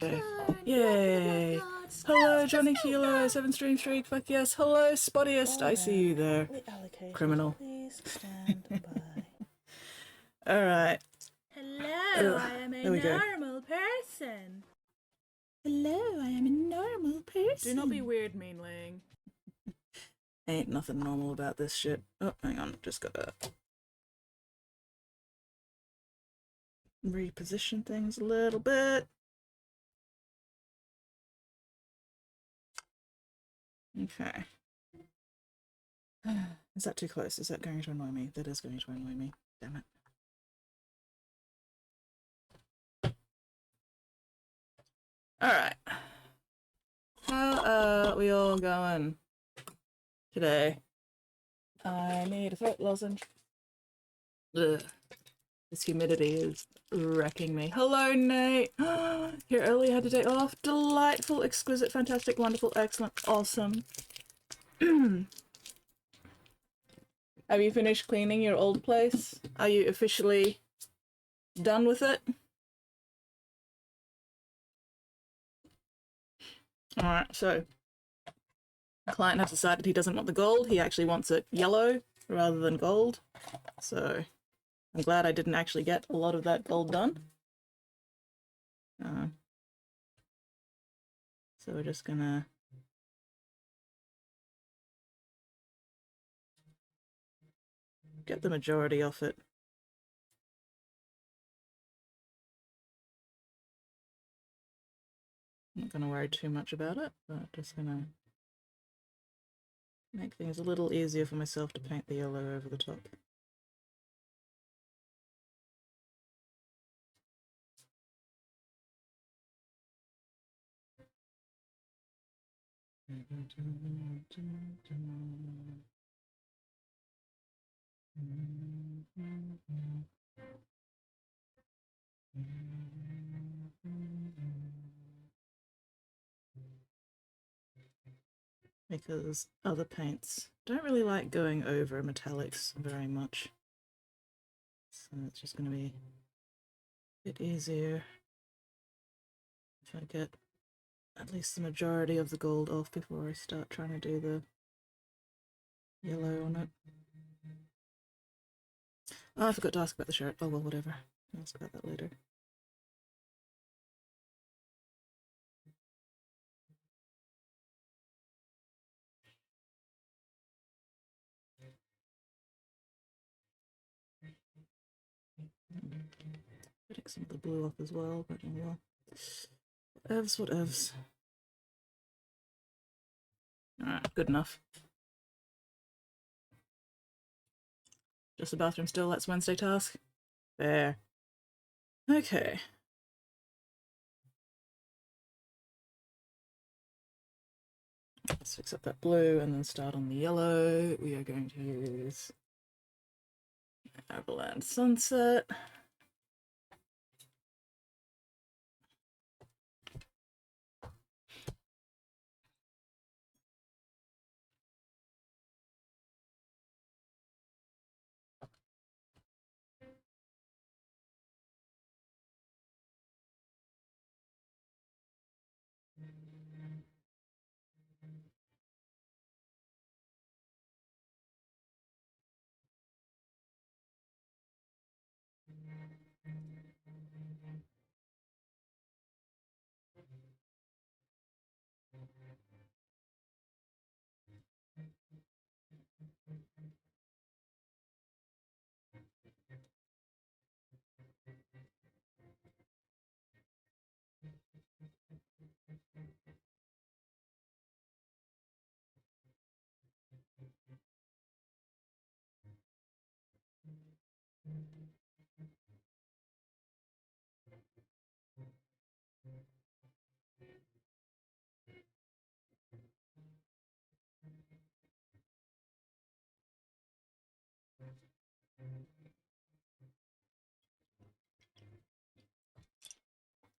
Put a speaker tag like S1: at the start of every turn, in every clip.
S1: Okay. Yay! Hello, Johnny Kilo, 7 stream streak, fuck yes. Hello, Spottiest, I see you there. Criminal.
S2: Please stand by.
S1: Alright.
S2: Hello, I am a normal person.
S1: Hello, I am a normal person.
S2: Do not be weird, Meanling.
S1: Ain't nothing normal about this shit. Oh, hang on, just gotta reposition things a little bit. Okay. Is that too close? Is that going to annoy me? That is going to annoy me. Damn it. Alright. How are we all going today? I need a throat lozenge. Ugh. This humidity is wrecking me. Hello, Nate! Here early, had a day off. Delightful, exquisite, fantastic, wonderful, excellent, awesome. Have you finished cleaning your old place? Are you officially done with it? Alright, so the client has decided he doesn't want the gold. He actually wants it yellow rather than gold. So I'm glad I didn't actually get a lot of that gold done. So we're just gonna get the majority off it. I'm not gonna worry too much about it, but just gonna make things a little easier for myself to paint the yellow over the top. Because other paints don't really like going over metallics very much. So it's just going to be a bit easier if I get at least the majority of the gold off before I start trying to do the yellow on it. Oh, I forgot to ask about the shirt. Oh well, whatever. I'll ask about that later. Getting some of the blue off as well, but oh well. Whatevs, whatevs. Alright, good enough. Just the bathroom still, that's Wednesday task. There. Okay. Let's fix up that blue and then start on the yellow. We are going to use Avalanche Sunset.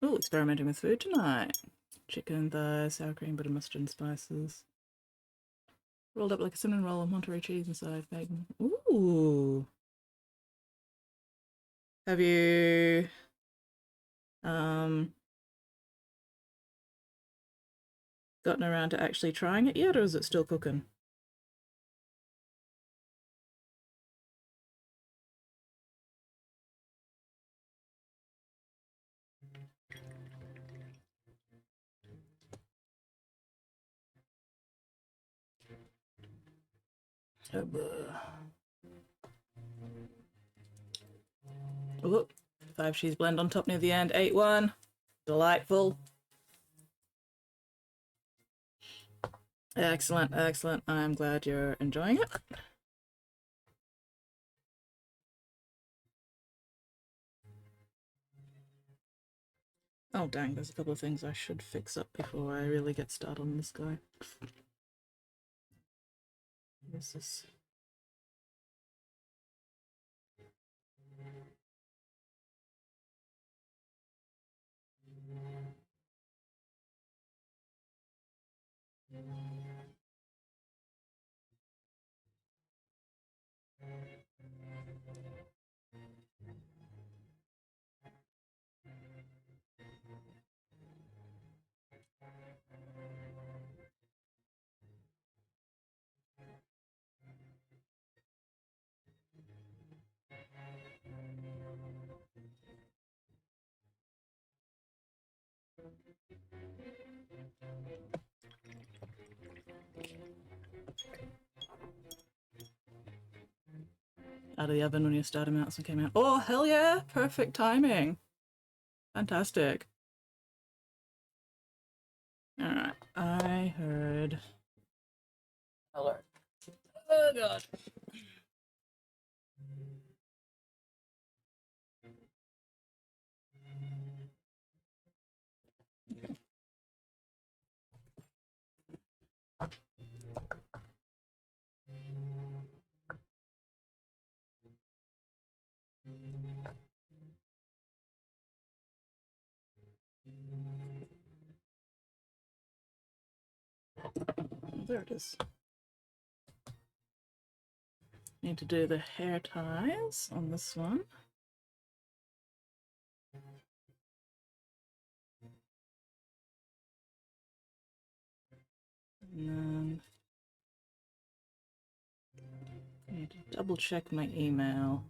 S1: Oh, experimenting with food tonight. Chicken, thigh, sour cream, butter, mustard, and spices. Rolled up like a cinnamon roll with Monterey cheese inside. Bacon. Ooh. Have you gotten around to actually trying it yet, or is it still cooking? Oh, 5 cheese blend on top near the end. 8-1. Delightful. Excellent, excellent. I'm glad you're enjoying it. Oh dang, there's a couple of things I should fix up before I really get started on this guy. What's this? Out of the oven when you start them out, so came out. Oh, hell yeah! Perfect timing. Fantastic. Alright, I heard... Hello. Oh god. There it is. Need to do the hair ties on this one. And then I need to double check my email.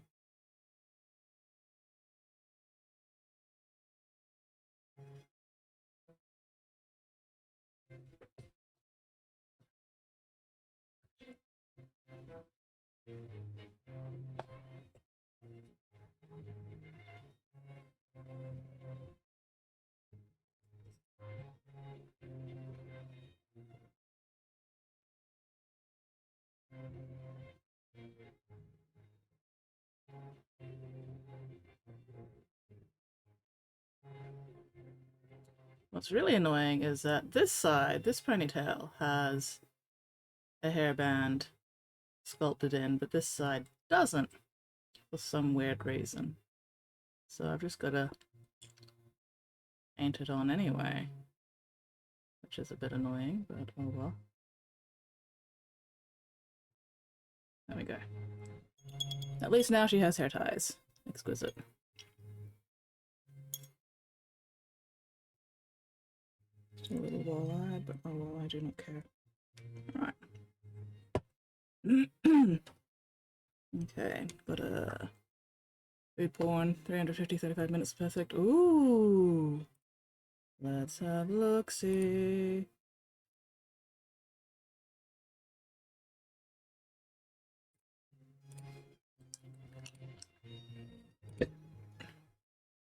S1: What's really annoying is that this side, this ponytail, has a hairband sculpted in, but this side doesn't for some weird reason. So I've just got to paint it on anyway, which is a bit annoying, but oh well. There we go. At least now she has hair ties. Exquisite. A little walleye, but oh well, I do not care. Right. Okay, got a food porn, 350, 35 minutes, perfect. Ooh! Let's have a look-see.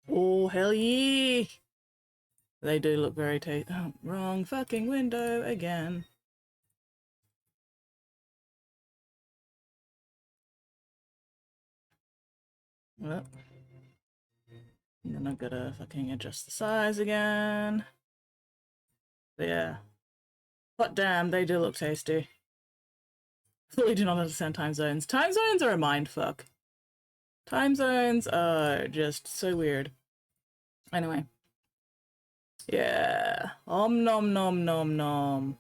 S1: Oh, hell yeah! They do look very tasty. Oh, wrong fucking window again. Well, and then I've got to fucking adjust the size again. But yeah. But damn, they do look tasty. Fully do not understand time zones. Time zones are a mindfuck. Time zones are just so weird. Anyway. Yeah. Om nom nom nom nom.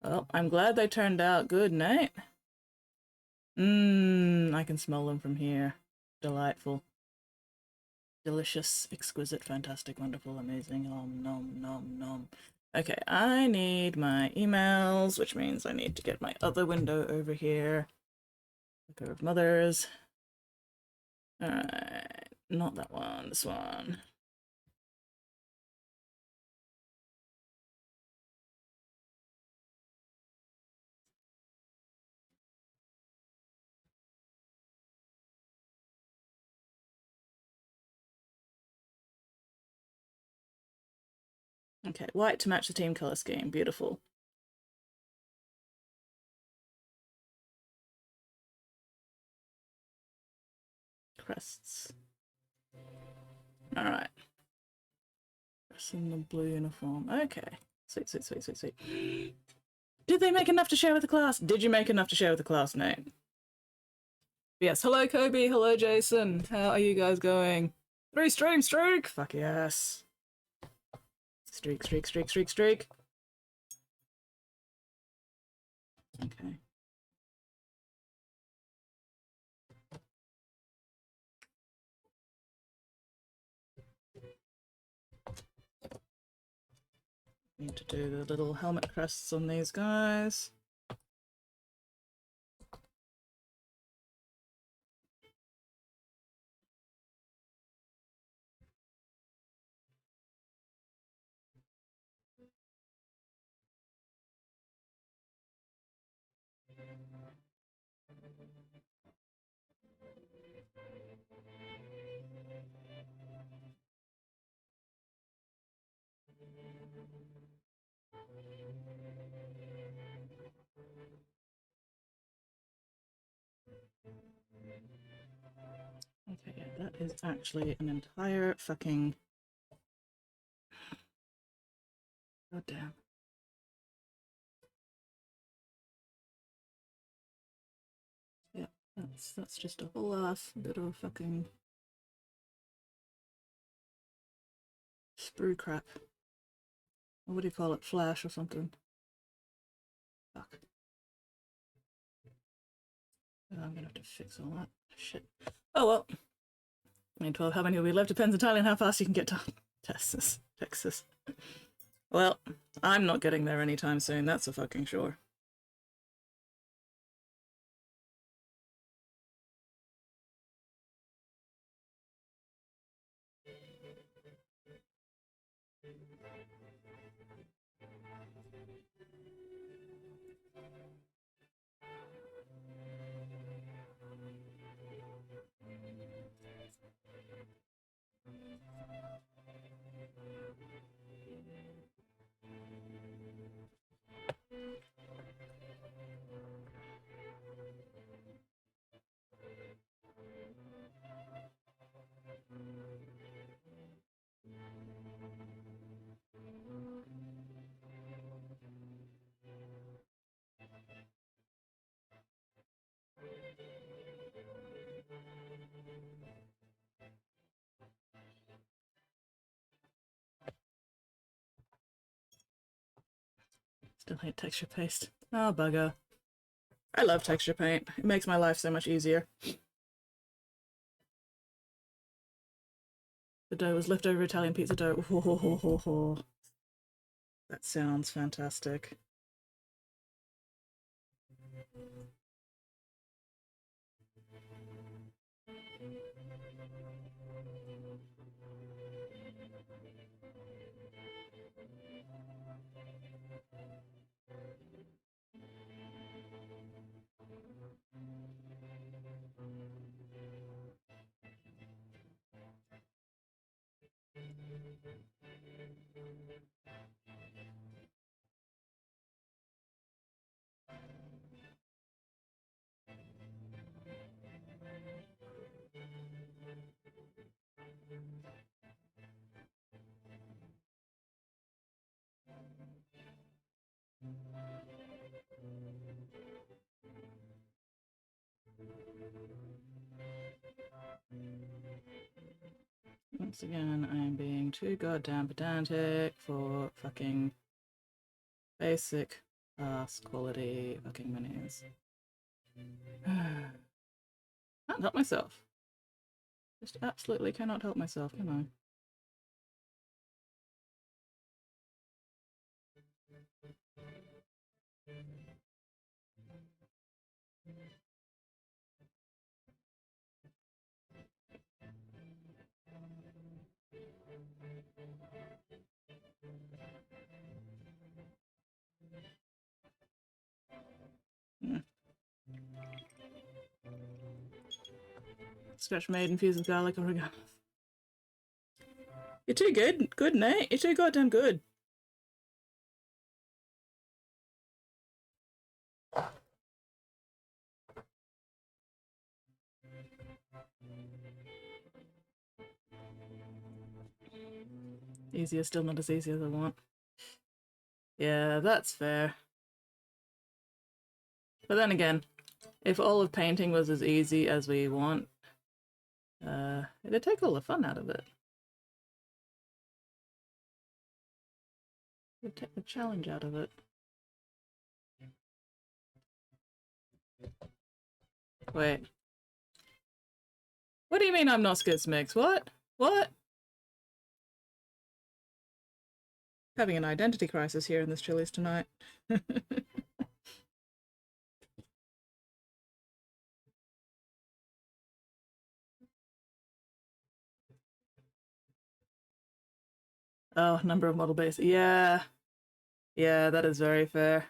S1: Well, I'm glad they turned out good, Nate. I can smell them from here. Delightful. Delicious, exquisite, fantastic, wonderful, amazing. Om nom nom nom. Okay, I need my emails, which means I need to get my other window over here. Go of mothers. Alright, not that one, this one. Okay, white to match the team color scheme. Beautiful. Crests. Alright. Crests in the blue uniform. Okay. Sweet, sweet, sweet, sweet, sweet. Did they make enough to share with the class? Did you make enough to share with the class, Nate? Yes. Hello, Kobe. Hello, Jason. How are you guys going? 3 streak! Fuck yes. Streak, streak, streak, streak, streak. Okay. Need to do the little helmet crests on these guys. Okay, yeah, that is actually an entire fucking... God damn. Yeah, that's just a whole ass bit of fucking sprue crap. What do you call it? Flash or something? Fuck. I'm gonna have to fix all that shit. Oh well. I mean, 12, how many will we live? Depends entirely on how fast you can get to Texas. Well, I'm not getting there anytime soon, that's a fucking sure. Still hate texture paste. Oh, bugger. I love texture paint. It makes my life so much easier. The dough was leftover Italian pizza dough. Ho, ho, ho, ho, ho. That sounds fantastic. Once again, I am being too goddamn pedantic for fucking basic ass quality fucking minis. Can't help myself. Just absolutely cannot help myself, can I? Scotch made infused with garlic oregano. You're too good. Good, Nate. You're too goddamn good. Easier, still not as easy as I want. Yeah, that's fair. But then again, if all of painting was as easy as we want, it'd take all the fun out of it. It'd take the challenge out of it. Wait. What do you mean I'm not Skizmix? What? What? Having an identity crisis here in this Chili's tonight. Oh, number of model base. Yeah. Yeah, that is very fair.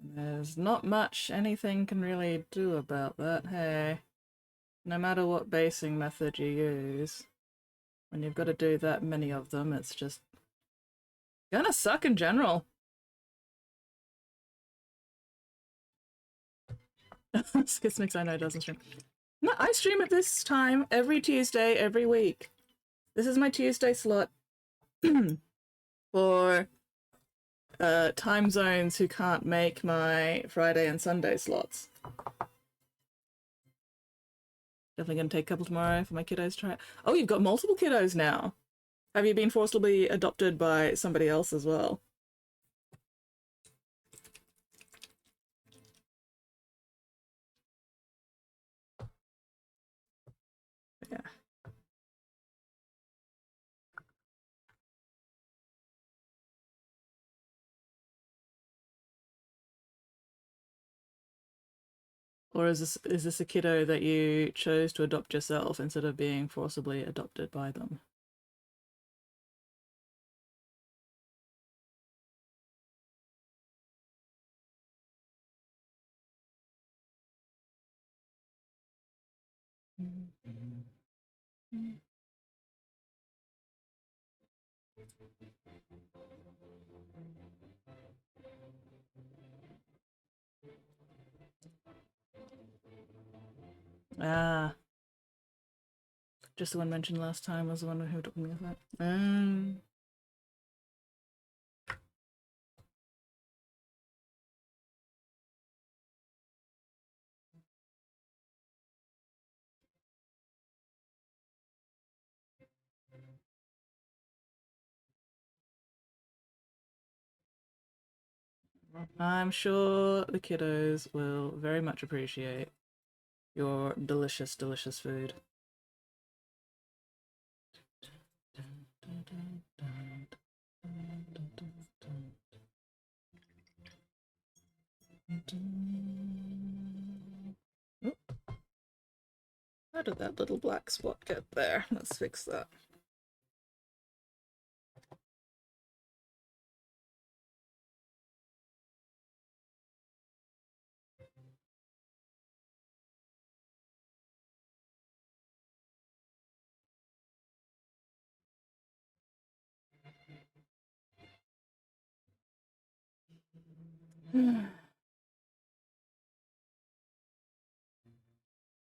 S1: There's not much anything can really do about that, hey. No matter what basing method you use, when you've got to do that many of them, it's just gonna suck in general. Skizmix I know doesn't stream. No, I stream at this time every Tuesday, every week. This is my Tuesday slot for time zones who can't make my Friday and Sunday slots. Definitely gonna take a couple tomorrow for my kiddos to try it. Oh, you've got multiple kiddos now. Have you been forcibly adopted by somebody else as well? Yeah. Or is this a kiddo that you chose to adopt yourself instead of being forcibly adopted by them? Ah. Just the one mentioned last time was the one who took me with that. I'm sure the kiddos will very much appreciate your delicious, delicious food. Oh. How did that little black spot get there? Let's fix that.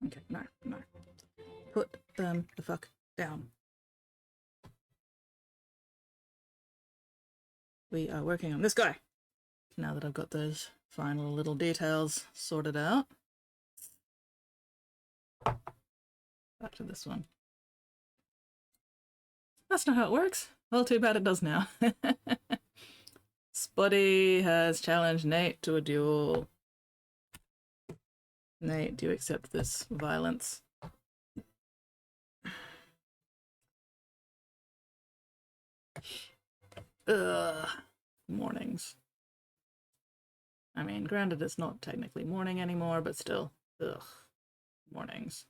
S1: Okay, no. Put them the fuck down. We are working on this guy. Now that I've got those final little details sorted out. Back to this one. That's not how it works. Well, too bad it does now. Spotty has challenged Nate to a duel. Nate, do you accept this violence? Ugh. Mornings. I mean, granted, it's not technically morning anymore, but still. Ugh. Mornings.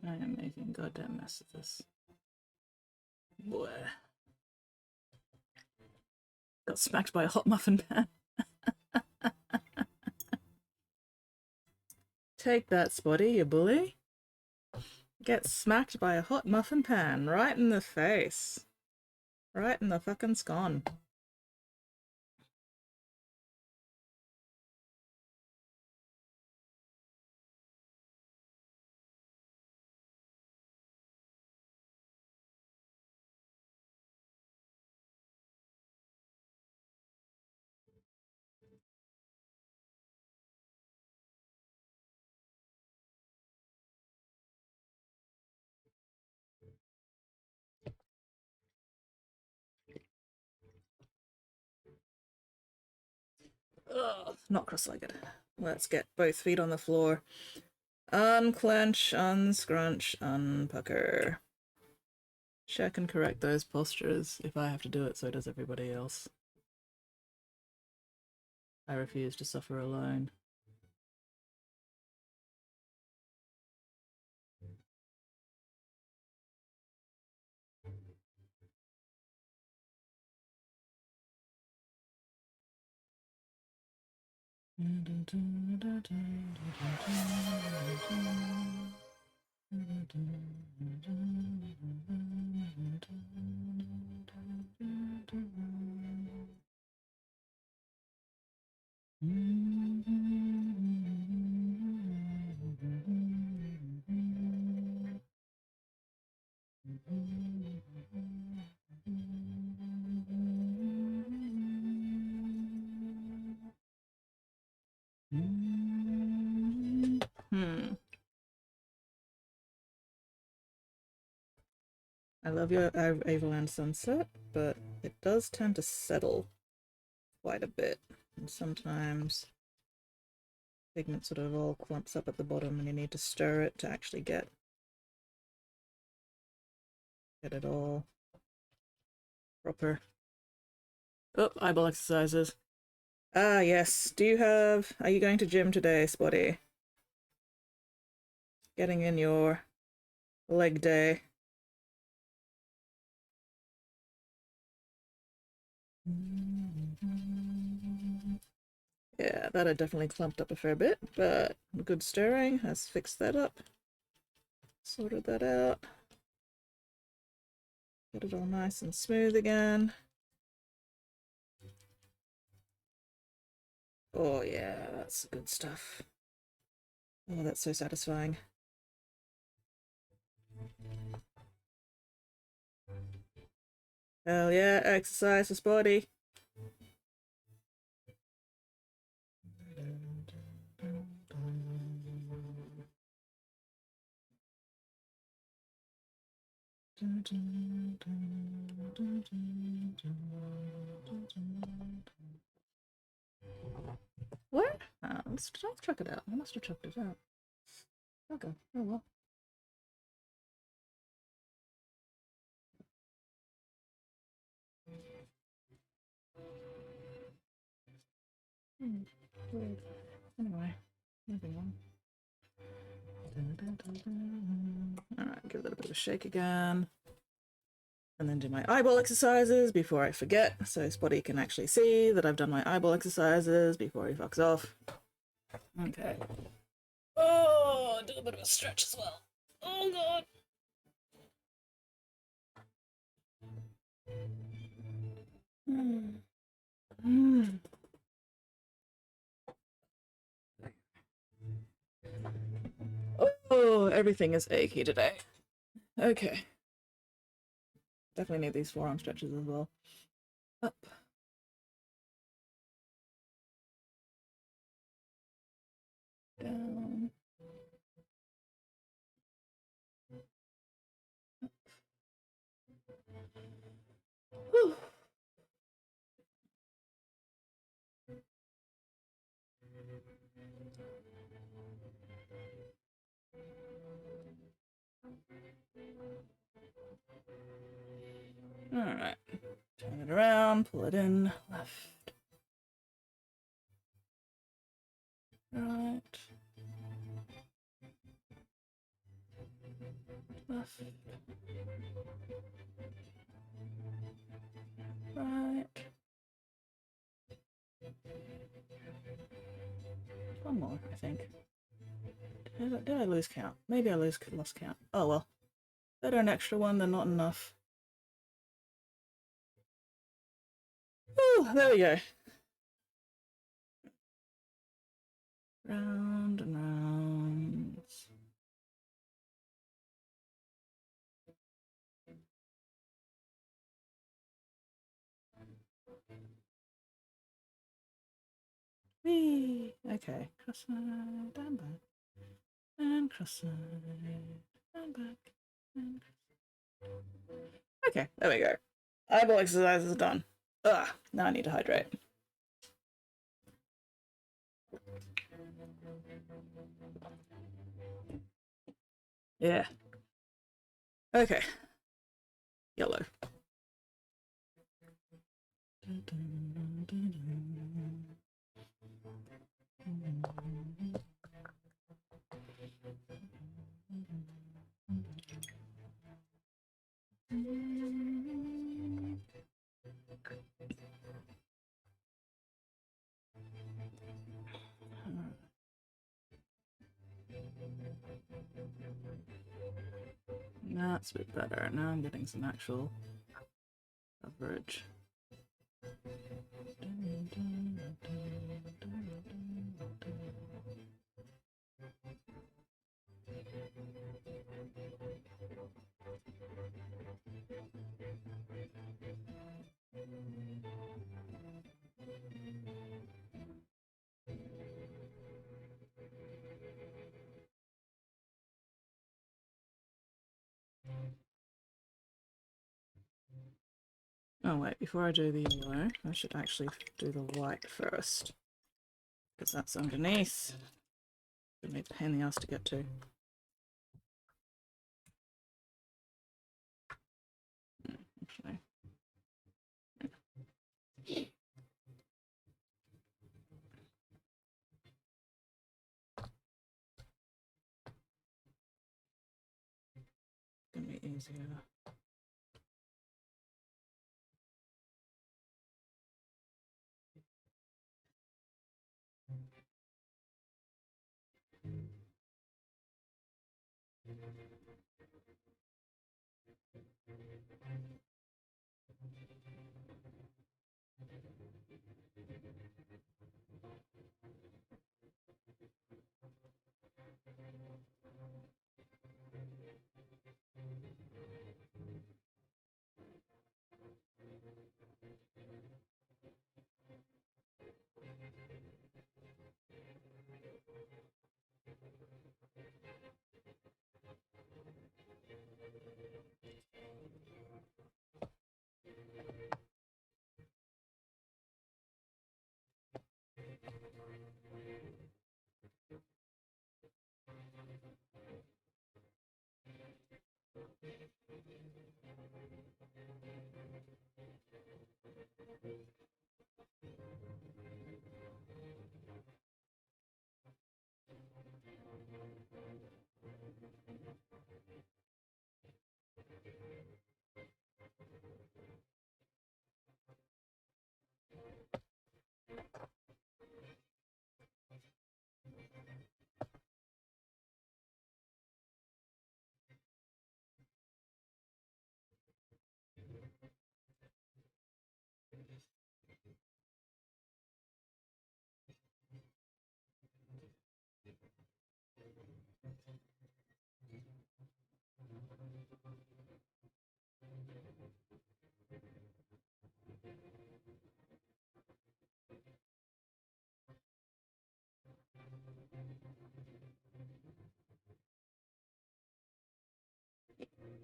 S1: I am making a goddamn mess of this. Boy. Got smacked by a hot muffin pan. Take that, Spotty, you bully. Get smacked by a hot muffin pan right in the face. Right in the fucking scone. Ugh, not cross-legged. Let's get both feet on the floor. Unclench, unscrunch, unpucker. Check and correct those postures. If I have to do it, so does everybody else. I refuse to suffer alone. I love your Avalanche Sunset, but it does tend to settle quite a bit. And sometimes pigment sort of all clumps up at the bottom and you need to stir it to actually get it all proper. Oh, eyeball exercises. Ah, yes. Are you going to gym today, Spotty? Getting in your leg day. Yeah, that had definitely clumped up a fair bit, but good stirring has fixed that up. Sorted that out. Get it all nice and smooth again. Oh yeah, that's good stuff. Oh, that's so satisfying. Hell yeah, exercise for Spotty. What? Let's check it out. I must have checked it out. Okay. Oh well. Weird. Anyway, moving on. Alright, give that a bit of a shake again. And then do my eyeball exercises before I forget, so Spotty can actually see that I've done my eyeball exercises before he fucks off. Okay. Oh, do a bit of a stretch as well. Oh god. Oh, everything is achy today. Okay. Definitely need these forearm stretches as well. Up. Down. Whew. Alright. Turn it around, pull it in, left. Right. Left. Right. One more, I think. Did I lose count? Maybe I lost count. Oh well. Better an extra one than not enough. Ooh, there we go. Round and round. Whee! Okay. Cross side, down back. And cross side, down back. And okay, there we go. Eyeball exercise is done. Ugh, now I need to hydrate. Yeah. Okay. Yellow. That's a bit better. Now I'm getting some actual coverage. Oh wait, before I do the yellow, I should actually do the white first. Because that's underneath. Gonna be a pain in the ass to get to. Actually. Gonna be easier.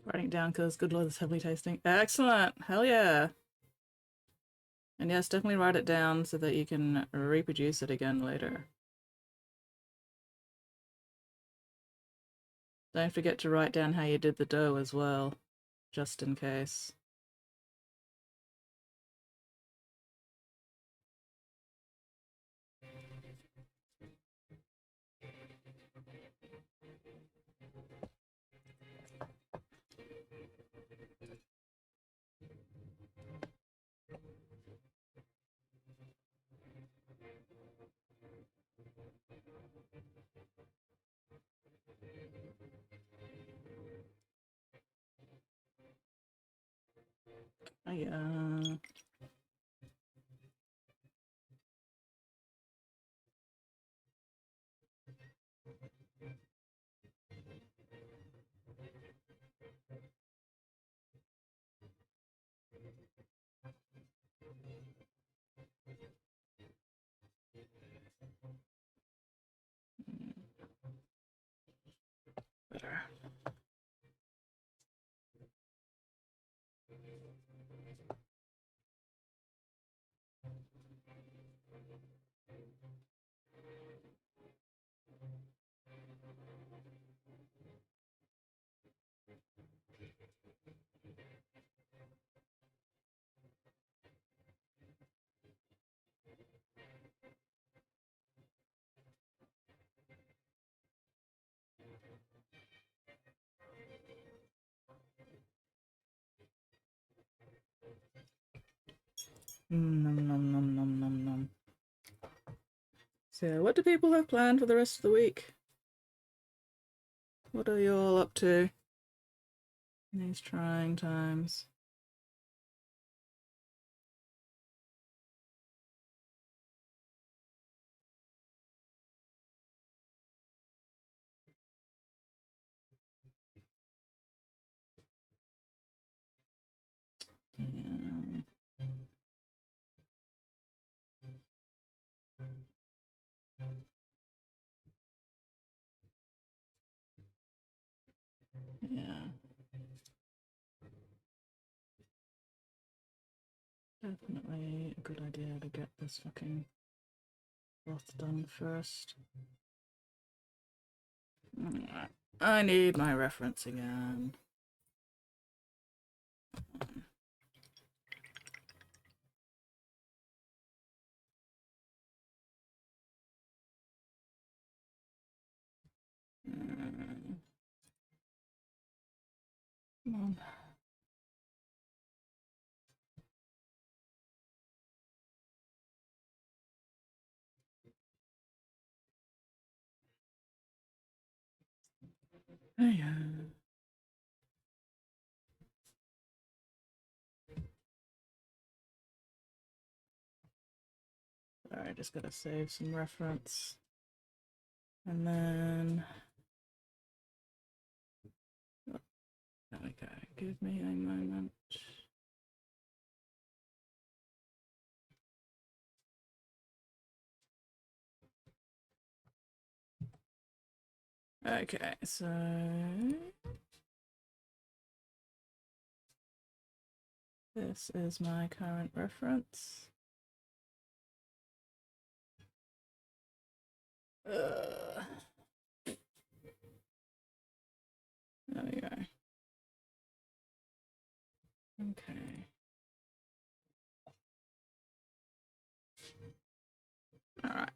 S1: Writing it down because good lord, it's heavily tasting. Excellent! Hell yeah! And yes, definitely write it down so that you can reproduce it again later. Don't forget to write down how you did the dough as well, just in case. Oh yeah. Better. Nom nom nom nom nom nom. So, what do people have planned for the rest of the week? What are you all up to in these trying times? Yeah. Yeah. Definitely a good idea to get this fucking broth done first. I need my reference again. Come on. Oh yeah. Sorry, just gotta save some reference. And then oh, there we go. Give me a moment. Okay, so this is my current reference. There we go. Okay. All right.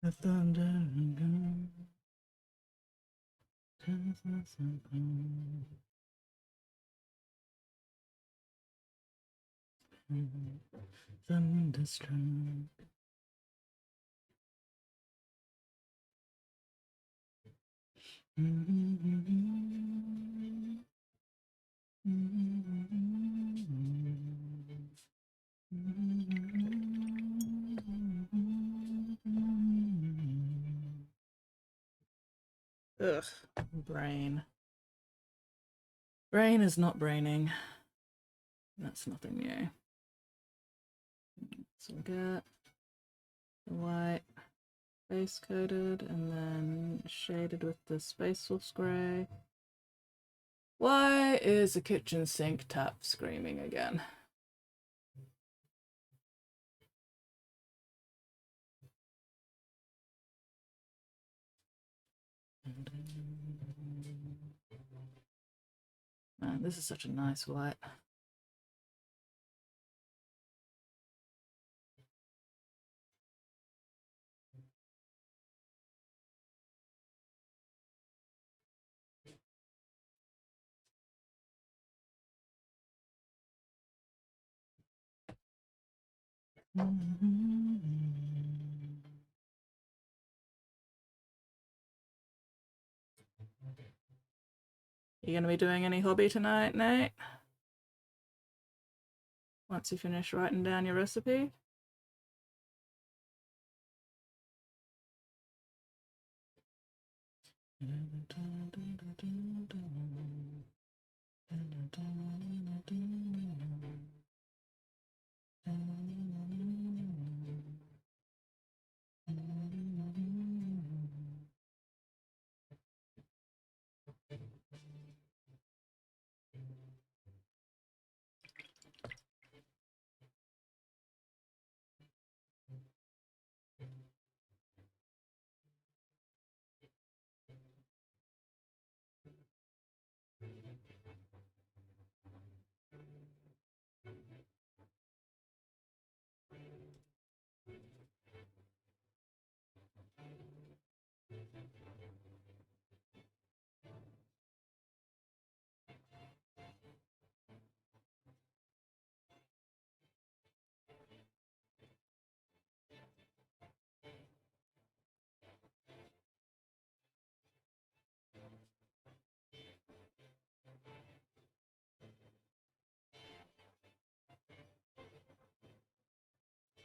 S1: The thunder and gun. Thunderstruck. Ugh, brain. Brain is not braining. That's nothing new. So we get the white base coated and then shaded with the Space Wolf's Grey. Why is the kitchen sink tap screaming again? Man, this is such a nice white. You gonna be doing any hobby tonight, Nate? Once you finish writing down your recipe?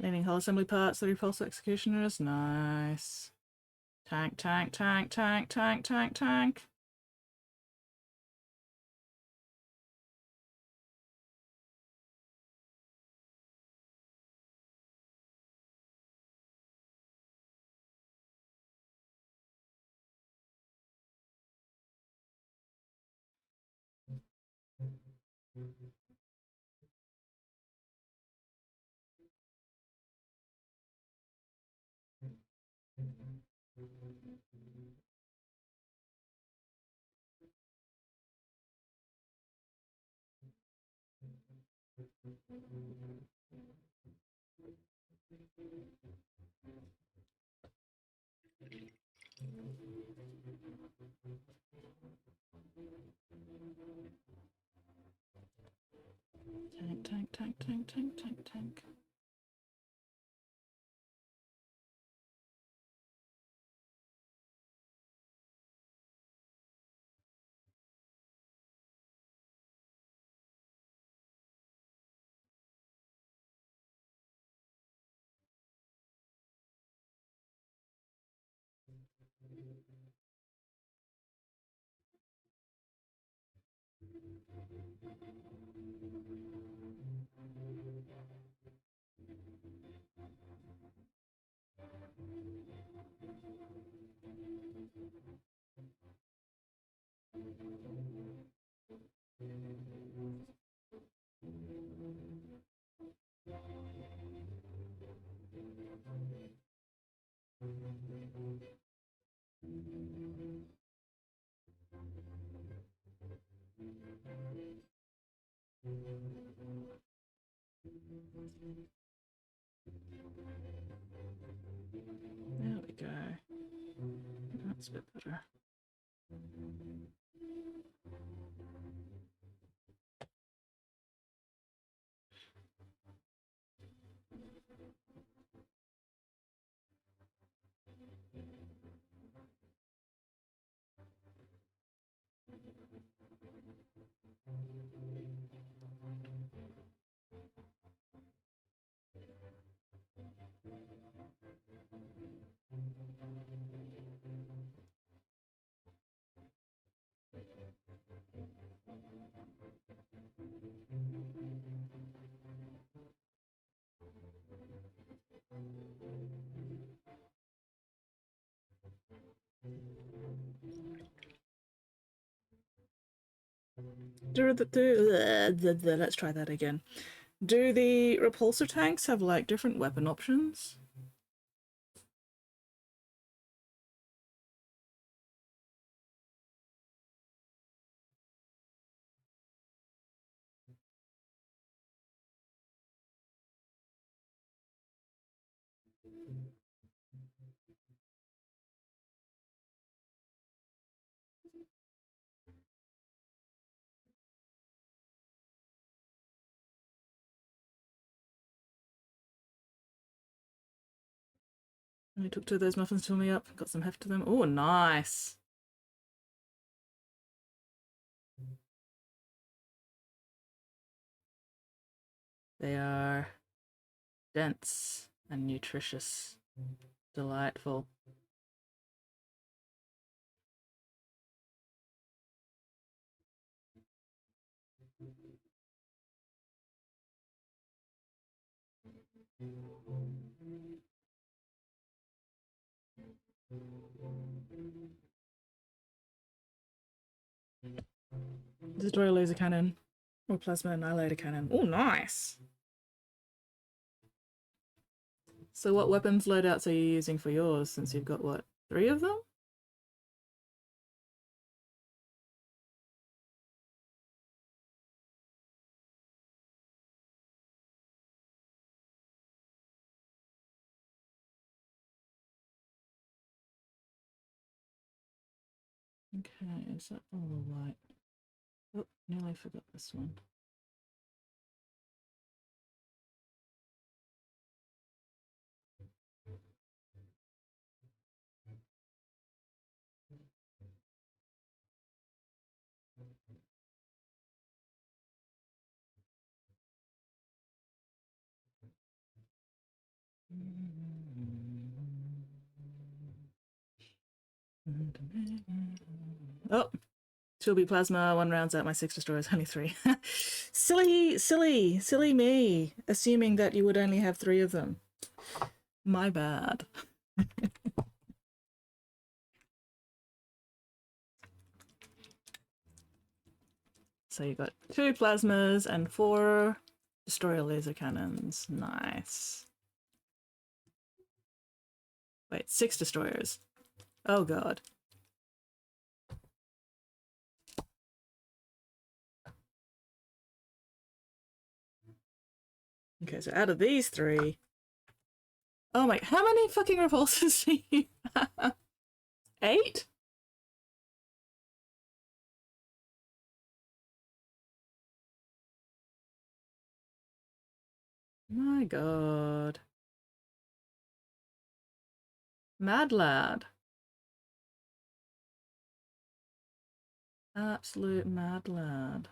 S1: Cleaning whole assembly parts, the repulsor executioners. Nice. Tank, tank, tank, tank, tank, tank, tank. Tank, tank, tank, tank, tank, tank, tank. There we go. That's a bit better. Let's try that again. Do the repulsor tanks have like different weapon options? I took 2 of those muffins to fill me up. Got some heft to them. Oh, nice. They are dense and nutritious. Delightful. Destroyer laser cannon or plasma annihilator cannon. Oh, nice. So what weapons loadouts are you using for yours, since you've got, what, 3 of them? Okay, is that all the white? Oh, nearly forgot this one. Oh, 2 plasma, 1 rounds out my 6 destroyers, only 3. silly me, assuming that you would only have 3 of them. My bad. So you got 2 plasmas and 4 destroyer laser cannons. Nice. Wait, 6 destroyers. Oh god. Okay, so out of these 3... Oh my, how many fucking repulsors do you have? 8? My god. Mad lad. Absolute mad lad.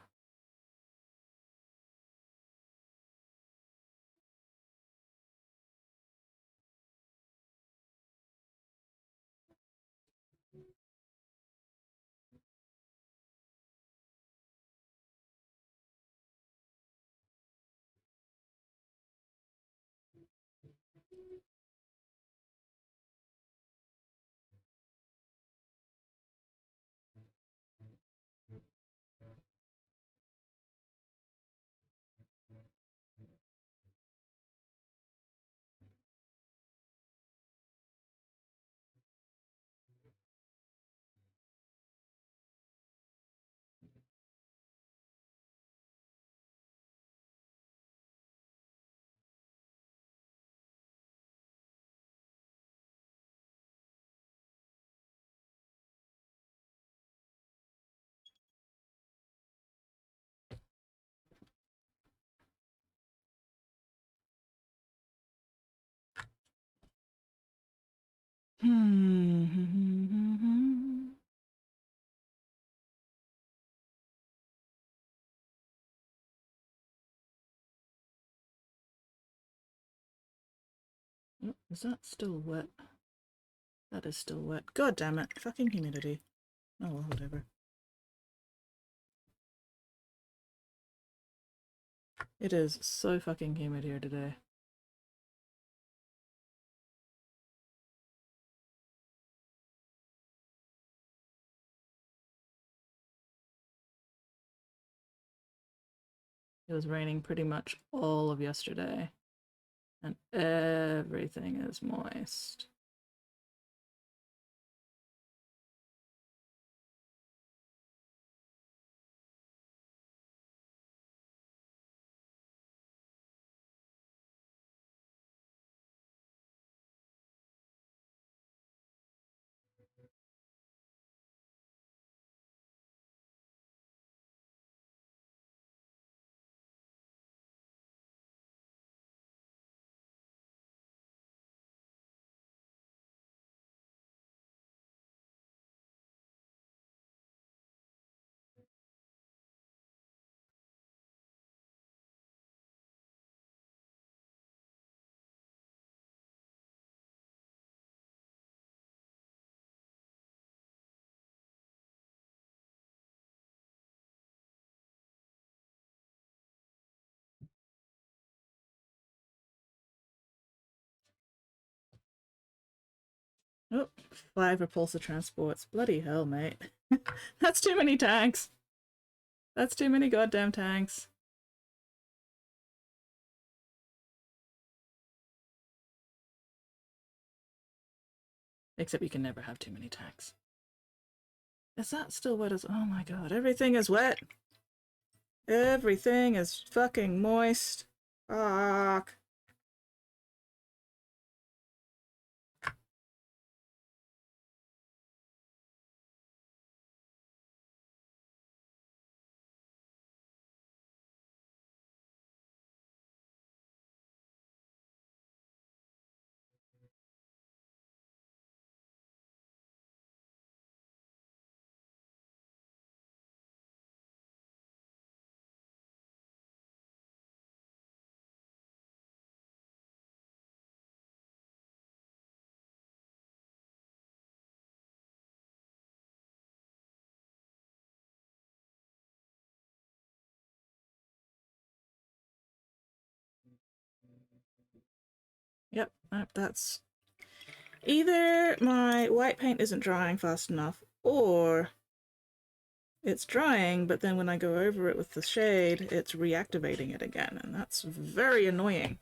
S1: Oh, is that still wet? That is still wet. God damn it. Fucking humidity. Oh well, whatever. It is so fucking humid here today. It was raining pretty much all of yesterday, and everything is moist. Oh, 5 repulsor transports. Bloody hell, mate. That's too many tanks. That's too many goddamn tanks. Except you can never have too many tanks. Is that still wet as— oh my god, everything is wet! Everything is fucking moist. Fuck. Yep, that's— either my white paint isn't drying fast enough, or it's drying, but then when I go over it with the shade, it's reactivating it again, and that's very annoying.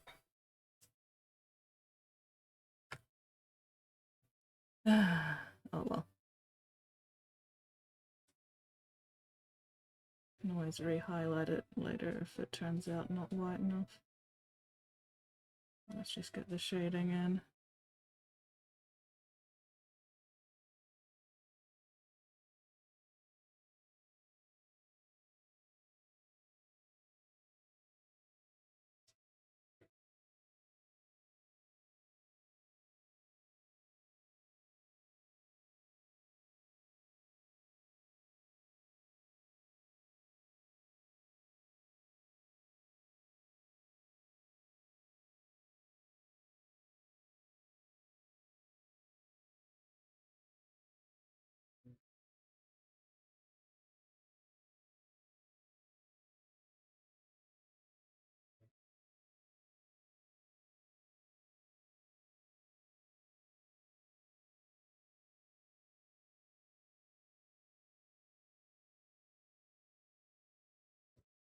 S1: Oh well. Can always re-highlight it later if it turns out not white enough. Let's just get the shading in.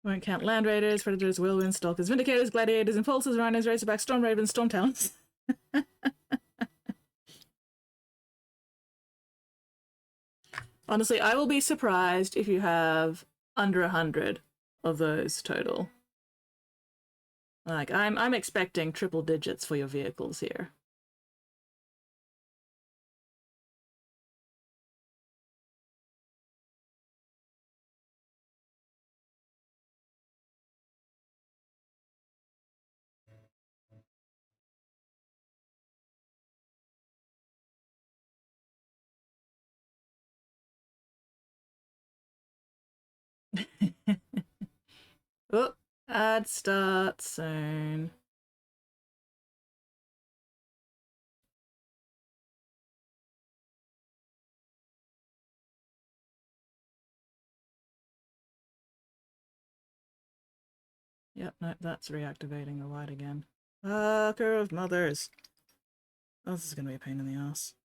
S1: Won't count land raiders, predators, whirlwinds, stalkers, vindicators, gladiators, impulsors, rhinos, racerbacks, storm ravens, storm talons. Honestly, I will be surprised if you have under 100 of those total. Like, I'm expecting triple digits for your vehicles here. Oh, ad starts soon. Yep, no, that's reactivating the light again. Fucker of mothers. Oh, this is gonna be a pain in the ass.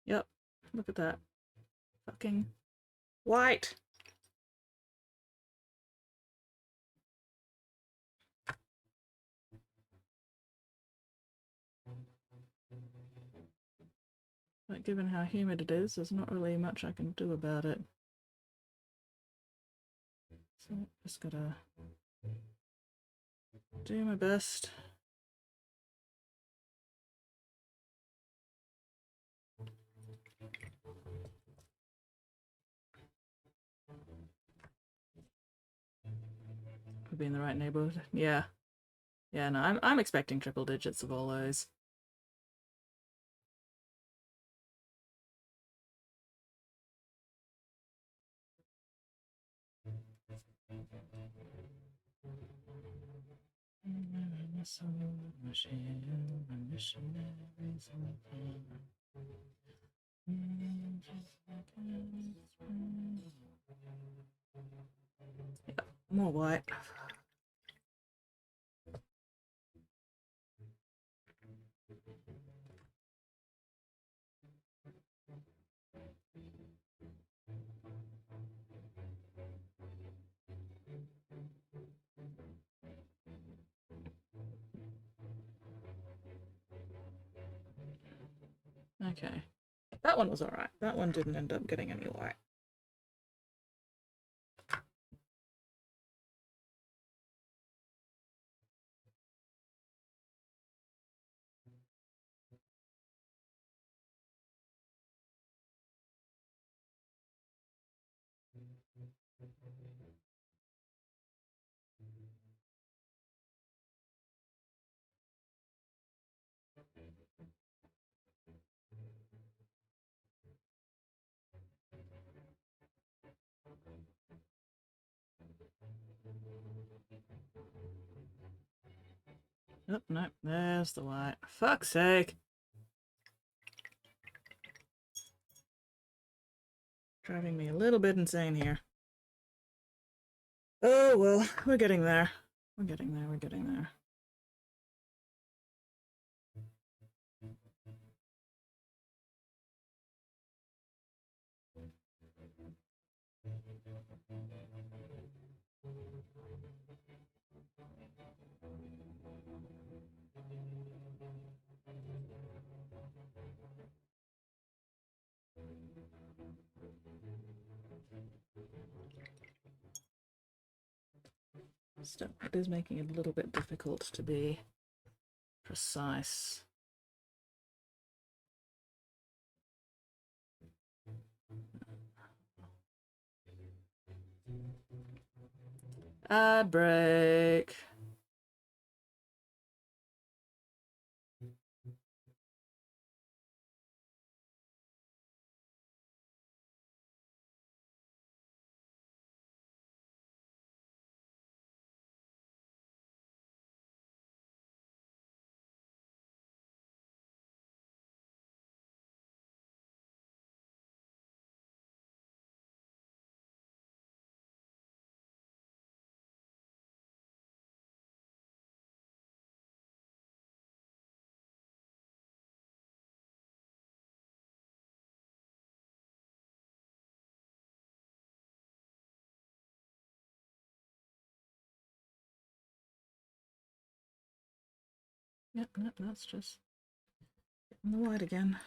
S1: Yep, look at that. Fucking white. But given how humid it is, there's not really much I can do about it. So just gotta do my best. Could be in the right neighborhood. Yeah. Yeah, no, I'm expecting triple digits of all those. Yeah, more white. Okay. That one was alright. That one didn't end up getting any white. Oh, no, there's the white. Fuck's sake. Driving me a little bit insane here. Oh, well, we're getting there. We're getting there, we're getting there. Still, it is making it a little bit difficult to be precise. Ad break. Yep, that's just getting the white again.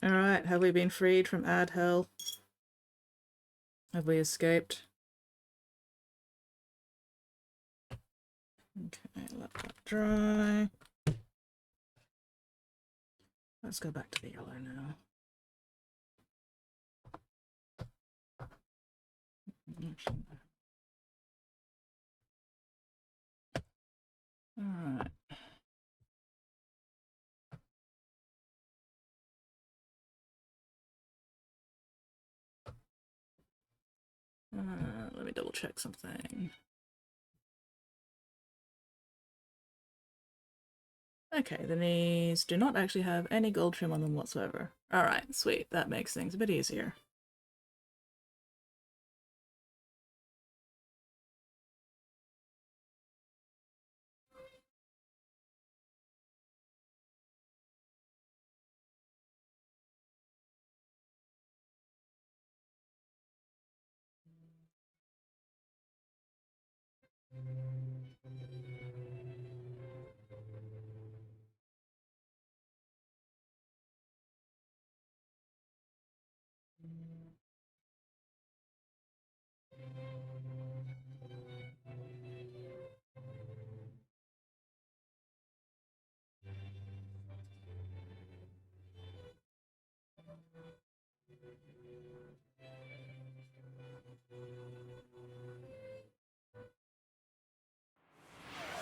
S1: Alright, have we been freed from ad hell? Have we escaped? Okay, let that dry. Let's go back to the yellow now. Alright. Let me double check something. Okay, the knees do not actually have any gold trim on them whatsoever. Alright, sweet. That makes things a bit easier.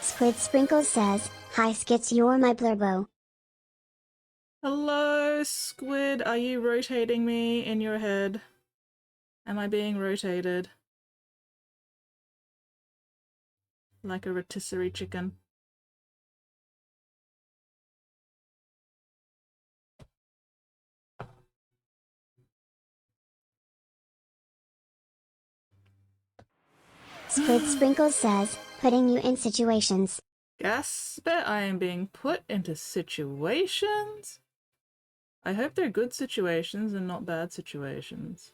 S3: Squid Sprinkles says, "Hi Skits, you're my blurbo."
S1: Hello, Squid. Are you rotating me in your head? Am I being rotated? Like a rotisserie chicken?
S3: Squid Sprinkles says, "Putting you in situations."
S1: Gasp it, I am being put into situations? I hope they're good situations and not bad situations.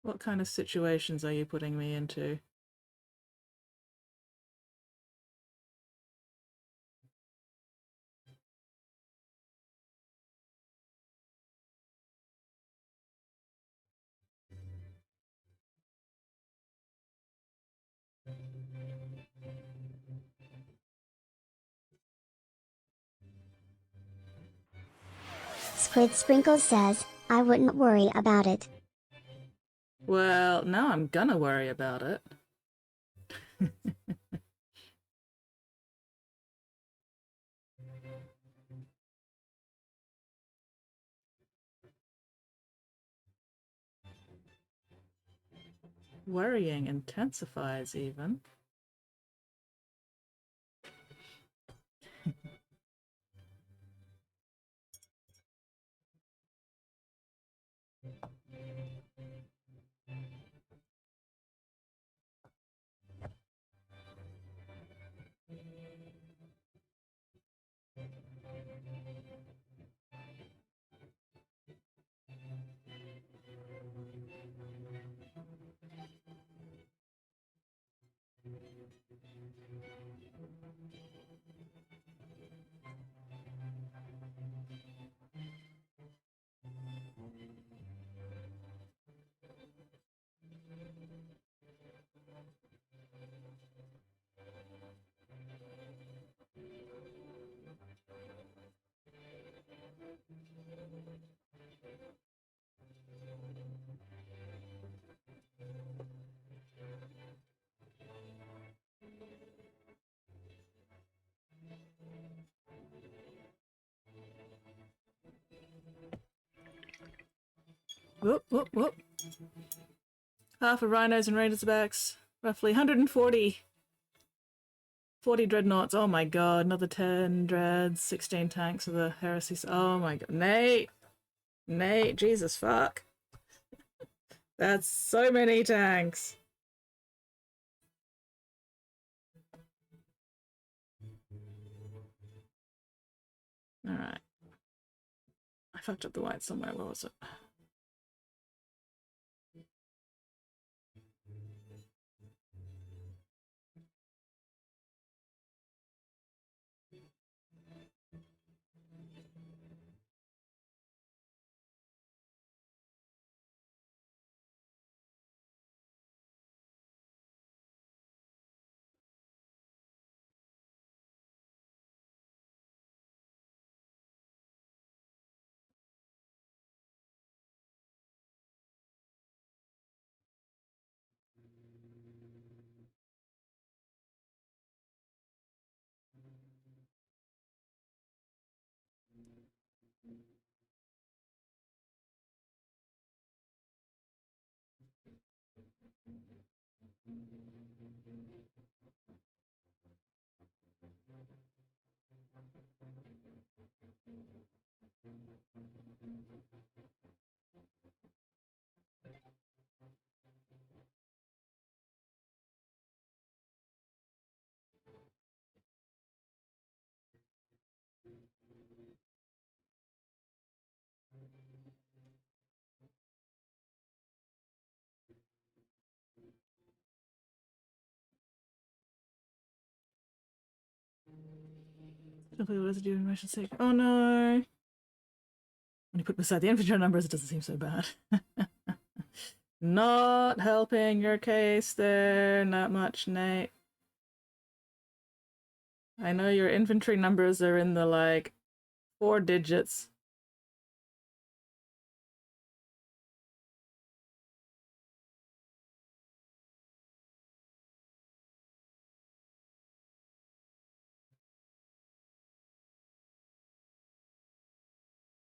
S1: What kind of situations are you putting me into?
S3: Squid Sprinkles says, "I wouldn't worry about it."
S1: Well, now I'm gonna worry about it. worrying intensifies even. Whoop, whoop, whoop. Half of rhinos and raiders backs. Roughly 140. 40 dreadnoughts. Oh my god. Another 10 dreads. 16 tanks of the heresy. Oh my god. Nate! Nate, Jesus fuck. That's so many tanks. Alright. I fucked up the white somewhere. Where was it? Oh no! When you put beside the infantry numbers, it doesn't seem so bad. Not helping your case there, not much, Nate. I know your infantry numbers are in the, like, 4 digits.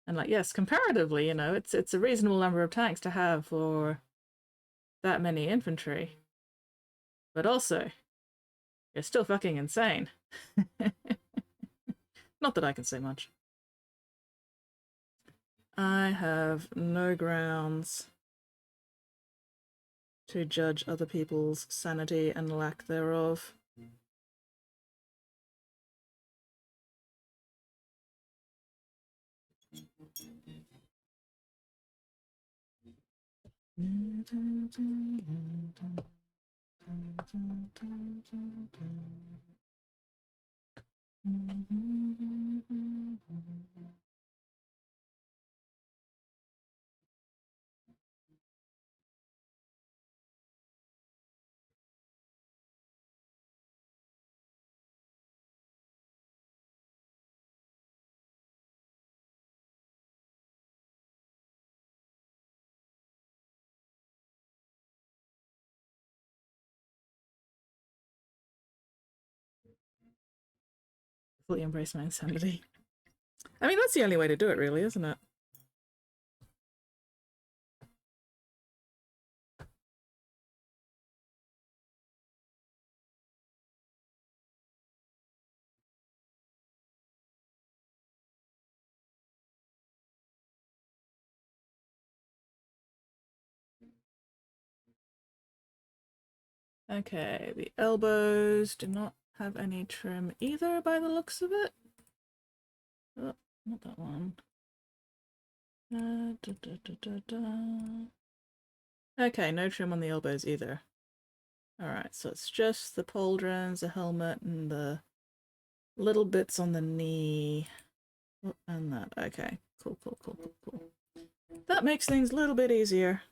S1: And, like, yes, comparatively, you know, it's a reasonable number of tanks to have for that many infantry. But also, you're still fucking insane. Not that I can say much. I have no grounds to judge other people's sanity and lack thereof. Fully embrace my insanity. I mean, that's the only way to do it, really, isn't it? Okay, the elbows do not have any trim either by the looks of it. Oh, not that one. Okay, no trim on the elbows either. Alright, so it's just the pauldrons, the helmet, and the little bits on the knee. Oh, and that. Okay, cool. That makes things a little bit easier.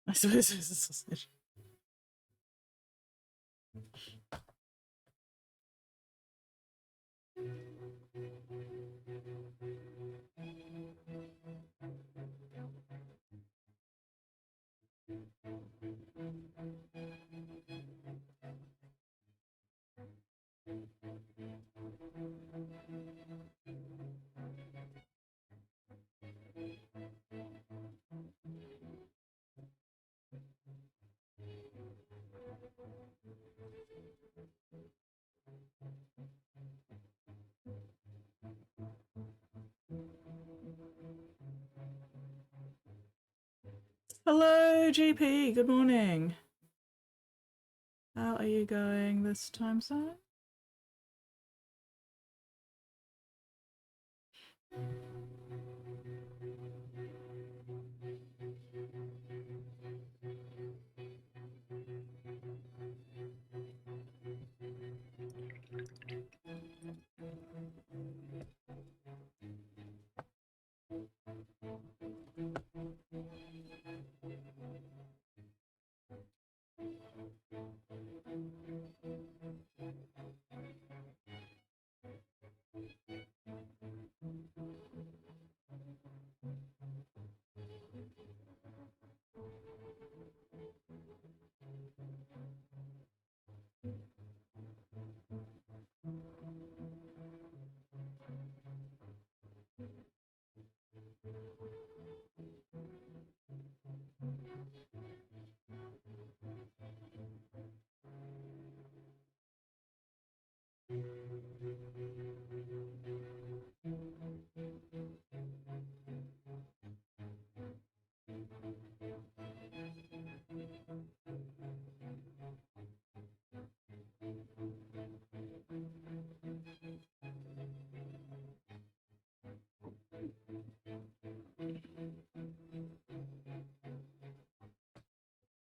S1: I suppose it's a sausage. Hello, GP. Good morning. How are you going this time zone?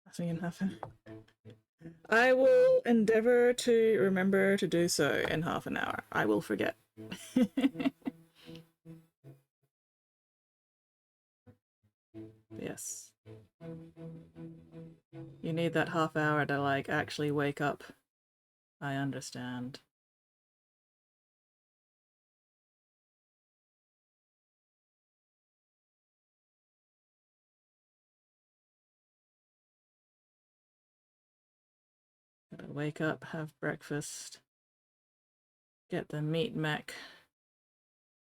S1: Nothing can happen. I will endeavor to remember to do so in half an hour. I will forget. Yes. You need that half hour to, like, actually wake up. I understand. Gotta wake up, have breakfast, get the meat mech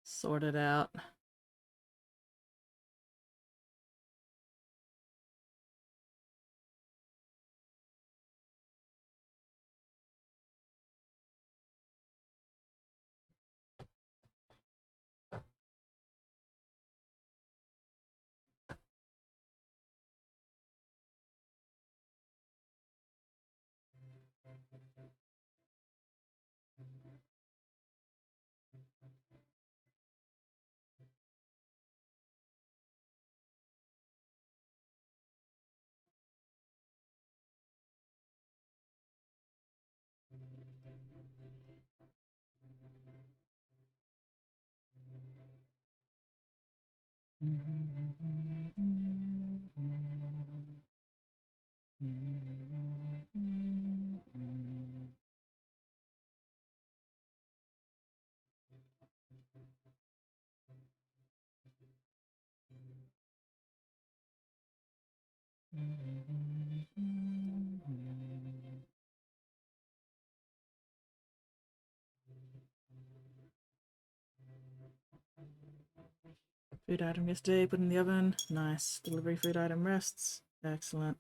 S1: sorted out. Food item yesterday, put in the oven. Nice. Delivery food item rests. Excellent.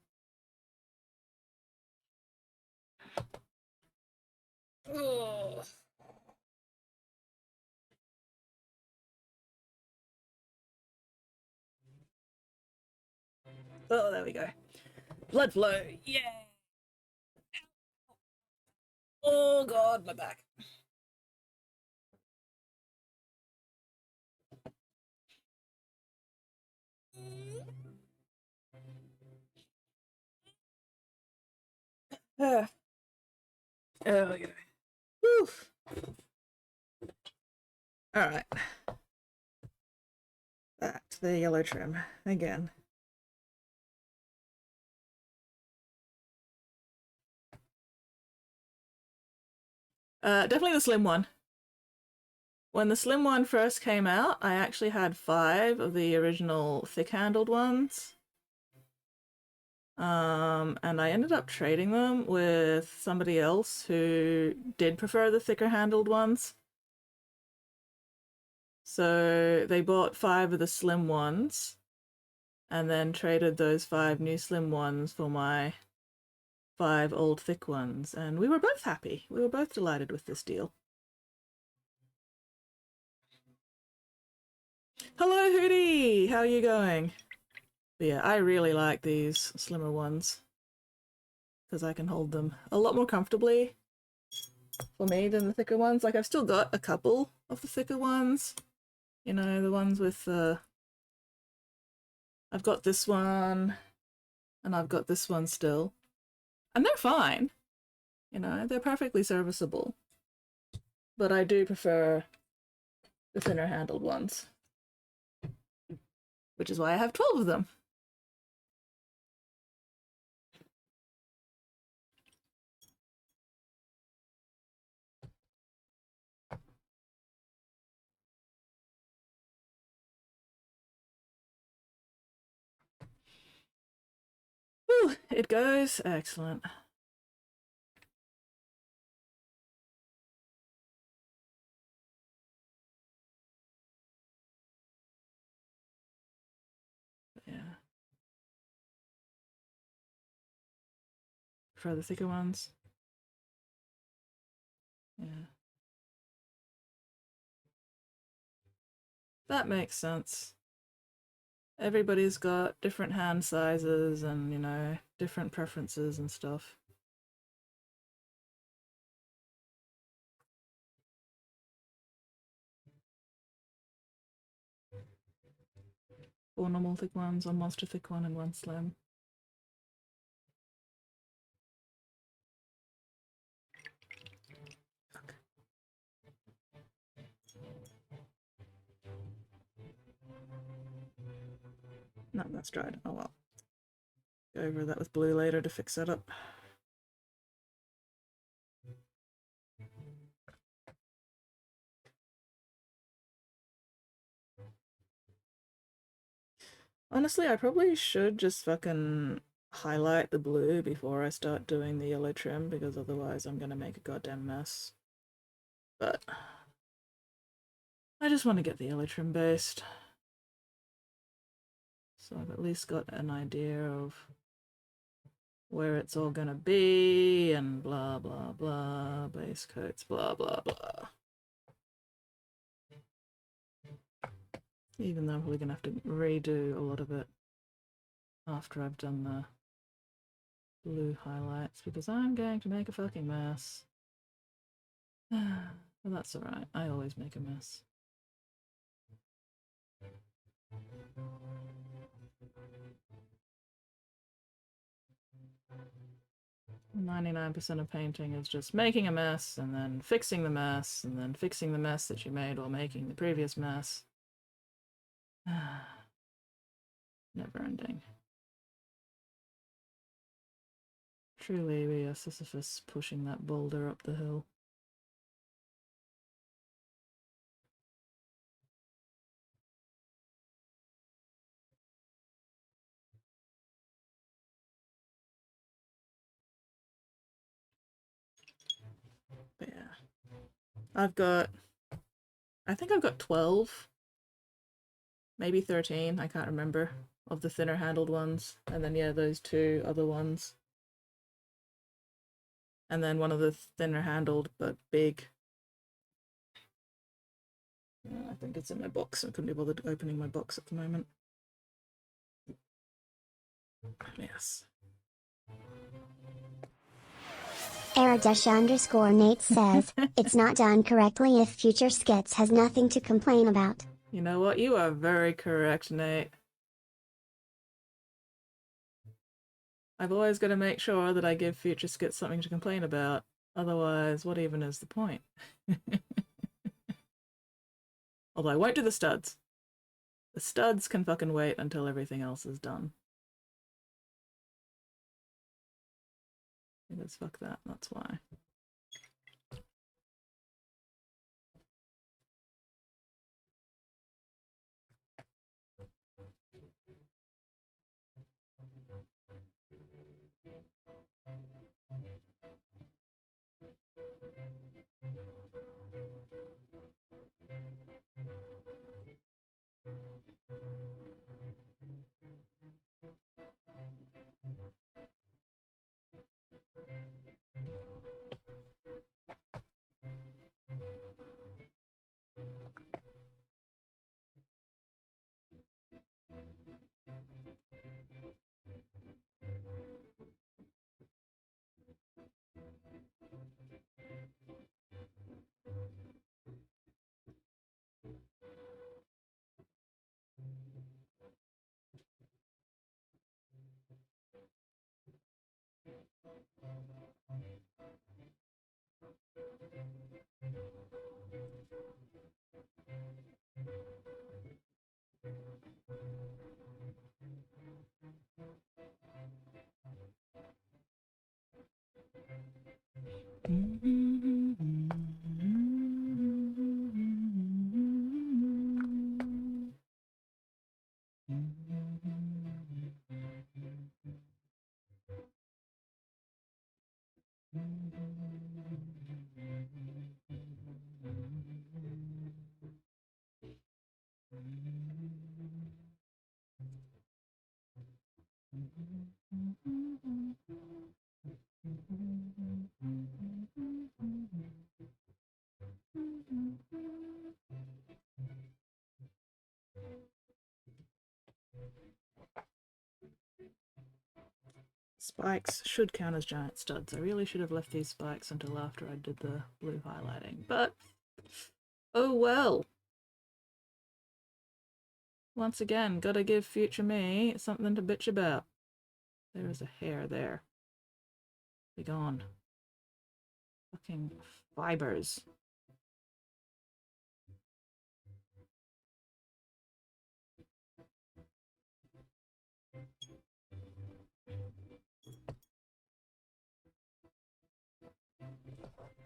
S1: Oh. Oh, there we go. Blood flow. Yeah. Oh god, my back. There we go. Whew. Alright. Back to the yellow trim again. Definitely the slim one. When the slim one first came out, I actually had 5 of the original thick-handled ones. And I ended up trading them with somebody else who did prefer the thicker-handled ones. So they bought 5 of the slim ones and then traded those 5 new slim ones for my 5 old thick ones. And we were both happy. We were both delighted with this deal. Hello, Hootie! How are you going? But yeah, I really like these slimmer ones because I can hold them a lot more comfortably for me than the thicker ones. Like, I've still got a couple of the thicker ones. You know, the ones with I've got this one and I've got this one still. And they're fine. You know, they're perfectly serviceable. But I do prefer the thinner handled ones. Which is why I have 12 of them. Whew, it goes. Excellent. Yeah. For the thicker ones. Yeah. That makes sense. Everybody's got different hand sizes and, you know, different preferences and stuff. Four normal thick ones, 1 monster thick one, and 1 slim. Okay. No, that's dried. Oh well. Go over that with blue later to fix that up. Honestly, I probably should just fucking highlight the blue before I start doing the yellow trim, because otherwise I'm gonna make a goddamn mess. But I just want to get the yellow trim based. So I've at least got an idea of where it's all gonna be, and blah blah blah, base coats, blah blah blah. Even though I'm probably gonna have to redo a lot of it after I've done the blue highlights, because I'm going to make a fucking mess. But that's alright, I always make a mess. 99% of painting is just making a mess, and then fixing the mess, and then fixing the mess that you made while making the previous mess. Never ending. Truly, we are Sisyphus pushing that boulder up the hill. But yeah. I think I've got 12, maybe 13, I can't remember, of the thinner handled ones. And then, yeah, those 2 other ones. And then one of the thinner handled but big. I think it's in my box. I couldn't be bothered opening my box at the moment. Yes.
S3: Error_Nate says, it's not done correctly if future skits has nothing to complain about.
S1: You know what? You are very correct, Nate. I've always got to make sure that I give future skits something to complain about. Otherwise, what even is the point? Although I won't do the studs. The studs can fucking wait until everything else is done. Because fuck that, that's why. Spikes should count as giant studs. I really should have left these spikes until after I did the blue highlighting, but oh well. Once again, gotta give future me something to bitch about. There is a hair there. Be gone. Fucking fibers.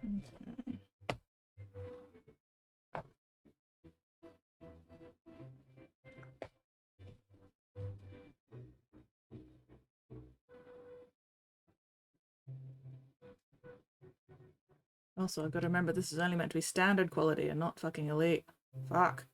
S1: Okay. Also, I've got to remember this is only meant to be standard quality and not fucking elite. Fuck.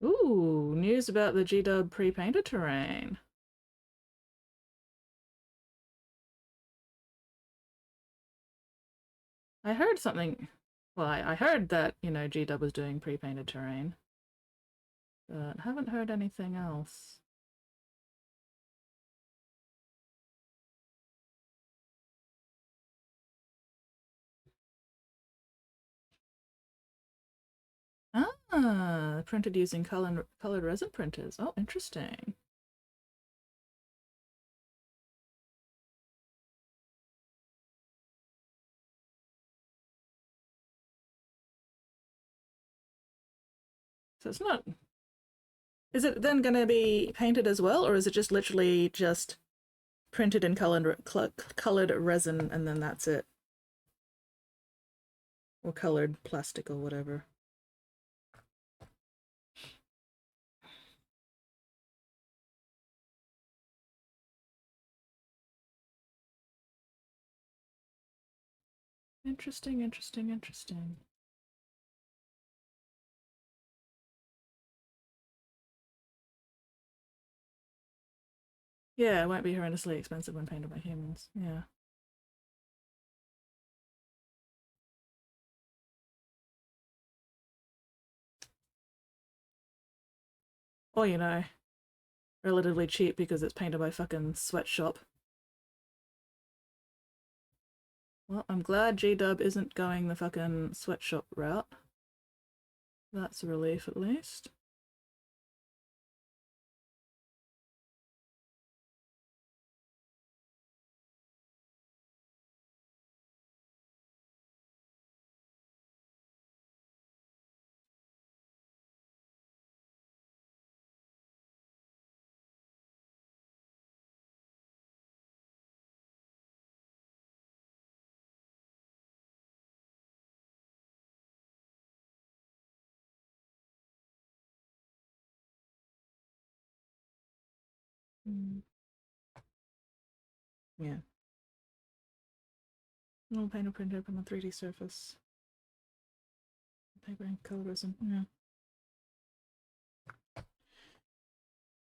S1: Ooh, news about the G-Dub pre-painted terrain. I heard something. Well, I heard that, you know, G-Dub was doing pre-painted terrain. But haven't heard anything else. Ah, printed using colored resin printers. Oh, interesting. So it's not... Is it then going to be painted as well, or is it just literally just printed in colored resin and then that's it? Or colored plastic or whatever? Interesting, interesting, interesting. Yeah, it won't be horrendously expensive when painted by humans. Yeah. Or, you know, relatively cheap because it's painted by fucking sweatshop. Well, I'm glad G-Dub isn't going the fucking sweatshop route. That's a relief at least. Yeah. Normal painter print open on 3D surface. Paper and colorism. Yeah.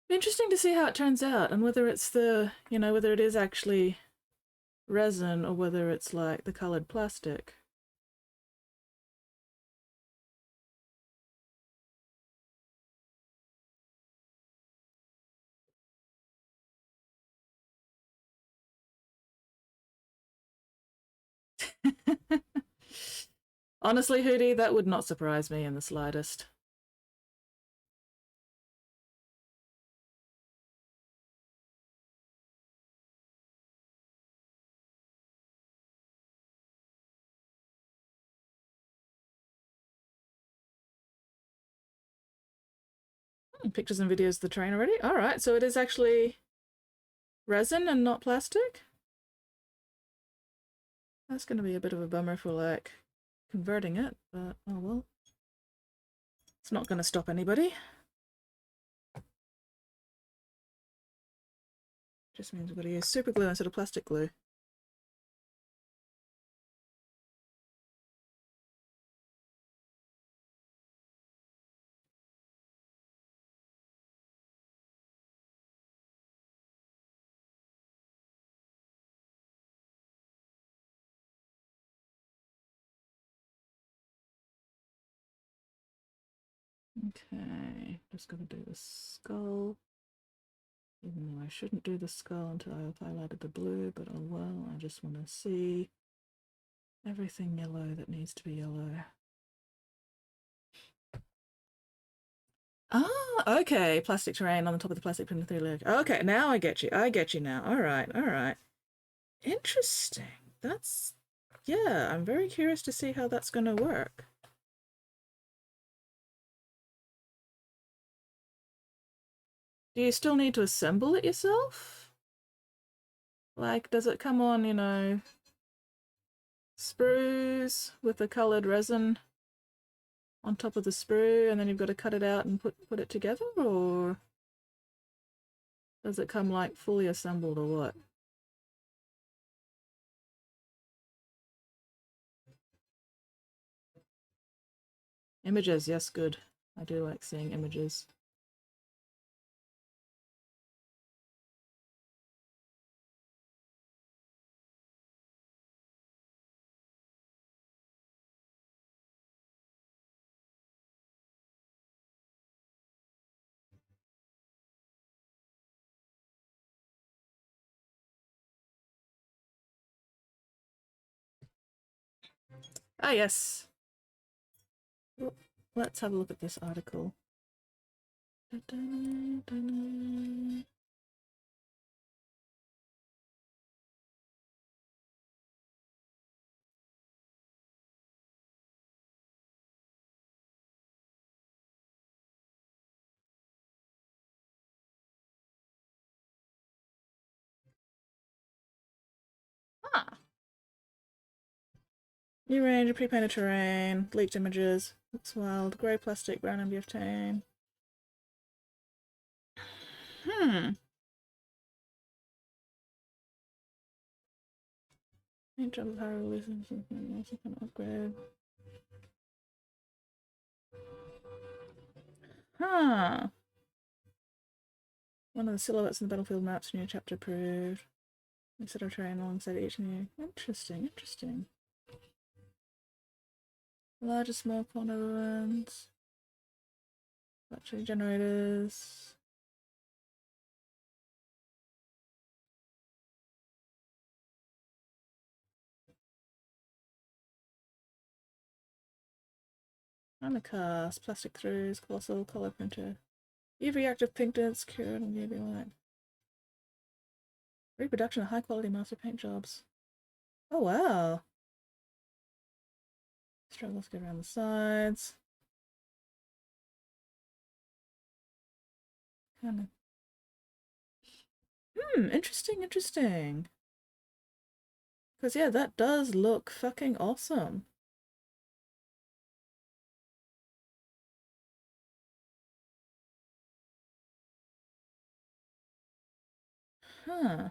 S1: Interesting to see how it turns out and whether it's the, you know, whether it is actually resin or whether it's like the colored plastic. Honestly, Hootie, that would not surprise me in the slightest. Pictures and videos of the train already? Alright, so it is actually resin and not plastic? That's going to be a bit of a bummer for, like, converting it, but oh well. It's not going to stop anybody. Just means we've got to use super glue instead of plastic glue. Okay, just gotta do the skull. Even though I shouldn't do the skull until I've highlighted the blue, but oh well, I just want to see everything yellow that needs to be yellow. Ah, okay, plastic terrain on the top of the plastic printer 3D. Okay, now I get you. I get you now. Alright, alright. Interesting. That's... yeah, I'm very curious to see how that's gonna work. Do you still need to assemble it yourself? Like, does it come on, you know, sprues with the coloured resin on top of the sprue, and then you've got to cut it out and put it together, or does it come like fully assembled, or what? Images, yes, good. I do like seeing images. Ah, yes. Let's have a look at this article. Ah. New range of pre-painted terrain, leaked images. Looks wild. Grey plastic, brown MDF. Paint job of power releasing something else, kind of upgrade. Huh. One of the silhouettes in the battlefield maps, new chapter approved. We set our terrain alongside each new. Interesting, interesting. Larger small corner ones. Battery generators. And the cast, plastic throughs, colossal color printer. UV active pink tints, cured on UV light. Reproduction of high quality master paint jobs. Oh wow. Struggles get around the sides. Kind of. Interesting, interesting. Because yeah, that does look fucking awesome. Huh.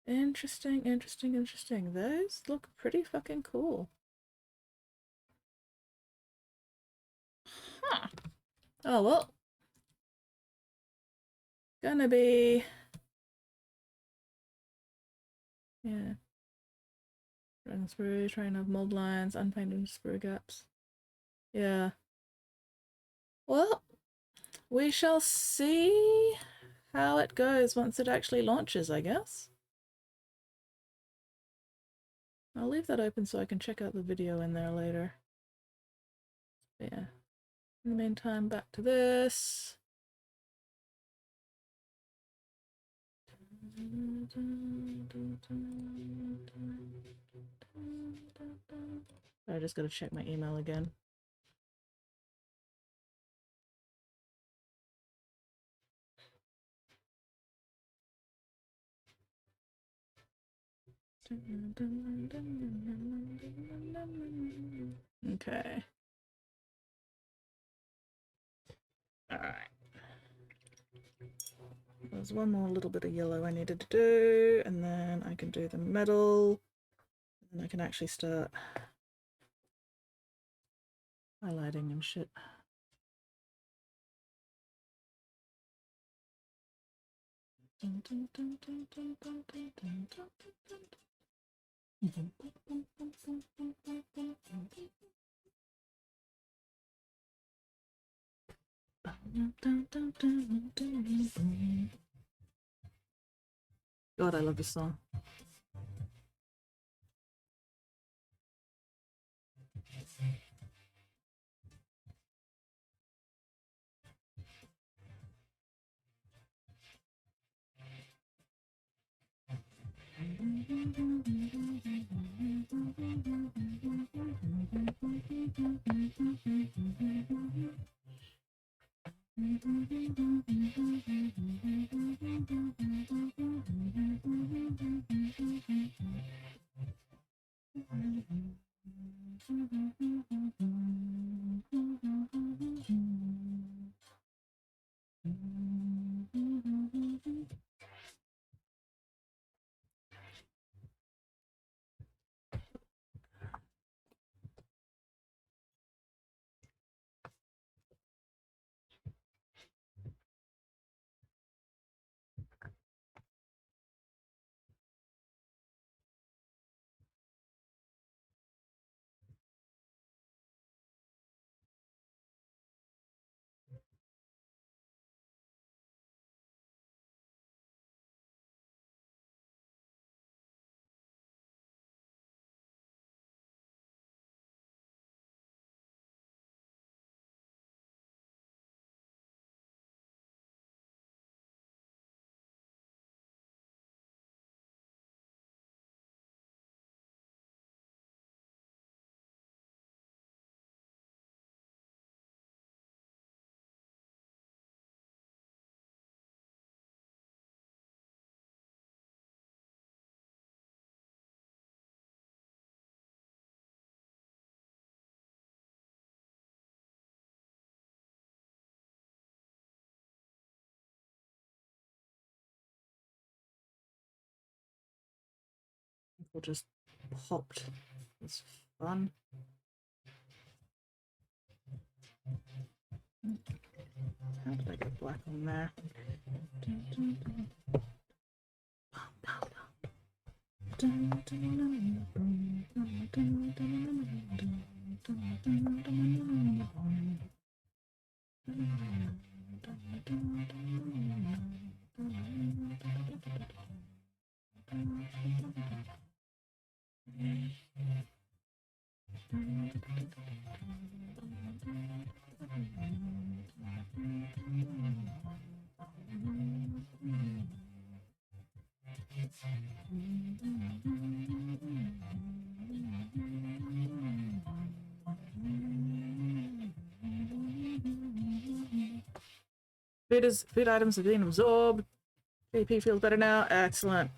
S1: Interesting, interesting, interesting. Those look pretty fucking cool. Huh. Oh well. Gonna be... Yeah. Running sprue, trying to have mold lines, unpainted sprue gaps. Yeah. Well, we shall see how it goes once it actually launches, I guess. I'll leave that open so I can check out the video in there later. Yeah. In the meantime, back to this. I just gotta check my email again. Okay. Alright. There's one more little bit of yellow I needed to do, and then I can do the metal, and then I can actually start highlighting and shit. God, I love this song. People just popped. It's fun. How did I get black on there? Food items have been absorbed. JP feels better now. Excellent.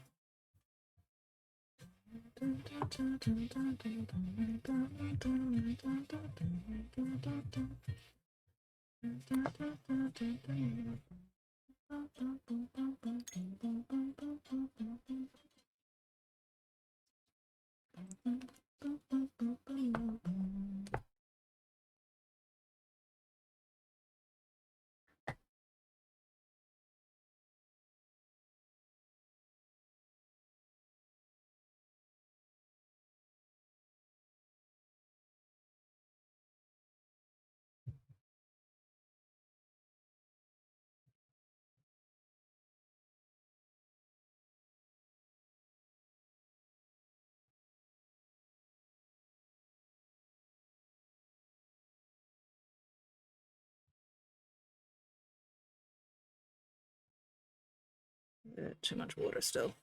S1: Too much water still.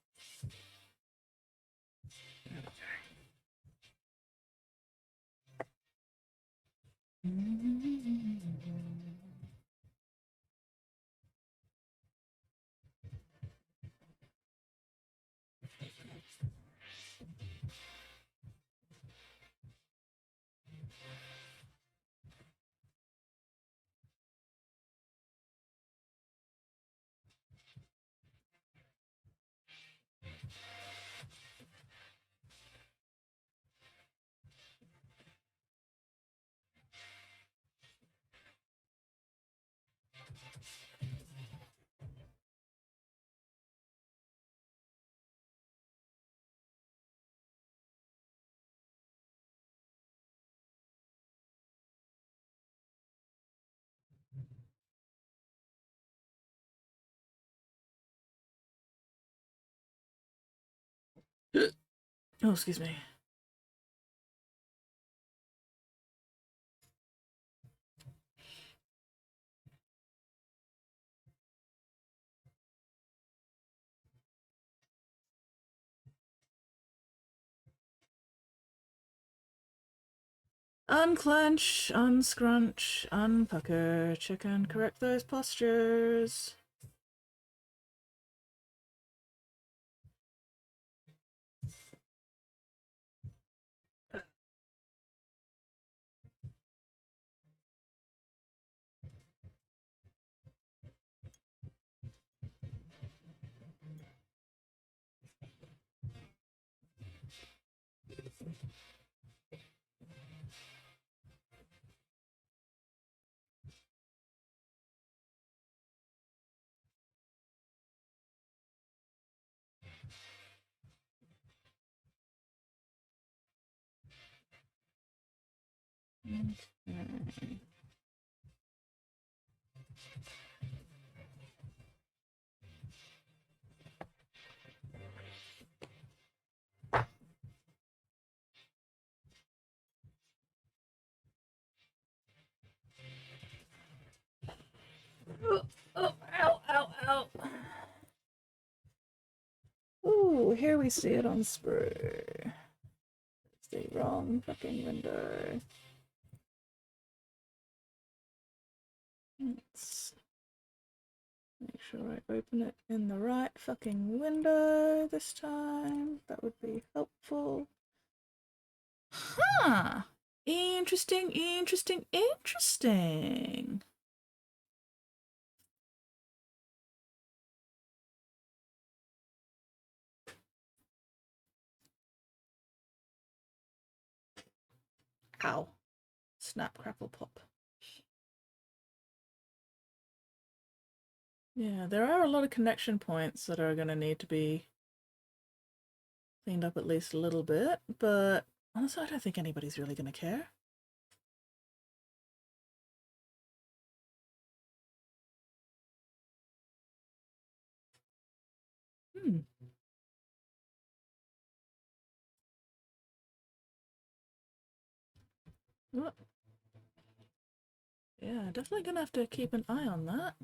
S1: Oh, excuse me. Unclench, unscrunch, unpucker. Check and correct those postures. Okay. Oh, ow, ow, ow. Ooh, here we see it on spray. It's the wrong fucking window. Let's make sure I open it in the right fucking window this time. That would be helpful. Huh. Interesting, interesting, interesting. Ow. Snap, crackle, pop. Yeah, there are a lot of connection points that are going to need to be cleaned up at least a little bit, but honestly, I don't think anybody's really going to care. What? Yeah, definitely gonna have to keep an eye on that.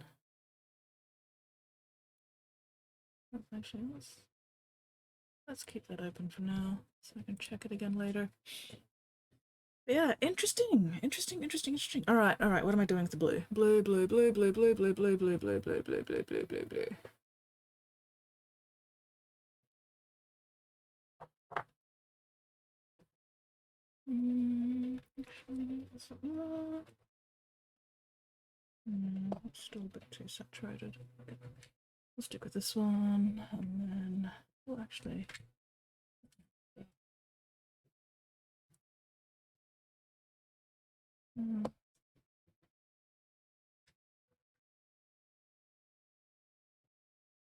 S1: Actually, let's keep that open for now, so I can check it again later. But yeah, interesting. All right. What am I doing with the blue? Blue. It's still a bit too saturated. We'll stick with this one, and then we'll actually.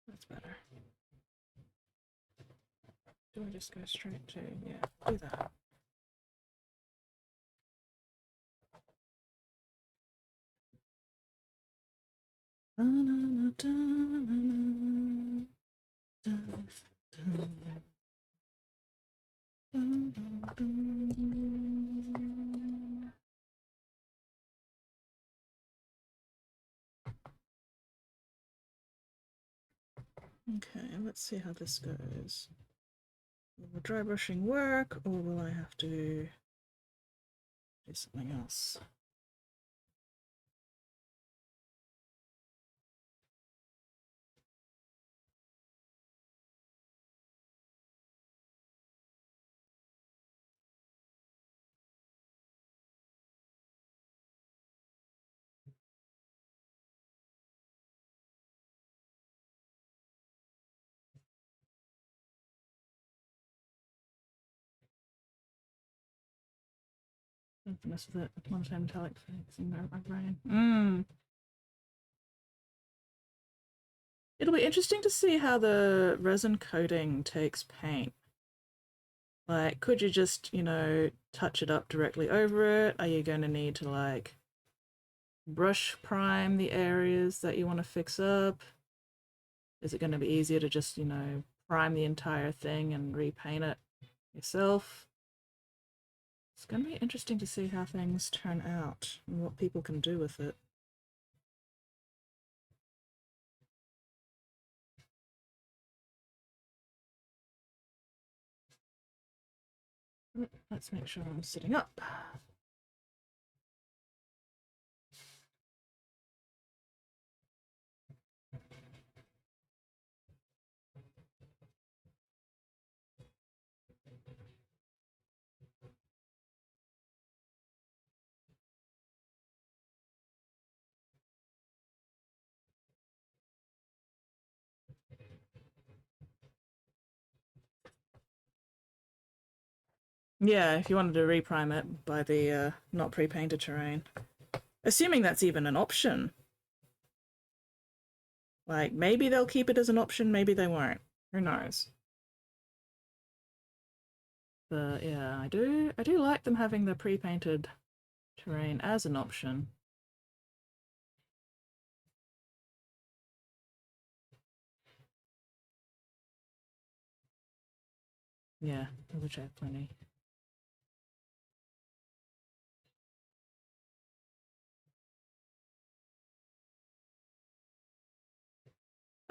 S1: That's better. Do I just go straight to, yeah, do that. Okay, let's see how this goes. Will the dry brushing work, or will I have to do something else? Don't mess with it. Monotone metallic fixing my brain. It'll be interesting to see how the resin coating takes paint. Like, could you just, you know, touch it up directly over it? Are you going to need to, like, brush prime the areas that you want to fix up? Is it going to be easier to just, you know, prime the entire thing and repaint it yourself? It's going to be interesting to see how things turn out and what people can do with it. Let's make sure I'm sitting up. Yeah, if you wanted to reprime it by the not pre-painted terrain. Assuming that's even an option. Like, maybe they'll keep it as an option, maybe they won't. Who knows? But yeah, I do like them having the pre-painted terrain as an option. Yeah, which I have plenty.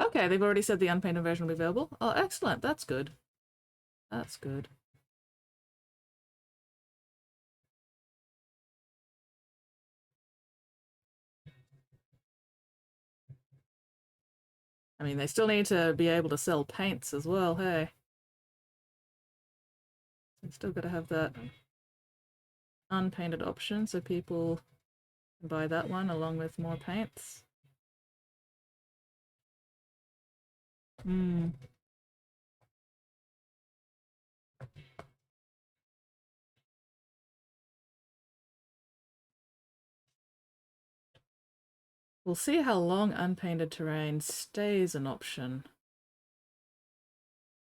S1: Okay, they've already said the unpainted version will be available. Oh, excellent. That's good. That's good. I mean, they still need to be able to sell paints as well, hey? They've still got to have that unpainted option so people can buy that one along with more paints. We'll see how long unpainted terrain stays an option.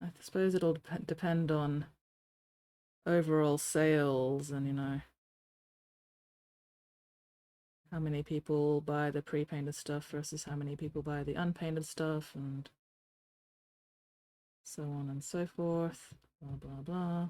S1: I suppose it'll depend on overall sales and, you know, how many people buy the pre-painted stuff versus how many people buy the unpainted stuff, and so on and so forth. Blah, blah, blah.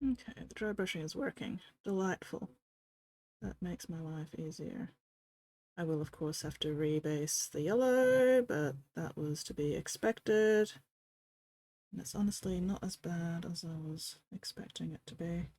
S1: Okay, the dry brushing is working. Delightful. That makes my life easier. I will, of course, have to rebase the yellow, but that was to be expected. And it's honestly not as bad as I was expecting it to be.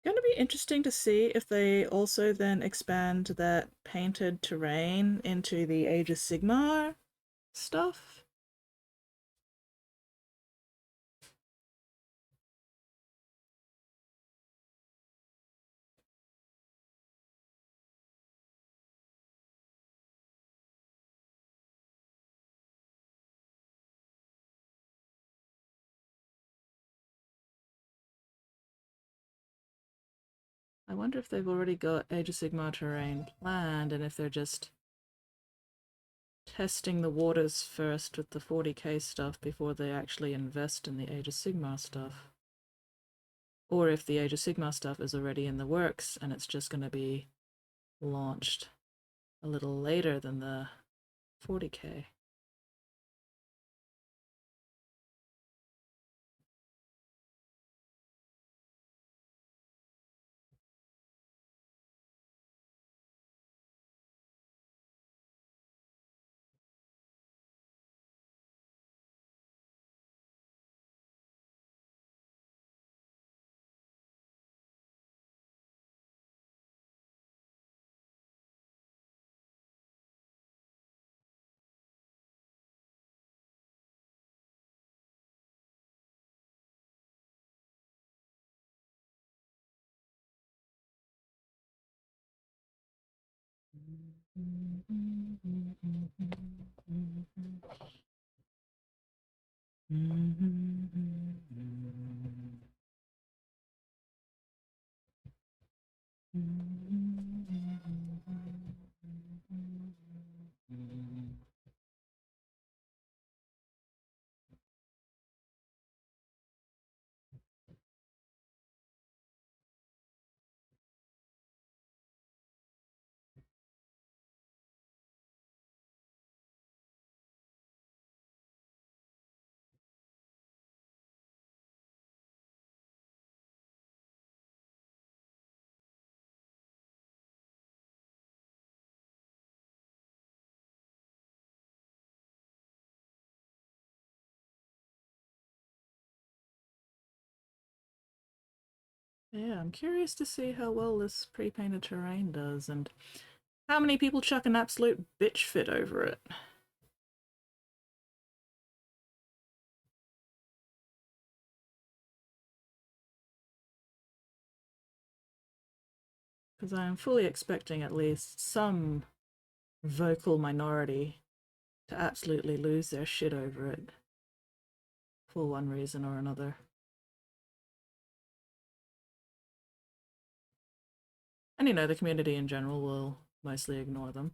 S1: Going to be interesting to see if they also then expand that painted terrain into the Age of Sigmar stuff. I wonder if they've already got Age of Sigmar terrain planned, and if they're just testing the waters first with the 40k stuff before they actually invest in the Age of Sigmar stuff. Or if the Age of Sigmar stuff is already in the works and it's just going to be launched a little later than the 40k. Yeah, I'm curious to see how well this pre-painted terrain does, and how many people chuck an absolute bitch fit over it. Because I am fully expecting at least some vocal minority to absolutely lose their shit over it for one reason or another. And you know, the community in general will mostly ignore them.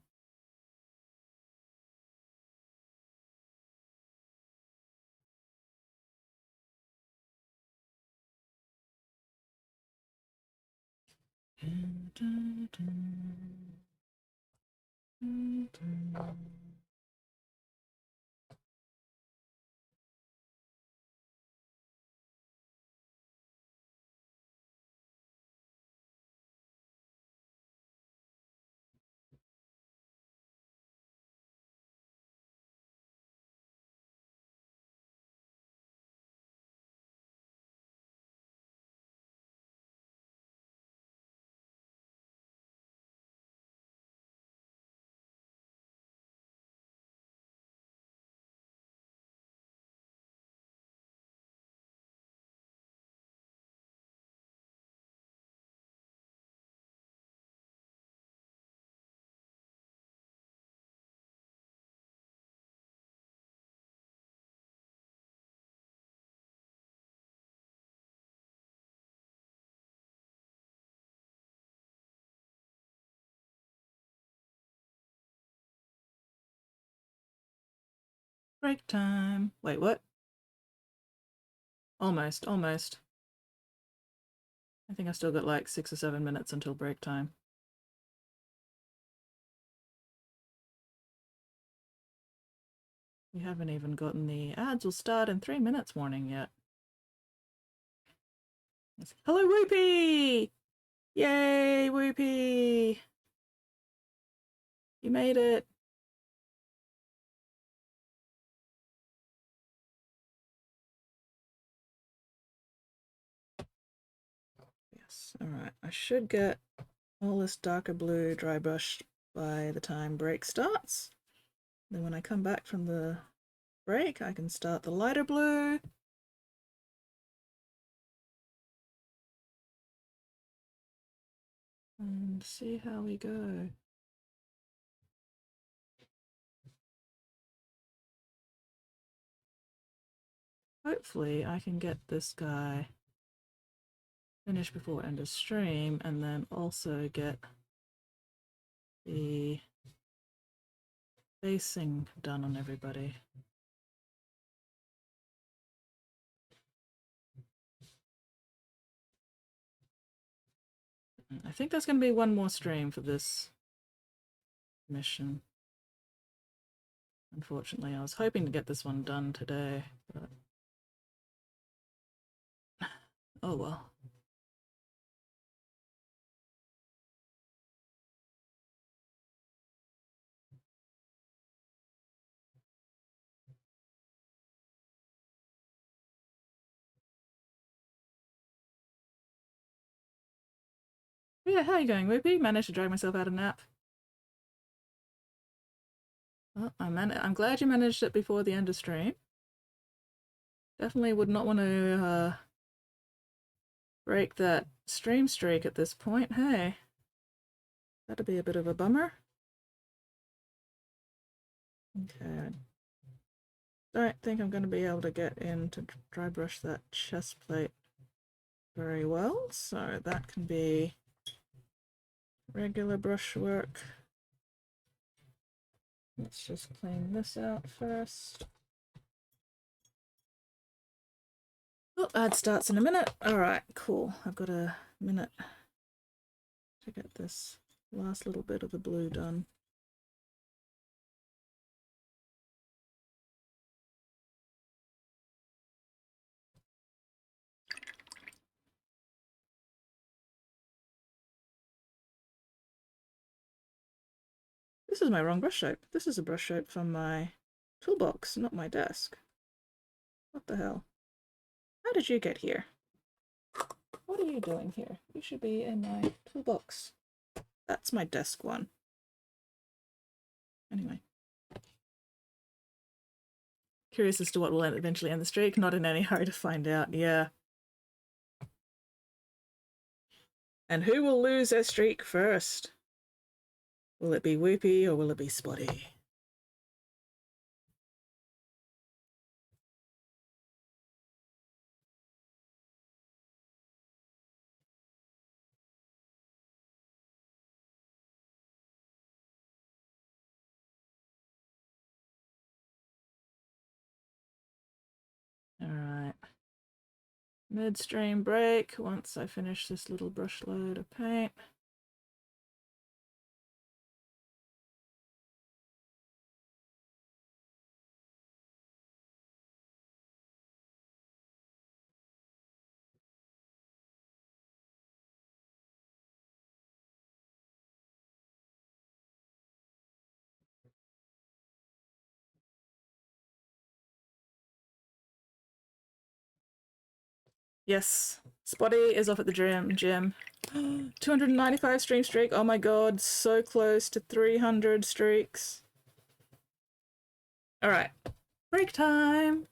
S1: Break time. Wait, what? Almost, almost. I think I've still got like 6 or 7 minutes until break time. We haven't even gotten the ads will start in 3 minutes warning yet. Hello, Whoopee! Yay, Whoopee! You made it! Yes, alright. I should get all this darker blue dry brushed by the time break starts. Then when I come back from the break, I can start the lighter blue. And see how we go. Hopefully I can get this guy finished before end of stream and then also get the facing done on everybody. I think there's going to be one more stream for this mission. Unfortunately, I was hoping to get this one done today, but oh well. Yeah, how are you going, Whoopie? Managed to drag myself out of nap. Well, I'm glad you managed it before the end of stream. Definitely would not want to break that stream streak at this point. Hey, that'd be a bit of a bummer. Okay, I don't think I'm going to be able to get in to dry brush that chest plate very well, so that can be regular brushwork. Let's just clean this out first. Oh, ad starts in a minute. All right, cool. I've got a minute to get this last little bit of the blue done. This is my wrong brush shape. This is a brush shape from my toolbox, not my desk. What the hell? How did you get here? What are you doing here? You should be in my toolbox. That's my desk one. Anyway. Curious as to what will eventually end the streak. Not in any hurry to find out. Yeah. And who will lose their streak first? Will it be Whoopie or will it be Spotty? All right. midstream break once I finish this little brush load of paint. Yes, Spotty is off at the gym. 295 stream streak. Oh my god, so close to 300 streaks. All right, break time.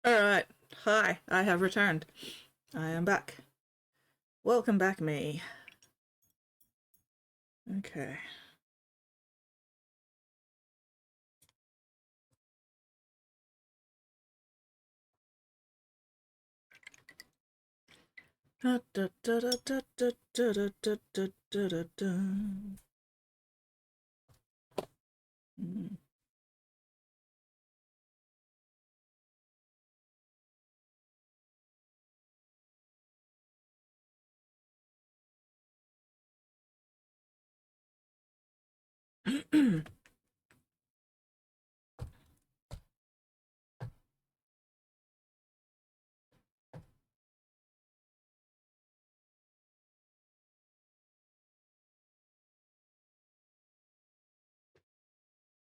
S1: Alright, hi, I have returned. I am back. Welcome back, me. Okay. Da, da, da, da, da, da, da, da, da, da, da. Mm.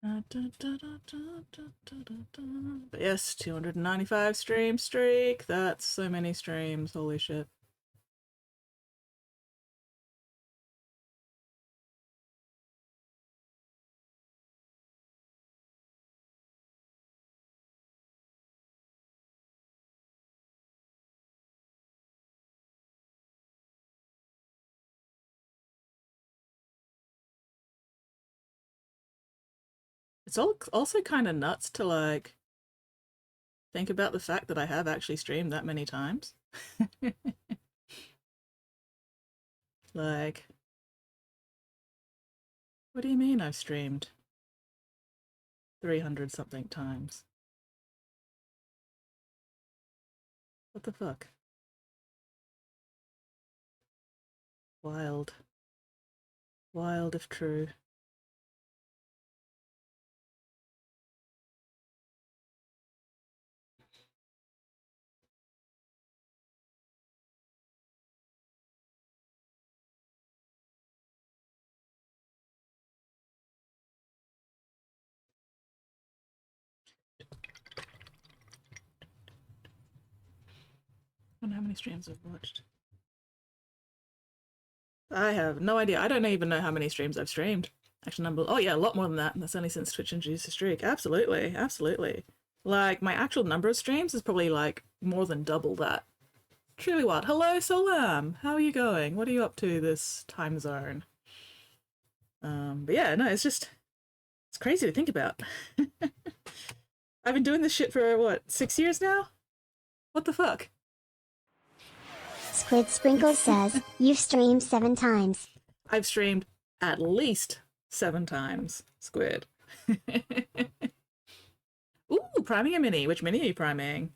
S1: But yes, 295 stream streak. That's so many streams. Holy shit. It's also kind of nuts to like think about the fact that I have actually streamed that many times. Like, what do you mean I've streamed 300 something times? What the fuck? Wild. Wild if true. I don't know how many streams I've watched. I have no idea. I don't even know how many streams I've streamed. Actual number. Oh yeah, a lot more than that. And that's only since Twitch introduced the streak. Absolutely, absolutely. Like my actual number of streams is probably like more than double that. Truly wild. Hello, Solam. How are you going? What are you up to this time zone? But yeah, no, it's crazy to think about. I've been doing this shit for what, 6 years now? What the fuck?
S3: Squid Sprinkles says, you've streamed 7 times.
S1: I've streamed at least 7 times, Squid. Ooh, priming a mini. Which mini are you priming?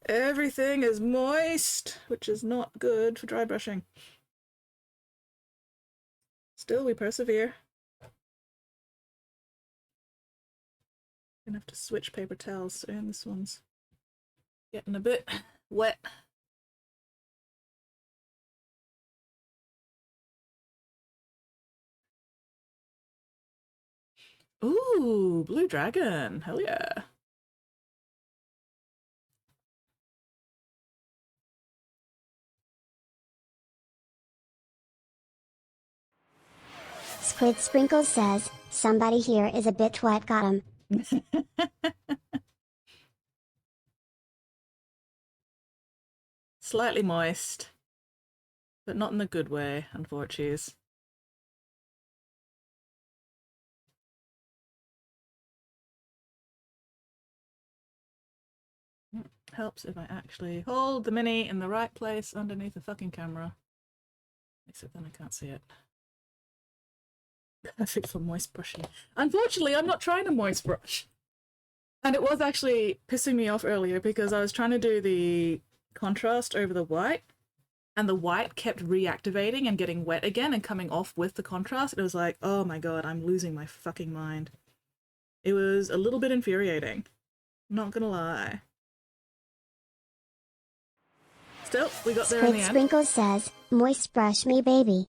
S1: Everything is moist, which is not good for dry brushing. Still, we persevere. Gonna have to switch paper towels soon. This one's getting a bit wet. Ooh, blue dragon. Hell yeah.
S3: Squid Sprinkles says, somebody here is a bit wet, got him.
S1: Slightly moist, but not in the good way, unfortunately. Helps if I actually hold the mini in the right place underneath the fucking camera. Except then I can't see it. Perfect for moist brushing. Unfortunately, I'm not trying to moist brush. And it was actually pissing me off earlier because I was trying to do the contrast over the white, and the white kept reactivating and getting wet again and coming off with the contrast. It was like, oh my god, I'm losing my fucking mind. It was a little bit infuriating. Not gonna lie. Still, we got there in the end.
S3: Sprinkles says, moist brush me, baby.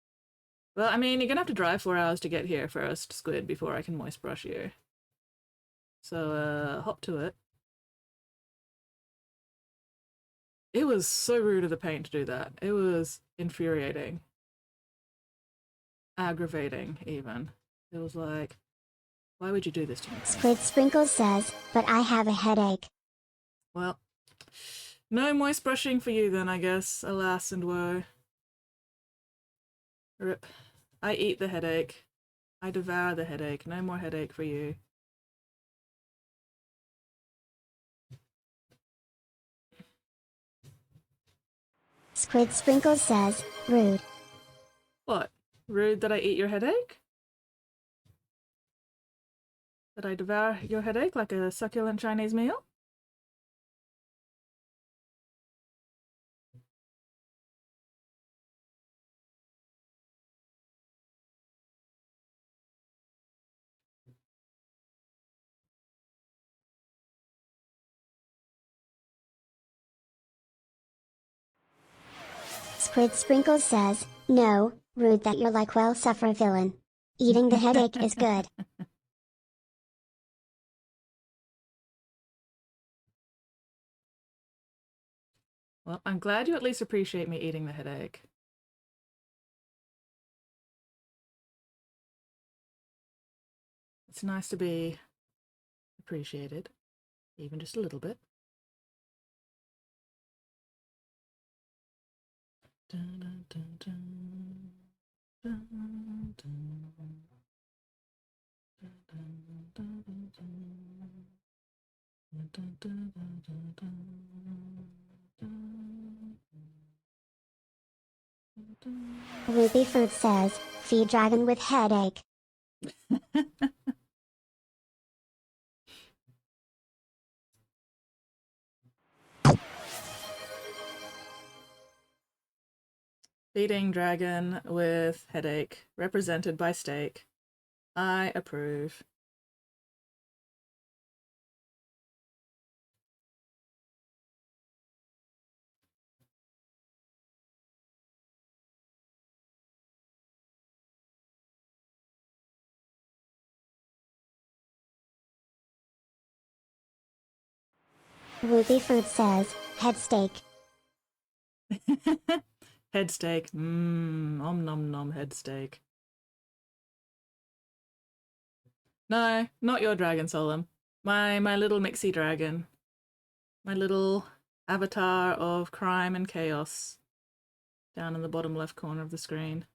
S1: Well, I mean, you're gonna have to drive 4 hours to get here first, Squid, before I can moist brush you. So, hop to it. It was so rude of the paint to do that. It was infuriating. Aggravating, even. It was like, Why would you do this to me?
S3: Squid Sprinkles says, but I have a headache.
S1: Well, no moist brushing for you then, I guess. Alas and woe. Rip. I eat the headache. I devour the headache. No more headache for you.
S3: Squid Sprinkles says, rude.
S1: What? Rude that I eat your headache? That I devour your headache like a succulent Chinese meal?
S3: Squid Sprinkles says, no, rude that you're like well suffer villain. Eating the headache is good.
S1: Well, I'm glad you at least appreciate me eating the headache. It's nice to be appreciated, even just a little bit. Dun, dun, dun, dun. Dun, dun, dun. Dun, dun, dun, dun, dun. Dun, dun, dun, dun, dun.
S3: Ruby Fruit says, feed dragon with headache.
S1: Feeding dragon with headache, represented by steak. I approve.
S3: Ruby Fruit says, head steak.
S1: Head steak. Om nom nom head steak. No, not your dragon, Solemn. My little mixie dragon. My little avatar of crime and chaos. Down in the bottom left corner of the screen.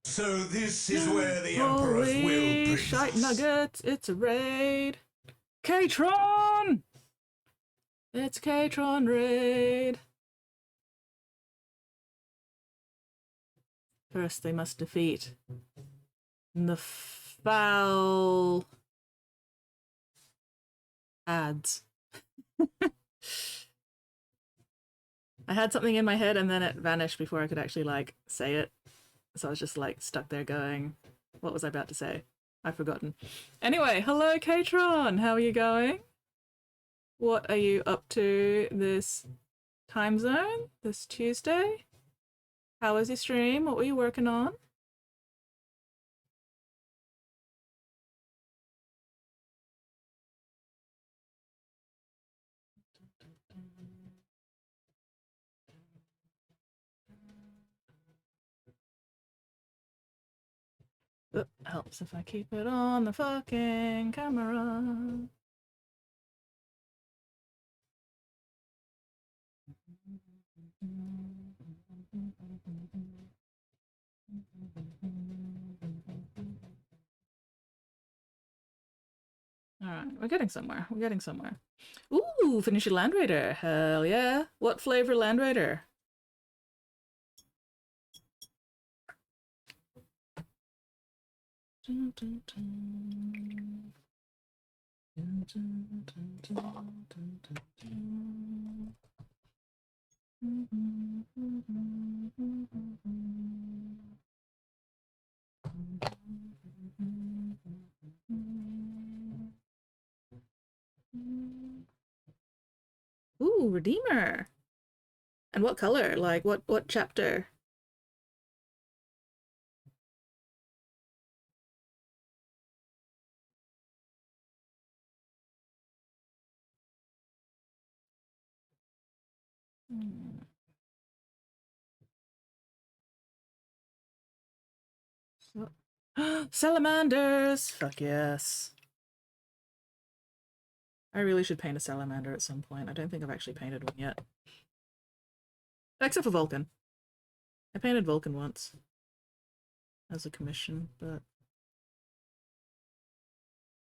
S4: So this is where the Emperor's will brings
S1: shite
S4: us.
S1: nuggets, it's a raid. K-Tron! It's K-Tron raid. First they must defeat the foul ads. I had something in my head and then it vanished before I could actually like say it. So I was just like stuck there going, what was I about to say? I've forgotten. Anyway, hello K-Tron, how are you going? What are you up to this time zone, this Tuesday? How was your stream? What were you working on? It helps if I keep it on the fucking camera. All Alright, we're getting somewhere. We're getting somewhere. Ooh, finish your Land Raider. Hell yeah. What flavor Land Raider? Dun, dun, dun. Dun, dun, dun, dun, dun, dun, dun. Ooh, Redeemer. And what color? Like what chapter? Salamanders! Fuck yes. I really should paint a salamander at some point. I don't think I've actually painted one yet. Except for Vulcan. I painted Vulcan once. As a commission, but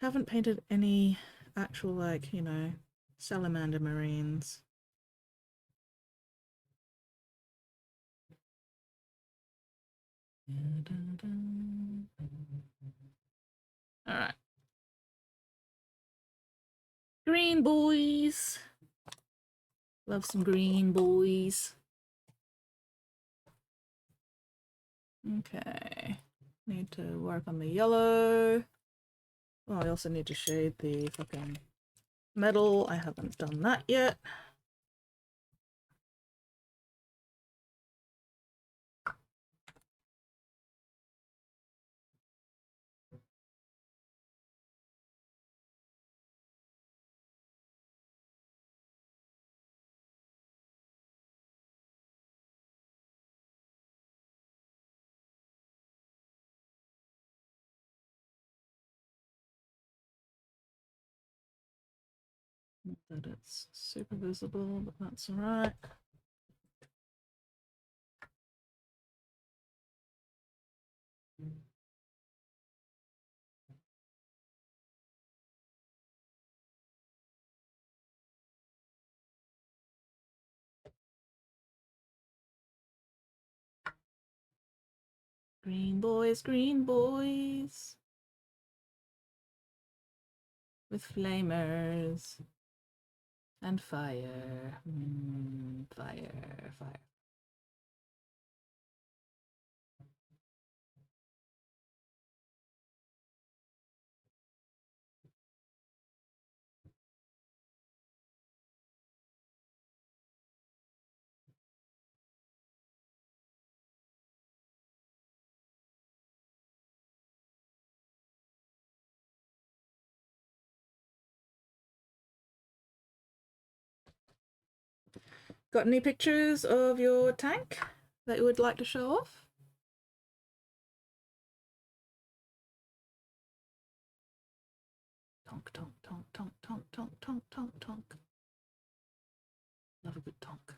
S1: haven't painted any actual, like, you know, salamander marines. Alright. Green boys. Love some green boys. Okay. Need to work on the yellow. Oh, I also need to shade the fucking metal. I haven't done that yet. Not that it's super visible, but that's alright. Green boys. With flamers. And fire. Fire. Got any pictures of your tank that you would like to show off? Tonk, tonk, tonk, tonk, tonk, tonk, tonk, tonk, tonk. Love a good tonk.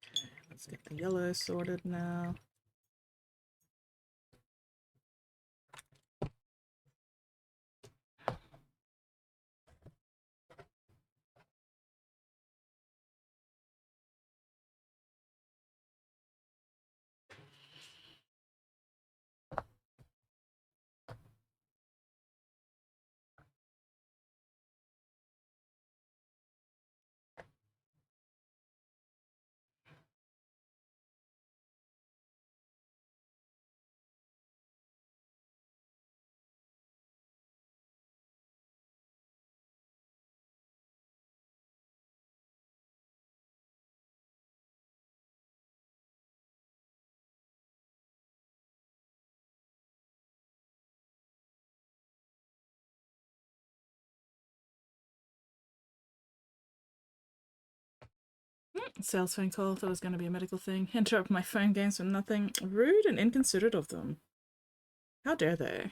S1: Okay, let's get the yellow sorted now. Sales phone call, thought it was going to be a medical thing. Interrupt my phone games for nothing. Rude and inconsiderate of them. How dare they?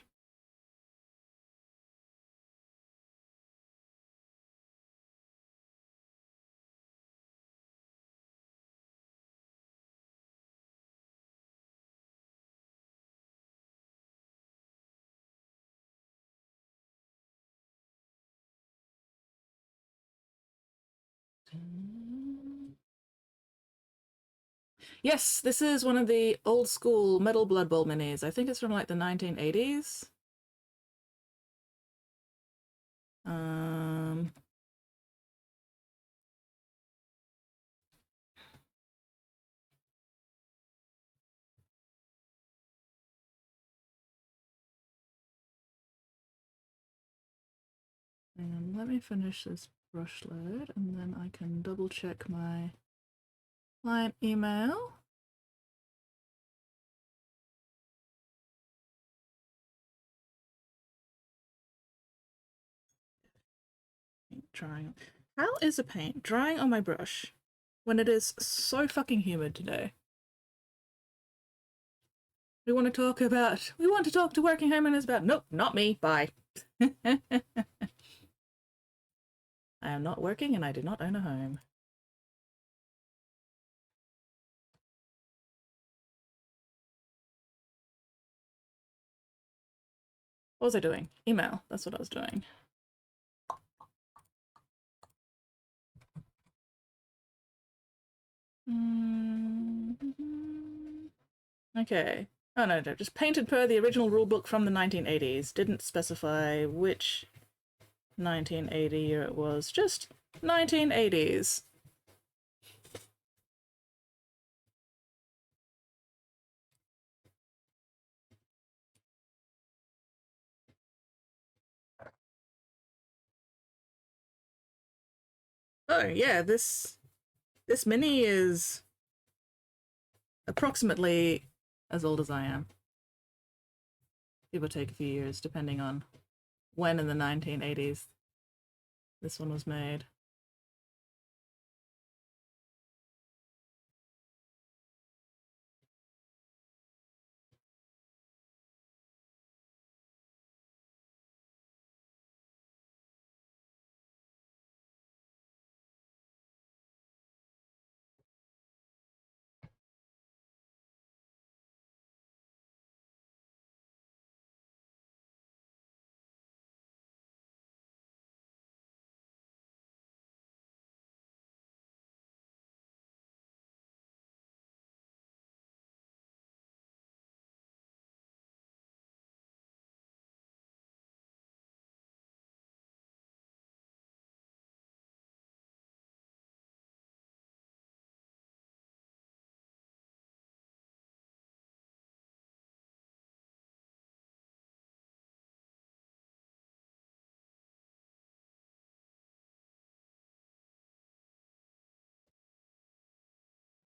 S1: Yes, this is one of the old school metal Blood Bowl minis. I think it's from like the 1980s. And let me finish this brush load and then I can double check my client email. Paint drying. How is the paint drying on my brush when it is so fucking humid today? We want to talk to working humans about, nope, not me, bye. I am not working and I do not own a home. What was I doing? Email, that's what I was doing. Okay. Oh no, just painted per the original rulebook from the 1980s. Didn't specify which 1980 year it was. Just 1980s. Oh yeah, this mini is approximately as old as I am. Give or take a few years, depending on when in the 1980s this one was made.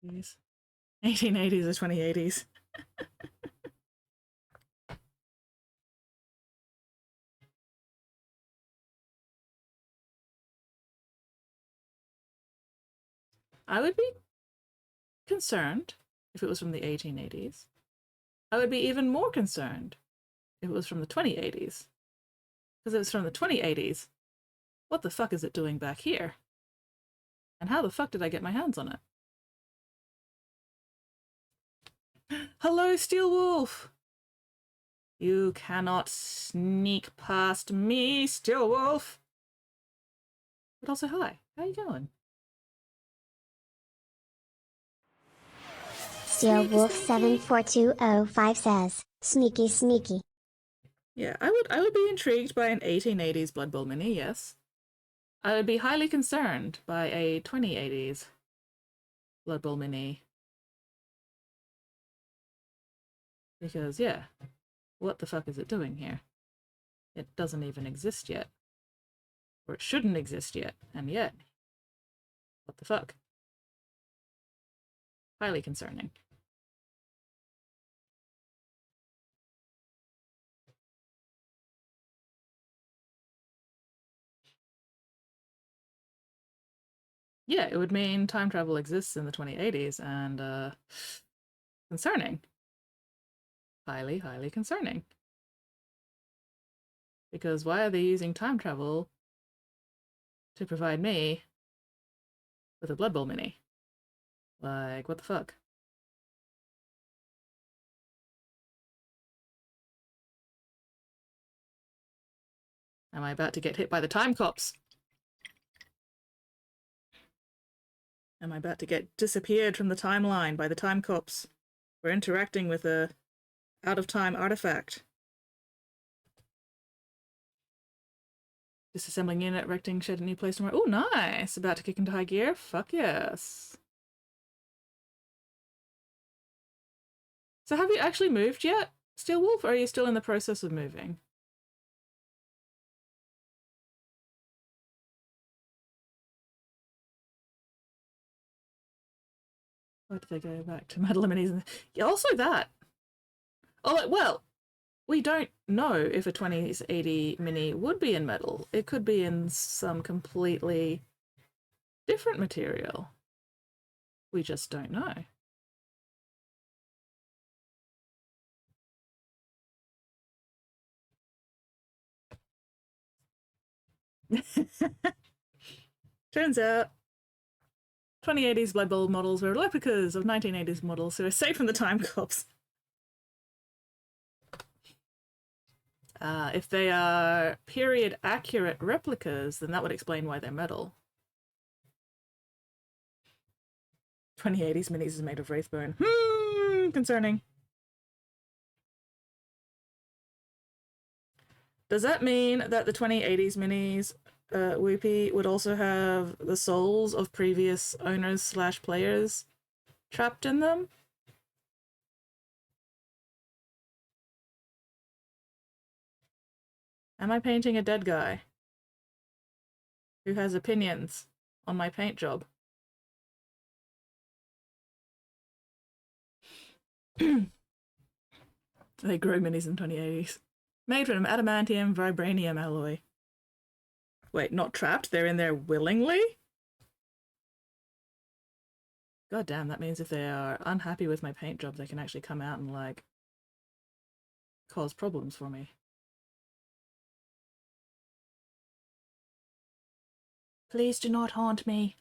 S1: These 1880s or 2080s. I would be concerned if it was from the 1880s. I would be even more concerned if it was from the 2080s. Because if it's from the 2080s, what the fuck is it doing back here? And how the fuck did I get my hands on it? Hello, Steel Wolf! You cannot sneak past me, Steel Wolf! But also, hi. How you going?
S3: Steel Wolf 742005 says, sneaky sneaky.
S1: Yeah, I would be intrigued by an 1880s Blood Bowl mini, yes. I would be highly concerned by a 2080s Blood Bowl mini. Because, yeah, what the fuck is it doing here? It doesn't even exist yet. Or it shouldn't exist yet, and yet, what the fuck? Highly concerning. Yeah, it would mean time travel exists in the 2080s, and, concerning. Highly, highly concerning. Because why are they using time travel to provide me with a Blood Bowl mini? Like, what the fuck? Am I about to get hit by the time cops? Am I about to get disappeared from the timeline by the time cops? We're interacting with a out-of-time artifact. Disassembling unit, erecting shed, a new place tomorrow. Oh, nice! About to kick into high gear? Fuck yes. So have you actually moved yet, Steelwolf, or are you still in the process of moving? Why did they go back to metal minis? Yeah, also that. Oh, well, we don't know if a 2080 mini would be in metal. It could be in some completely different material. We just don't know. Turns out 2080s Blood Bowl models were replicas of 1980s models who are safe from the time cops. If they are period accurate replicas, then that would explain why they're metal. 2080s minis is made of wraithbone. Concerning. Does that mean that the 2080s minis, Whoopie, would also have the souls of previous owners / players trapped in them? Am I painting a dead guy who has opinions on my paint job? They grow minis in 2080s. Made from adamantium vibranium alloy. Wait, not trapped? They're in there willingly? God damn, that means if they are unhappy with my paint job, they can actually come out and, like, cause problems for me. Please do not haunt me.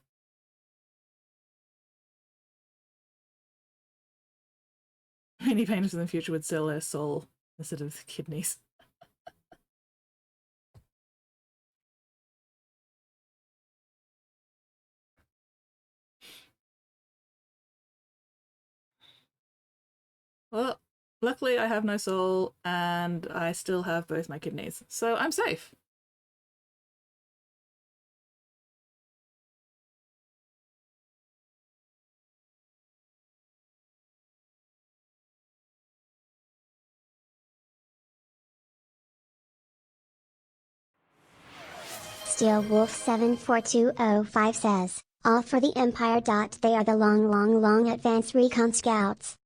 S1: Many painters in the future would sell their soul instead of kidneys. Well, luckily I have no soul and I still have both my kidneys, so I'm safe.
S3: SteelWolf74205 says, all for the Empire. They are the long advanced recon scouts.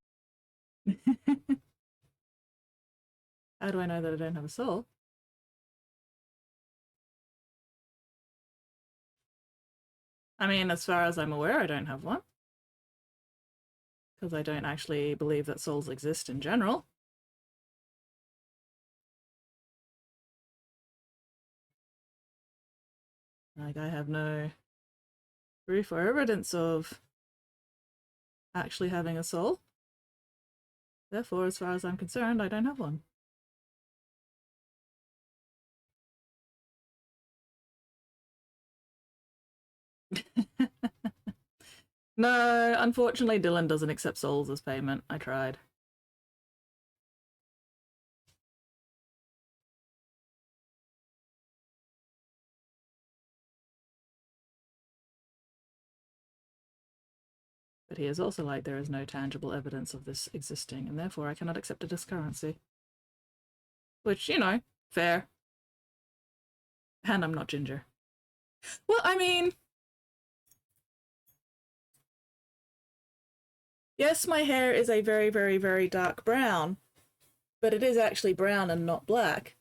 S1: How do I know that I don't have a soul? I mean, as far as I'm aware, I don't have one. Because I don't actually believe that souls exist in general. Like, I have no proof or evidence of actually having a soul. Therefore, as far as I'm concerned, I don't have one. No, unfortunately, Dylan doesn't accept souls as payment. I tried. But he is also like, there is no tangible evidence of this existing, and therefore I cannot accept it as currency. Which, you know, fair. And I'm not ginger. Well, I mean, yes, my hair is a very dark brown, but it is actually brown and not black.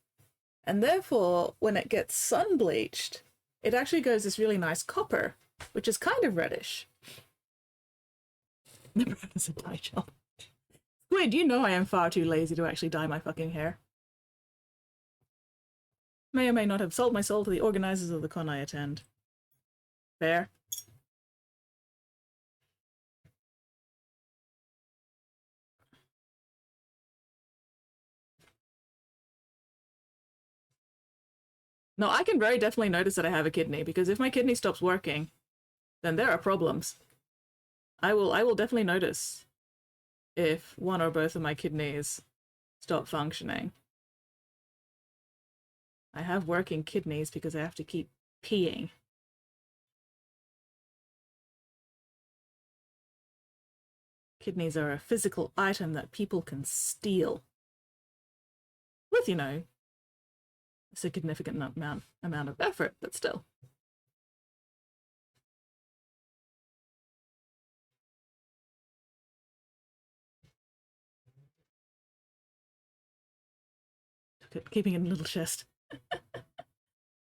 S1: And therefore, when it gets sun bleached, it actually goes this really nice copper, which is kind of reddish. The brown is a dye job. Squid, you know I am far too lazy to actually dye my fucking hair. May or may not have sold my soul to the organizers of the con I attend. Fair. No, I can very definitely notice that I have a kidney, because if my kidney stops working, then there are problems. I will definitely notice if one or both of my kidneys stop functioning. I have working kidneys because I have to keep peeing. Kidneys are a physical item that people can steal. With, you know, a significant amount of effort, but still. Keeping it in a little chest.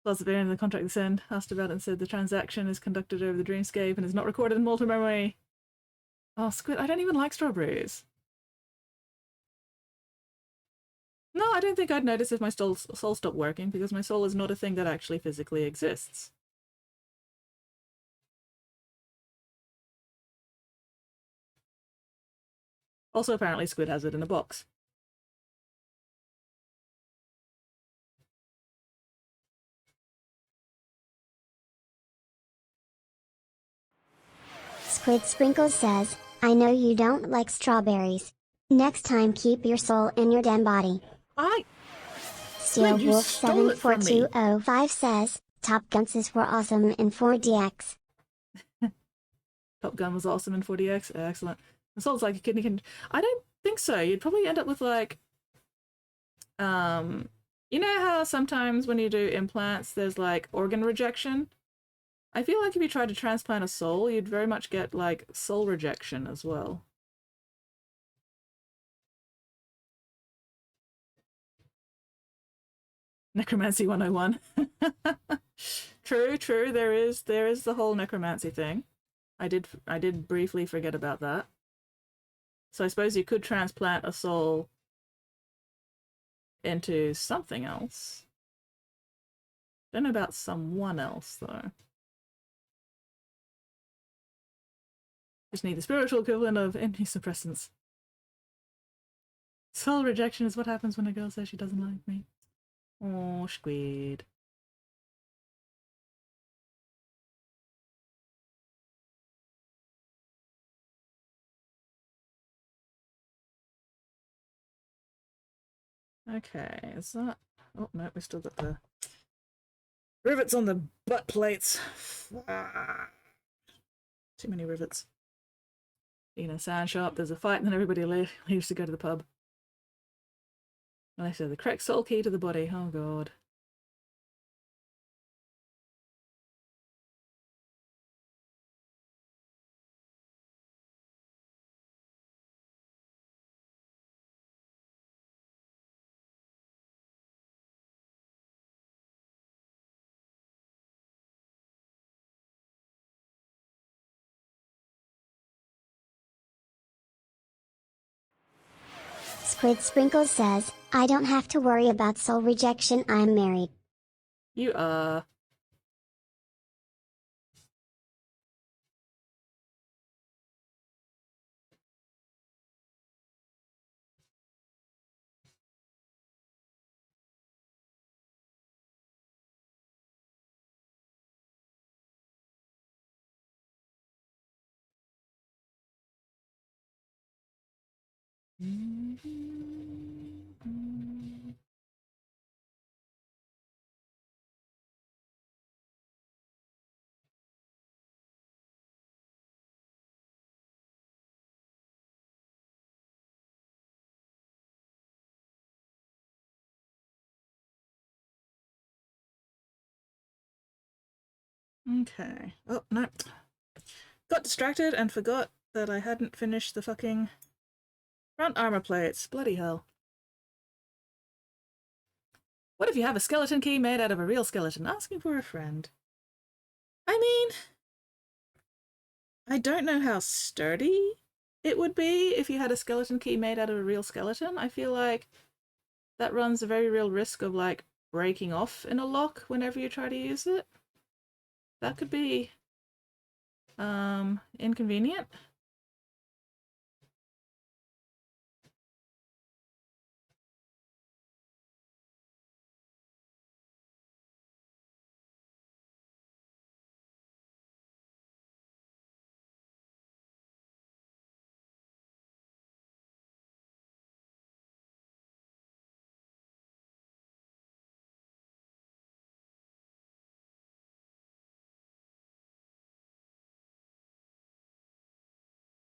S1: Plus, the variant of the contract this end asked about it and said the transaction is conducted over the dreamscape and is not recorded in multi-memory. Oh, Squid, I don't even like strawberries. No, I don't think I'd notice if my soul stopped working, because my soul is not a thing that actually physically exists. Also, apparently Squid has it in a box.
S3: Squid Sprinkles says, I know you don't like strawberries. Next time keep your soul in your damn body. Steel
S1: Squid,
S3: Wolf
S1: stole it from me.
S3: 74205 says, Top Guns were awesome in 4DX.
S1: Top Gun was awesome in 4DX. Excellent. The soul's like a kidney can. I don't think so. You'd probably end up with like, you know how sometimes when you do implants, there's like organ rejection. I feel like if you tried to transplant a soul, you'd very much get like soul rejection as well. Necromancy 101. True, true. There is the whole necromancy thing. I did briefly forget about that. So I suppose you could transplant a soul into something else. Don't know about someone else though. Just need the spiritual equivalent of immunosuppressants. Soul rejection is what happens when a girl says she doesn't like me. Oh, Squid. Okay, is that... Oh, no, we still got the rivets on the butt plates. Too many rivets. You know, sand shop, there's a fight, and then everybody leaves to go to the pub. And they say the correct soul key to the body. Oh, God.
S3: Squid Sprinkles says, I don't have to worry about soul rejection, I'm married.
S1: You are... Okay. Oh, no. Got distracted and forgot that I hadn't finished the fucking front armor plates. Bloody hell. What if you have a skeleton key made out of a real skeleton? Asking for a friend. I mean, I don't know how sturdy it would be if you had a skeleton key made out of a real skeleton. I feel like that runs a very real risk of like breaking off in a lock whenever you try to use it. That could be inconvenient.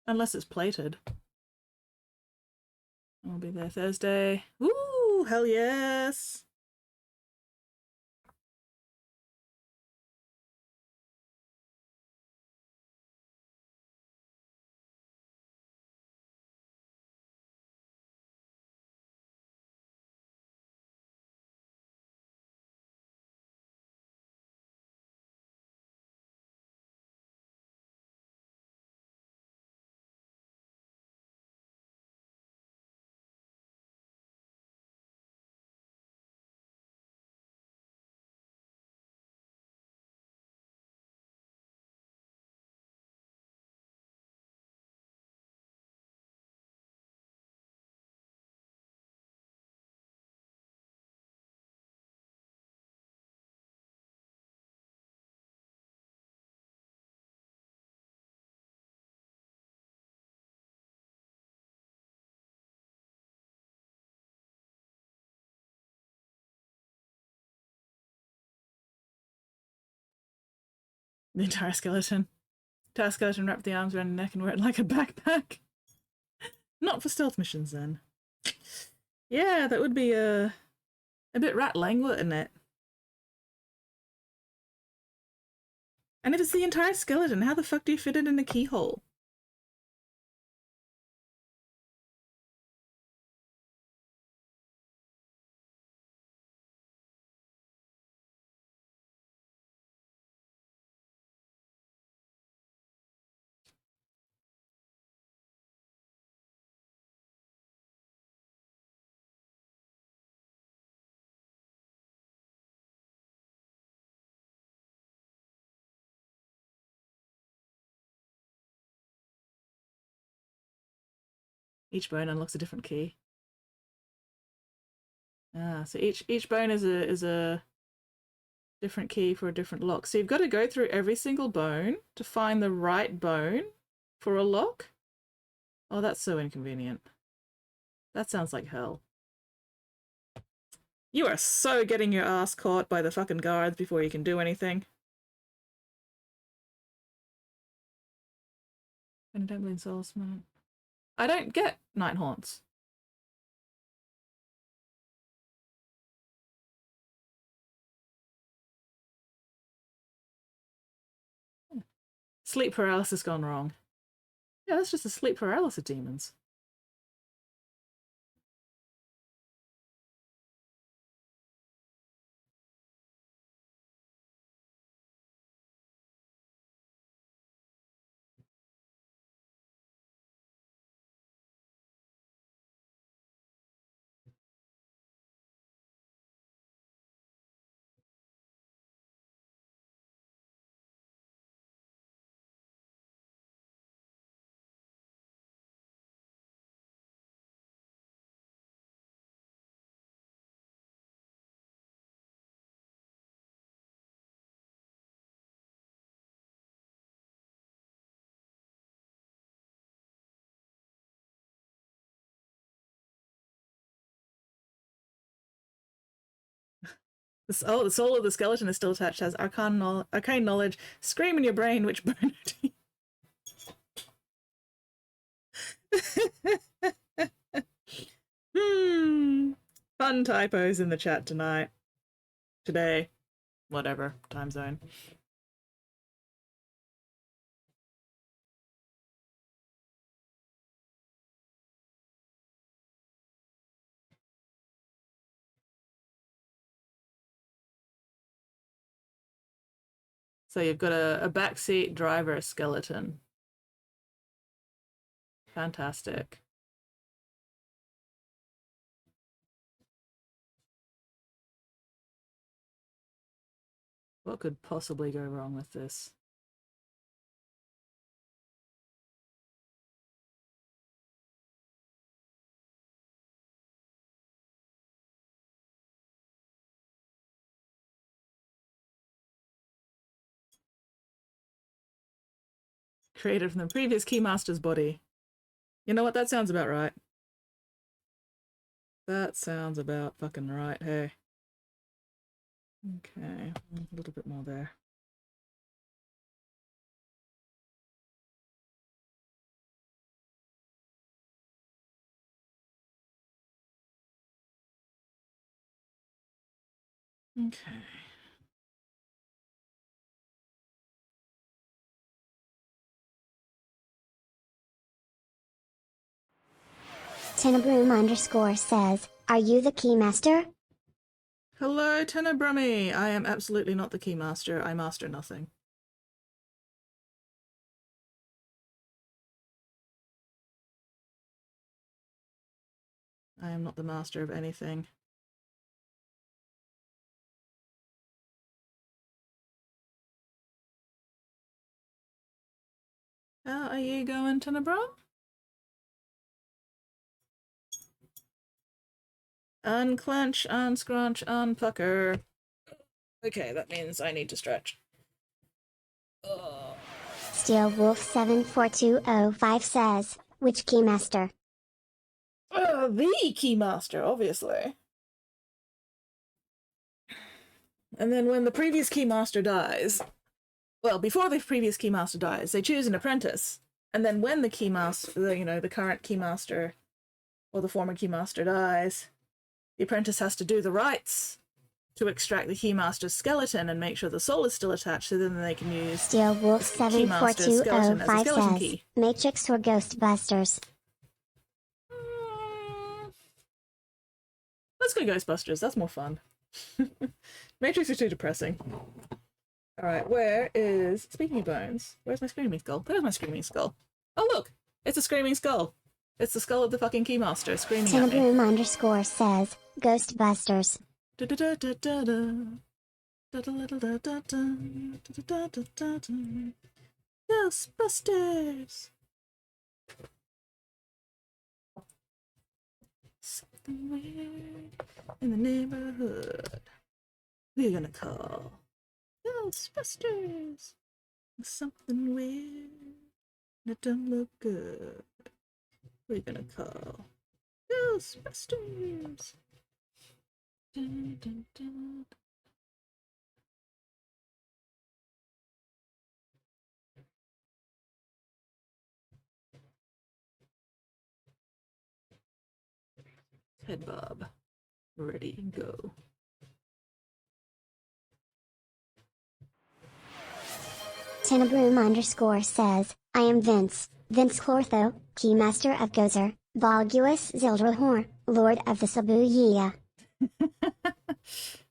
S1: Unless it's plated. I'll be there Thursday. Woo! Hell yes! The entire skeleton. Entire skeleton, wrap the arms around the neck and wear it like a backpack. Not for stealth missions then. Yeah, that would be a bit rattling, wouldn't it? And if it's the entire skeleton, how the fuck do you fit it in a keyhole? Each bone unlocks a different key. Ah, so each bone is a different key for a different lock. So you've got to go through every single bone to find the right bone for a lock. Oh, that's so inconvenient. That sounds like hell. You are so getting your ass caught by the fucking guards before you can do anything. And I don't believe souls, man. I don't get night haunts. Sleep paralysis gone wrong. Yeah, that's just a sleep paralysis demons. The soul of the skeleton is still attached, has arcane knowledge. Scream in your brain, which bone do you... Fun typos in the chat tonight. Today. Whatever. Time zone. So you've got a backseat driver skeleton. Fantastic. What could possibly go wrong with this? Created from the previous Keymaster's body. You know what? That sounds about right. That sounds about fucking right, hey. Okay, a little bit more there. Okay.
S3: Tinabroom_ says, are you the keymaster?
S1: Hello, Tenebrummy. I am absolutely not the keymaster. I master nothing. I am not the master of anything. How are you going, Tenebrum? Unclench, unscrunch, unpucker. Okay, that means I need to stretch.
S3: Steel Wolf 74205 says, which keymaster?
S1: The keymaster, obviously. And then when the previous keymaster dies, well, before the previous keymaster dies, they choose an apprentice. And then when the keymaster, the current keymaster or the former keymaster dies, the apprentice has to do the rites to extract the keymaster's skeleton and make sure the soul is still attached, so then they can use
S3: Steel Wolf 74205 says,
S1: key.
S3: Matrix or Ghostbusters?
S1: Let's go Ghostbusters, that's more fun. Matrix is too depressing. Alright, where is... Speaking of bones, where's my screaming skull? There's my screaming skull. Oh look! It's a screaming skull! It's the skull of the fucking keymaster screaming at me.
S3: Tinabroom_ says, Ghostbusters.
S1: Ghostbusters! Something weird in the neighborhood. We're gonna call Ghostbusters. Something weird that don't look good. We're gonna call Ghostbusters. Dun, dun, dun. Head bob. Ready, go.
S3: Tinabroom_ says, I am Vince Clortho, Keymaster of Gozer, Volguus Zildrihor, Lord of the Sabuya.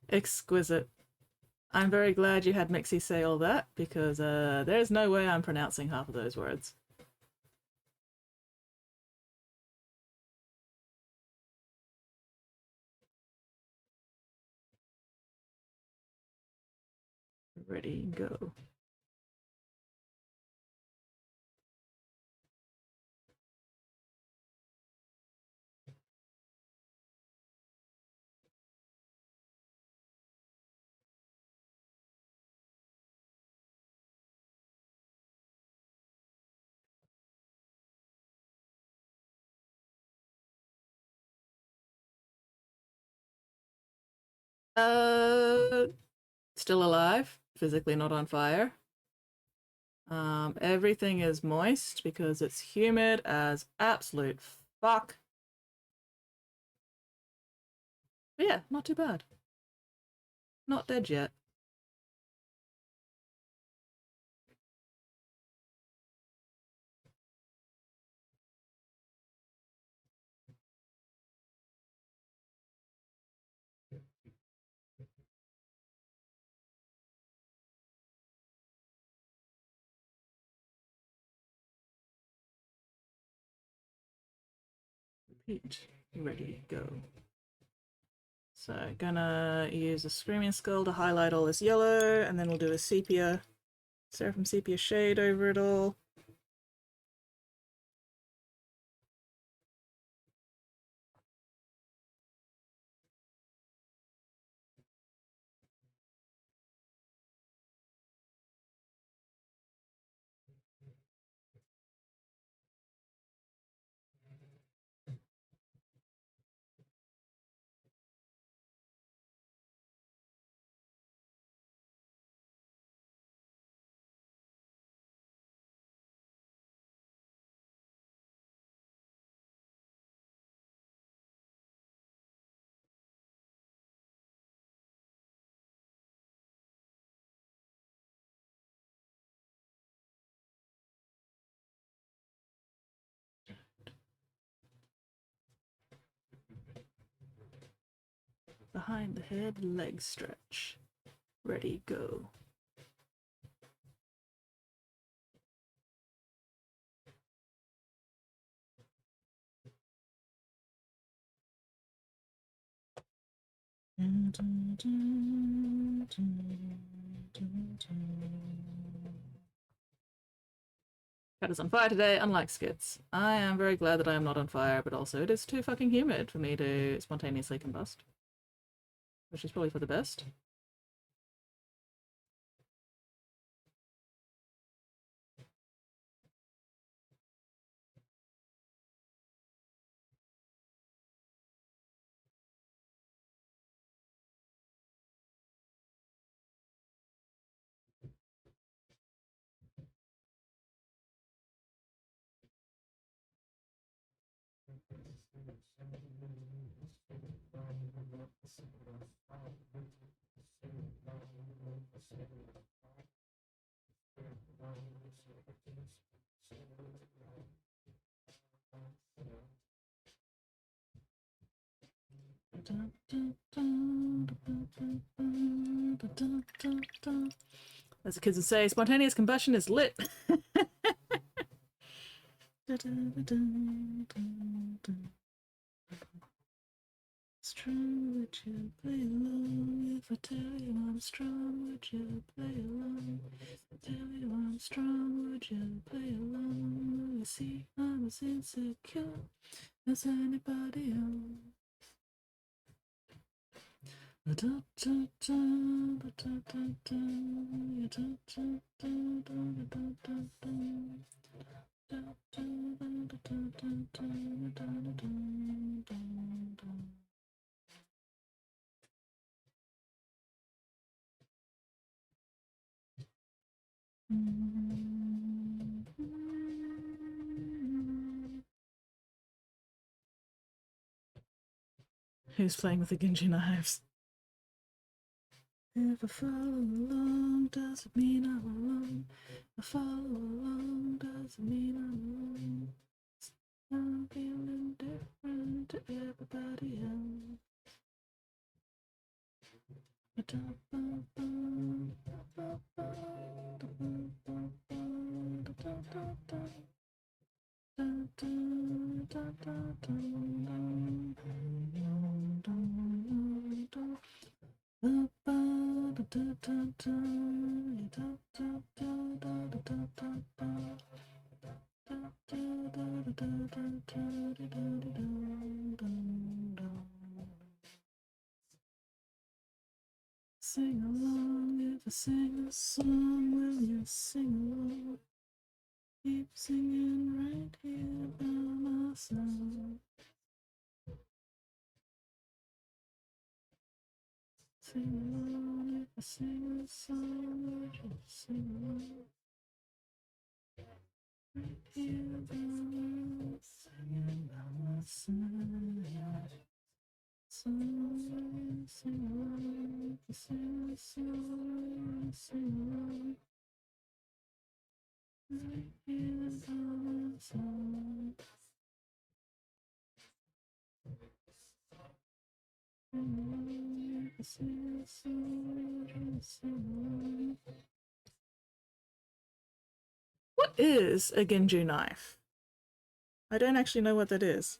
S1: Exquisite. I'm very glad you had Mixie say all that, because there's no way I'm pronouncing half of those words. Ready, go. Still alive, physically not on fire. Everything is moist because it's humid as absolute fuck. But yeah, not too bad. Not dead yet. Repeat. Ready, go. So gonna use a Screaming Skull to highlight all this yellow, and then we'll do a sepia, Seraphim Sepia shade over it all. behind the head, leg stretch. Ready, go. Cat is on fire today, unlike skits. I am very glad that I am not on fire, but also it is too fucking humid for me to spontaneously combust. Which is probably for the best. As the kids would say, spontaneous combustion is lit. Strong, would you play along? If I tell you I'm strong, would you play along? If I tell you I'm strong, would you play along? You see, I'm as insecure as anybody else. Who's playing with the Genji knives? If I follow along, does it mean I'm alone? If I follow along, does it mean I'm alone? I'm feeling different to everybody else. Sing along, if I sing a song, will you sing along? Keep singing right here by my side. Sing along, if I sing a song, will you sing along? Right here by my singing by my side. Sing, sing along, if I sing a song, sing along. Right here by my side. What is a Genju knife? I don't actually know what that is.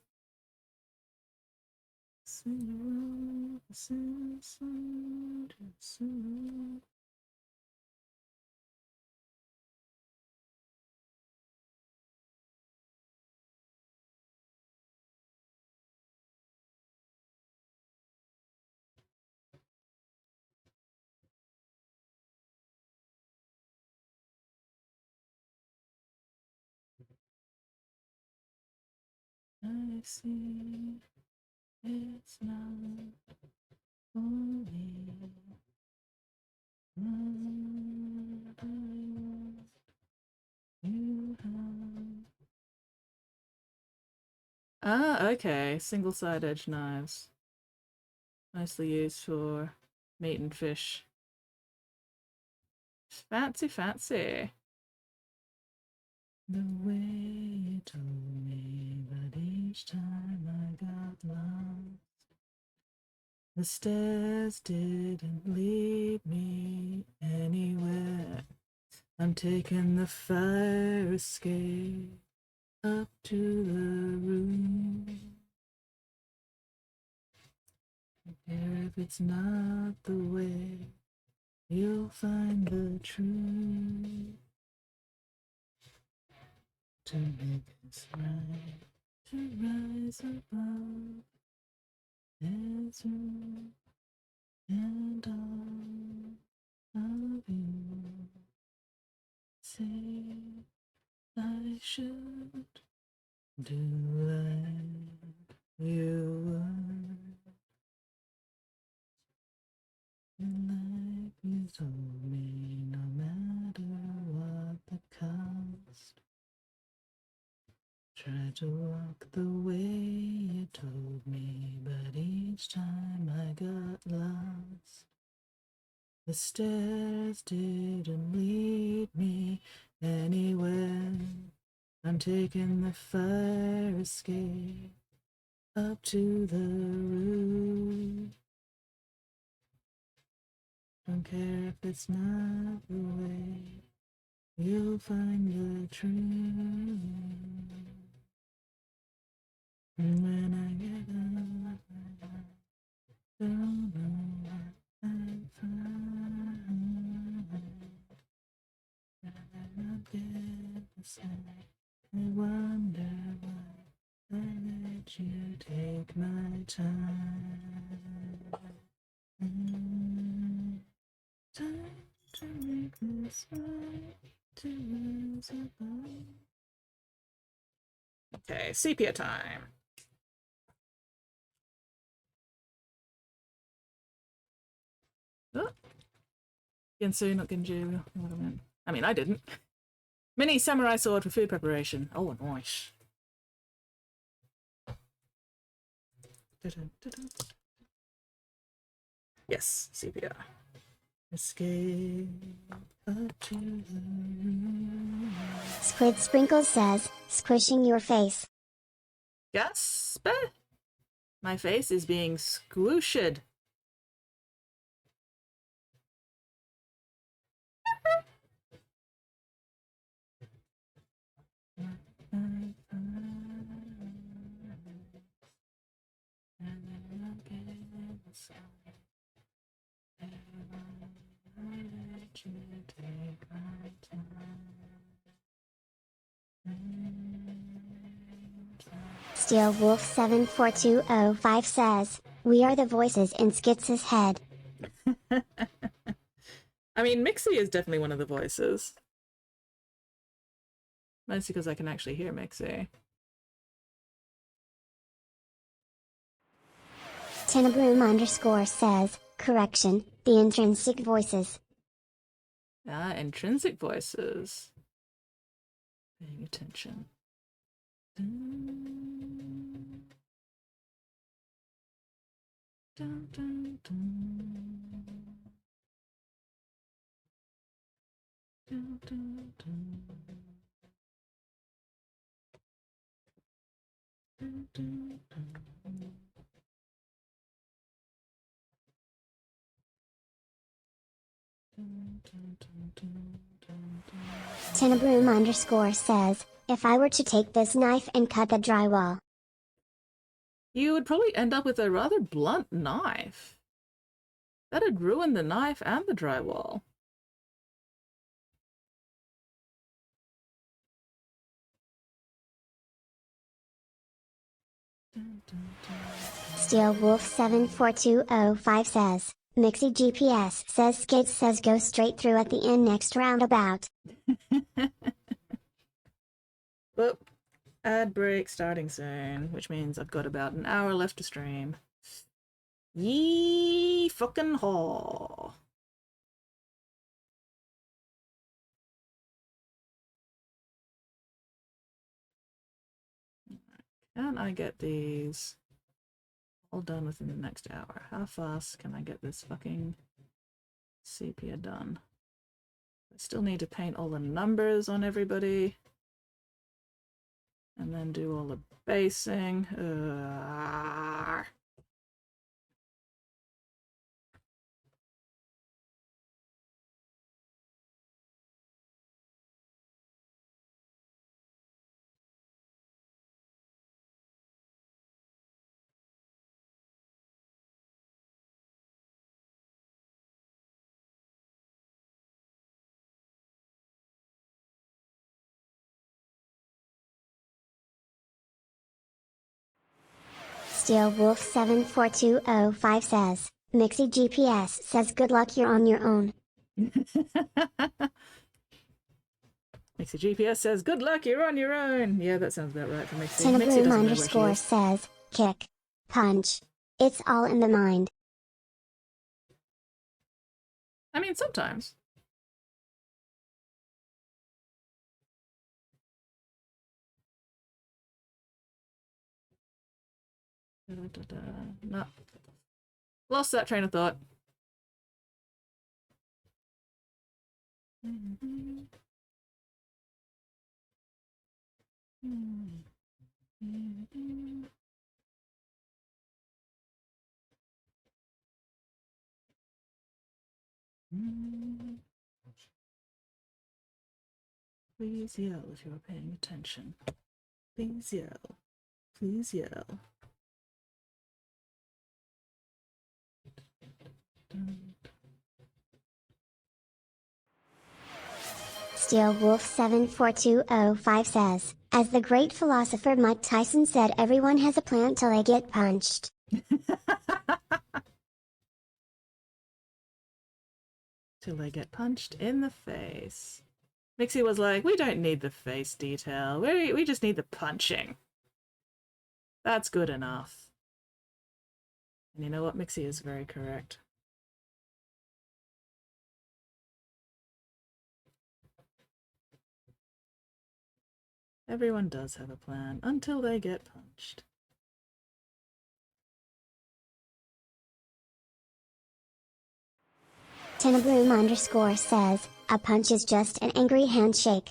S1: I see it's not only what I want you have. Ah, okay. Single-side edge knives. Mostly used for meat and fish. Fancy, fancy. The way you told me, but each time I got lost. The stairs didn't lead me anywhere. I'm taking the fire escape up to the room. Here if it's not the way, you'll find the truth. To make us right, to rise above. There's room and all of you say I should do like you would, and like you told me, no matter what the cost. Tried to walk the way you told me, but each time I got lost. The stairs didn't lead me anywhere. I'm taking the fire escape up to the roof. Don't care if it's not the way, you'll find the truth. And when I get up, I don't know what I find. And I get the same. I wonder why I let you take my time. Time to make this right, to rise above. Okay, sepia time. Oh. Gensu, not Genju. I mean, I didn't. Mini samurai sword for food preparation. Oh, nice. Yes, sepia. Escape up to the room.
S3: Squid Sprinkles says, squishing your face.
S1: Gasp! My face is being squooshed.
S3: Steel Wolf 74205 says, we are the voices in Skitz's head.
S1: I mean, Mixie is definitely one of the voices. Mostly because I can actually hear Mixie.
S3: Tenabroom_ says, correction, the intrinsic voices.
S1: Ah, intrinsic voices. Paying attention. Dun, dun, dun. Dun, dun, dun. Dun, dun, dun.
S3: Tenabroom_ says, if I were to take this knife and cut the drywall.
S1: You would probably end up with a rather blunt knife. That'd ruin the knife and the drywall.
S3: Steel Wolf 74205 says, Mixie GPS says Skates says go straight through at the end next roundabout.
S1: Well, ad break starting soon, which means I've got about an hour left to stream. Yee fucking haw. Can I get these all done within the next hour? How fast can I get this fucking sepia done? I still need to paint all the numbers on everybody. And then do all the basing.
S3: Steel Wolf 74205 says, Mixie GPS says good luck, you're on your own.
S1: Mixie GPS says, good luck, you're on your own. Yeah, that sounds about right for Mixie. Mixie
S3: Tinabroom
S1: doesn't know where she
S3: underscore
S1: is.
S3: says, kick, punch. It's all in the mind.
S1: I mean, sometimes. No. Lost that train of thought. Please yell if you're paying attention. Please yell. Please yell.
S3: Steel Wolf 74205 says, as the great philosopher Mike Tyson said, everyone has a plan till they get punched.
S1: Till they get punched in the face. Mixie was like, we don't need the face detail. We just need the punching. That's good enough. And you know what? Mixie is very correct. Everyone does have a plan until they get punched.
S3: Tinabroom underscore says, a punch is just an angry handshake.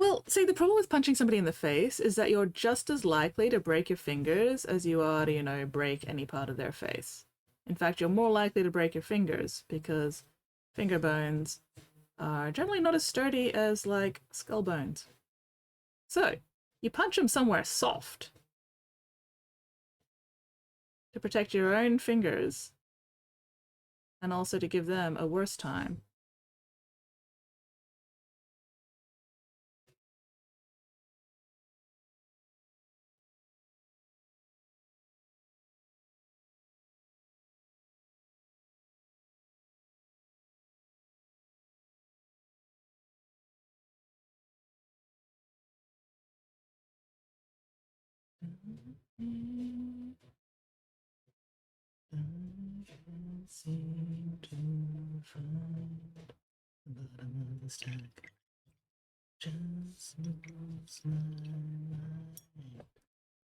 S1: Well, see, the problem with punching somebody in the face is that you're just as likely to break your fingers as you are to, you know, break any part of their face. In fact, you're more likely to break your fingers because finger bones are generally not as sturdy as, like, skull bones. So, you punch them somewhere soft to protect your own fingers and also to give them a worse time. Seem to find the bottom of the stack. Just moves my mind.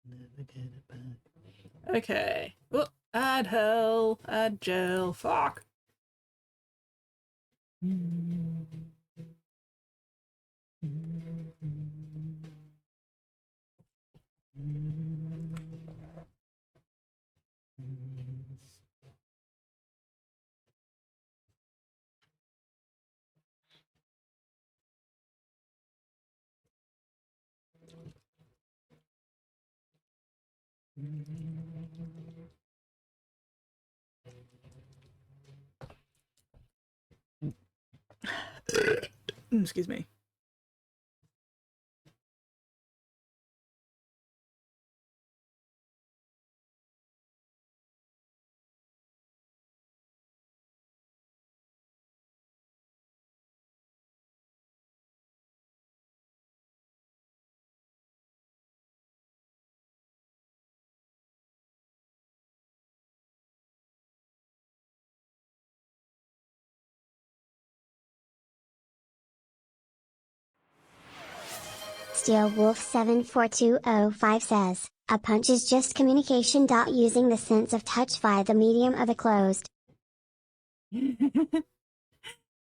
S1: Never get it back. Okay. Oh, add hell. Add gel. Fuck. Excuse me.
S3: Steel Wolf 74205 says, a punch is just communication. Using the sense of touch via the medium of a closed.
S1: Using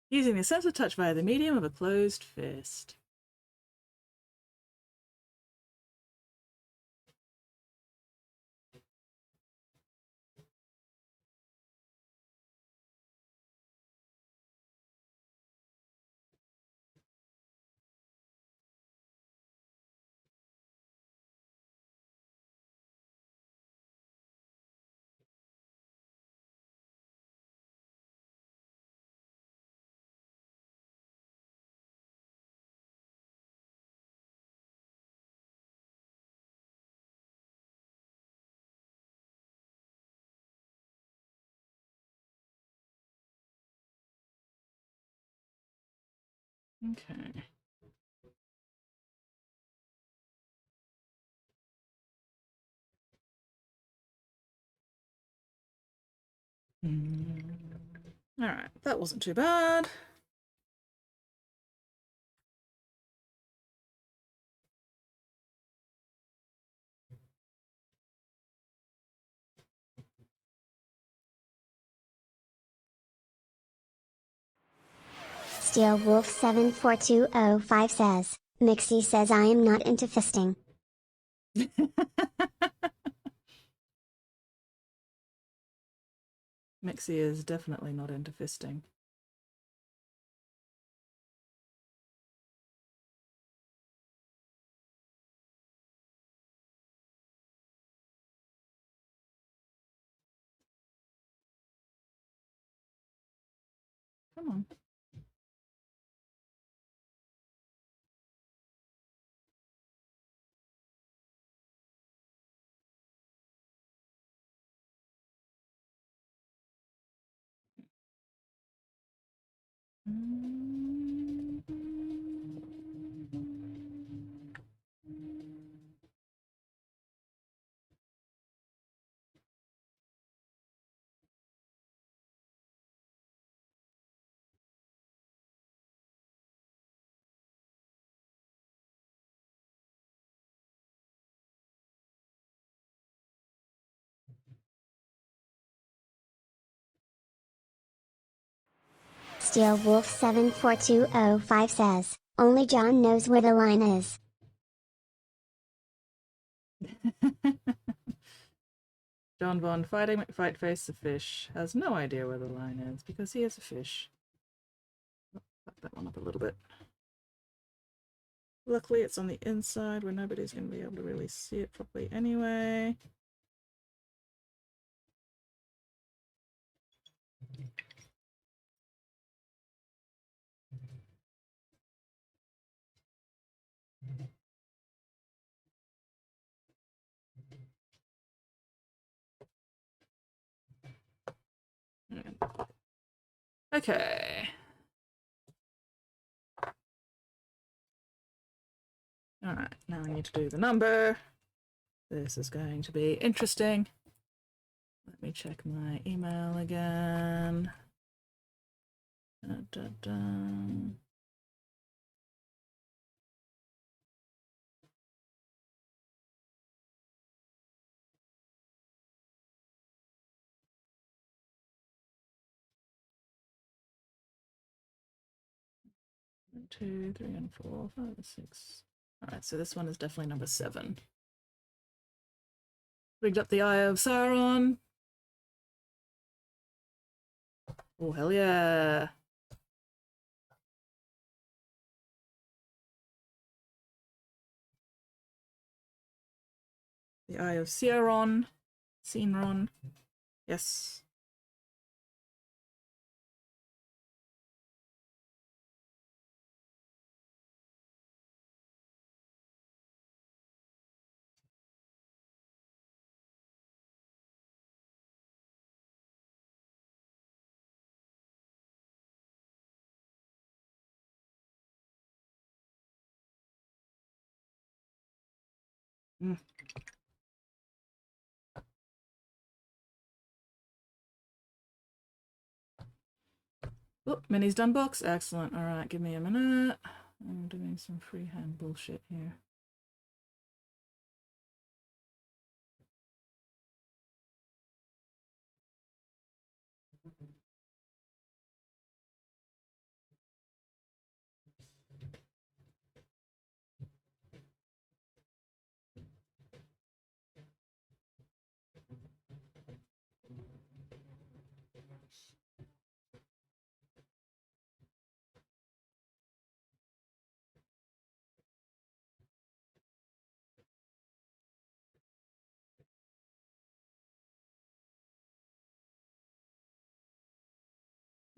S1: the sense of touch via the medium of a closed fist. Okay. All right, that wasn't too bad.
S3: Steel Wolf 74205 says, Mixie says I am not into fisting.
S1: Mixie is definitely not into fisting. Come on.
S3: Steel Wolf 74205 says, only John knows where the line is.
S1: John Von fighting McFightface the fish has no idea where the line is because he is a fish. Back that one up a little bit. Luckily it's on the inside where nobody's going to be able to really see it properly anyway. Okay. All right, now I need to do the number. This is going to be interesting. Let me check my email again. Da, da, da. One, 2, 3, and 4, 5, 6. All right, so this one is definitely number 7. Rigged up the Eye of Sauron. Oh, hell yeah. The Eye of Sauron. Sinron. Yes. Mm. Oh, Minnie's done box. Excellent. All right, give me a minute. I'm doing some freehand bullshit here.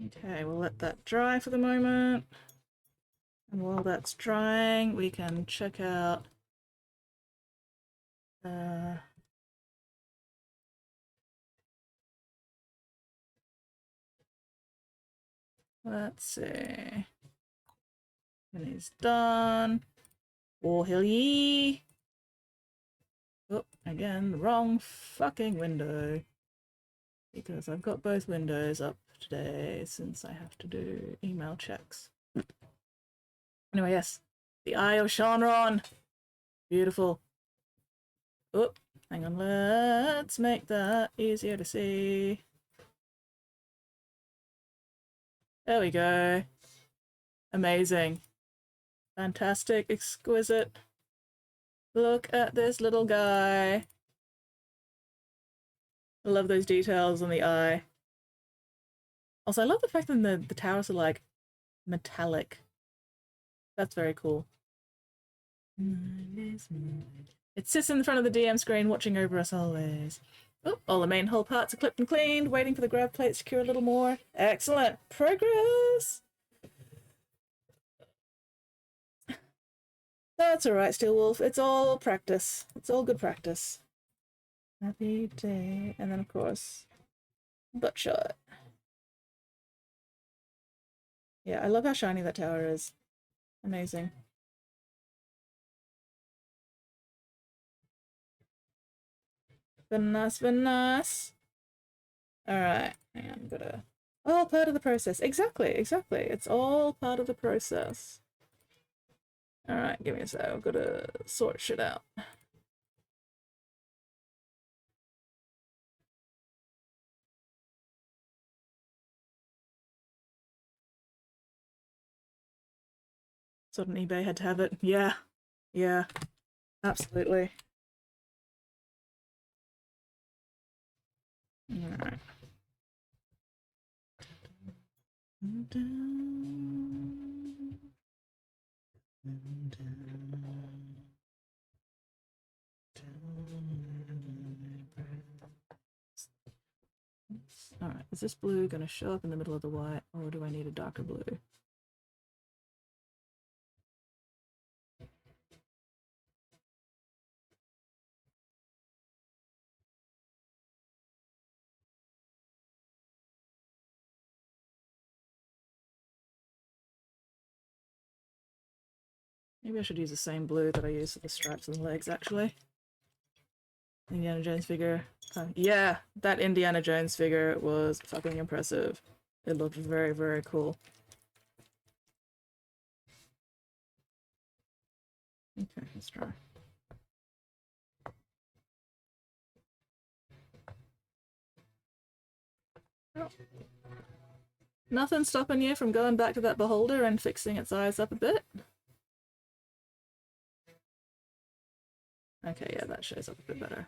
S1: Okay, we'll let that dry for the moment. And while that's drying, we can check out let's see. And he's done. War Hill Yee. Oh, again, the wrong fucking window. Because I've got both windows up today since I have to do email checks. Anyway, yes. The Eye of Shanron. Beautiful. Oh, hang on. Let's make that easier to see. There we go. Amazing. Fantastic. Exquisite. Look at this little guy. I love those details on the eye. Also, I love the fact that the towers are like metallic. That's very cool. It sits in the front of the DM screen, watching over us always. Oh, all the main hull parts are clipped and cleaned, waiting for the grab plate to secure a little more. Excellent progress! That's alright, Steelwolf. It's all practice. It's all good practice. Happy day. And then, of course, butt shot. Yeah, I love how shiny that tower is. Amazing. Very nice, very nice. Alright, hang on, gotta... All part of the process. Exactly, exactly. It's all part of the process. Alright, give me a sec. I've gotta sort shit out. Thought on eBay had to have it. Yeah. Yeah. Absolutely. Alright. Alright, is this blue gonna show up in the middle of the white, or do I need a darker blue? Maybe I should use the same blue that I used for the stripes on the legs, actually. Indiana Jones figure. Yeah, that Indiana Jones figure was fucking impressive. It looked very, very cool. Okay, let's try. Oh. Nothing stopping you from going back to that beholder and fixing its eyes up a bit? Okay, yeah, that shows up a bit better.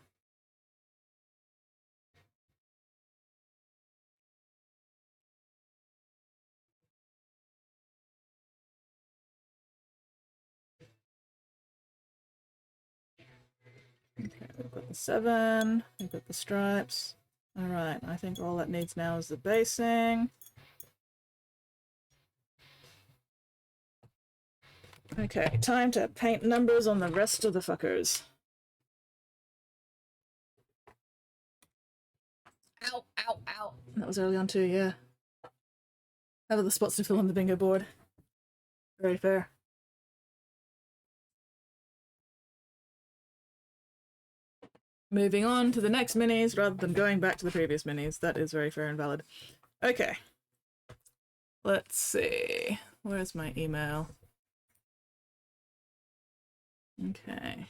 S1: Okay, we've got the 7, we've got the stripes. Alright, I think all that needs now is the basing. Okay, time to paint numbers on the rest of the fuckers. Ow, ow, ow. That was early on too, yeah. Have the spots to fill on the bingo board. Very fair. Moving on to the next minis rather than going back to the previous minis. That is very fair and valid. Okay. Let's see. Where's my email? Okay.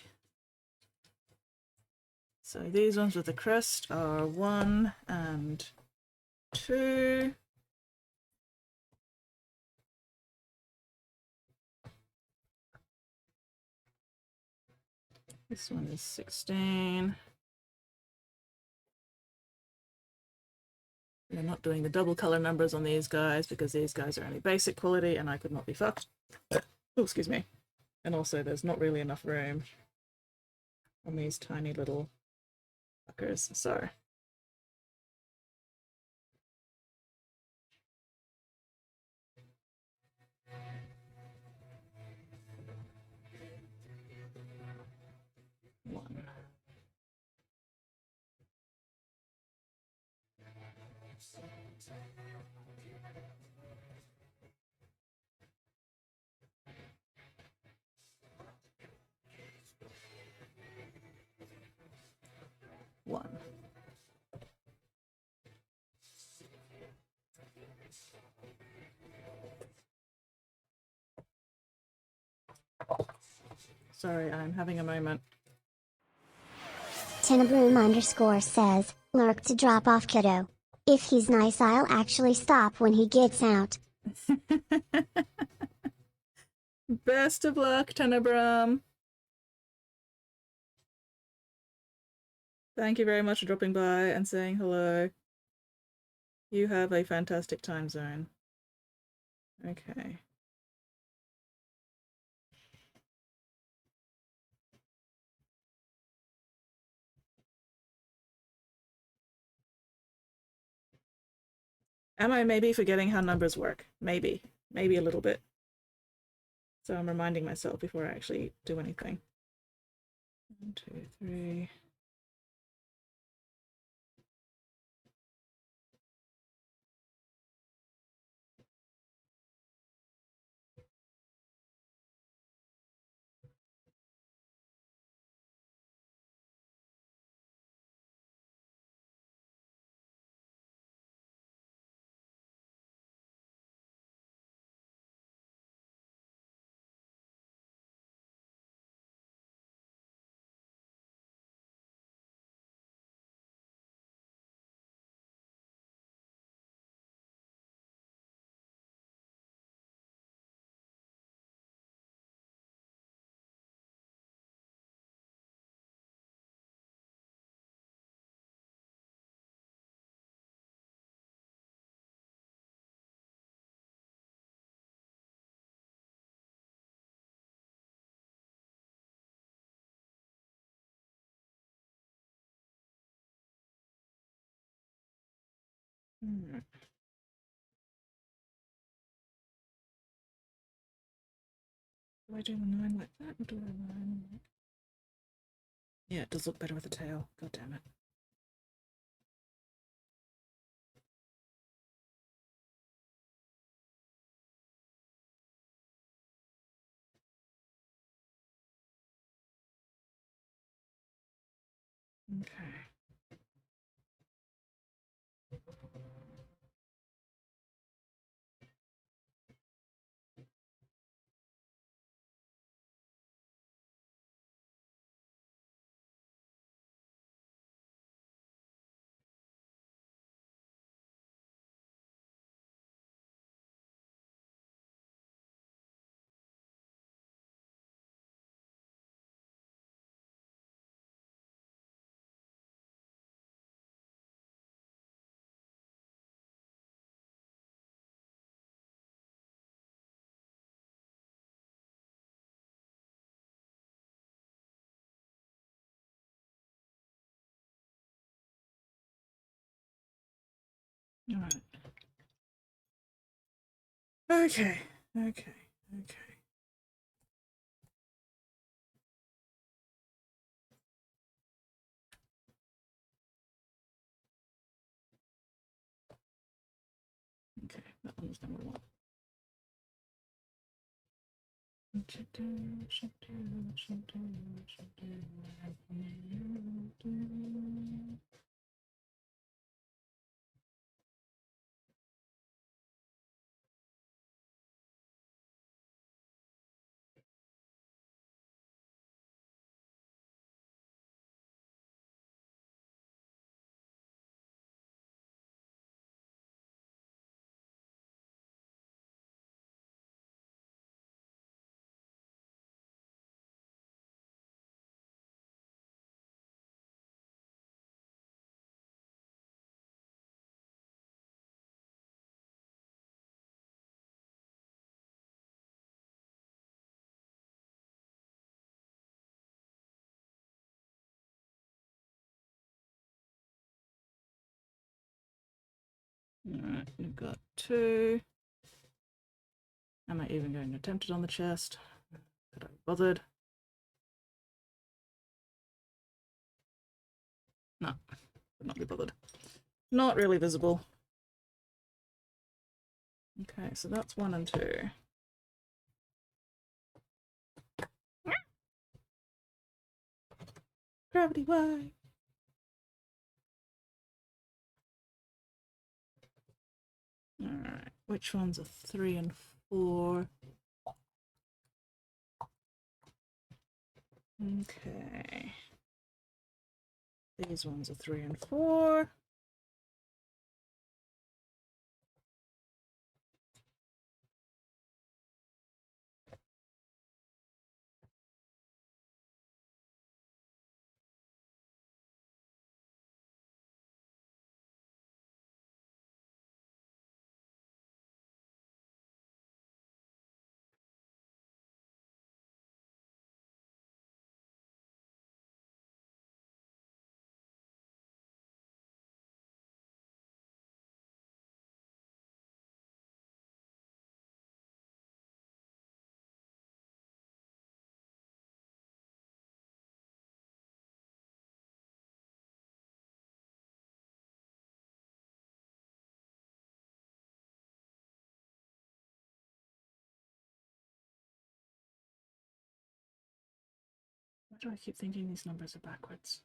S1: So these ones with the crest are 1 and 2. This one is 16. We're not doing the double color numbers on these guys because these guys are only basic quality and I could not be fucked. Oh, excuse me. And also there's not really enough room on these tiny little fuckers, so. One. 1. Sorry, I'm having a moment.
S3: Tinabroom_ says, lurk to drop off kiddo. If he's nice I'll actually stop when he gets out.
S1: Best of luck, Tenebrum. Thank you very much for dropping by and saying hello. You have a fantastic time zone. Okay. Am I maybe forgetting how numbers work? Maybe. Maybe a little bit. So I'm reminding myself before I actually do anything. 1, 2, 3. Alright. Do I do the 9 like that, or do I 9 like... Yeah, it does look better with the tail. God damn it. Okay. Alright. Okay. Okay. Okay. Okay, that one's number 1. Alright, we've got 2. Am I even going to attempt it on the chest? Could I be bothered? No, could not be bothered. Not really visible. Okay, so that's 1 and 2. Gravity, why? Alright, which ones are 3 and 4? Okay. These ones are 3 and 4. Why do I keep thinking these numbers are backwards?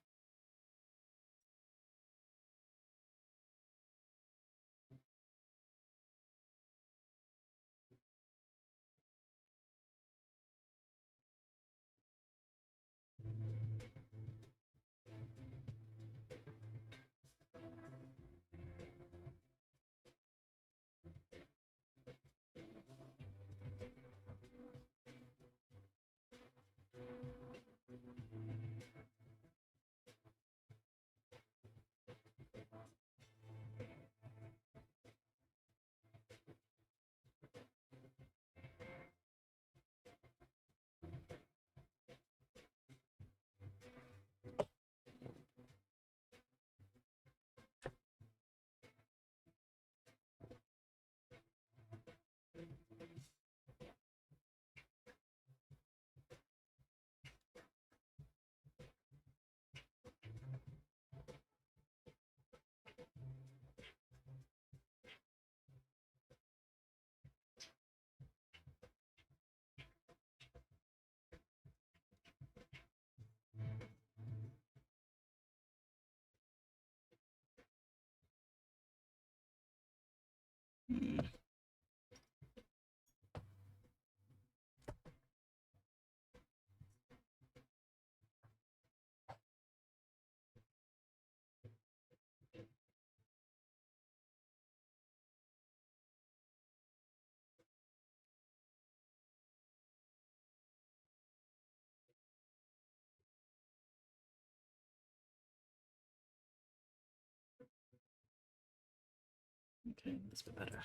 S1: Okay, that's a bit better.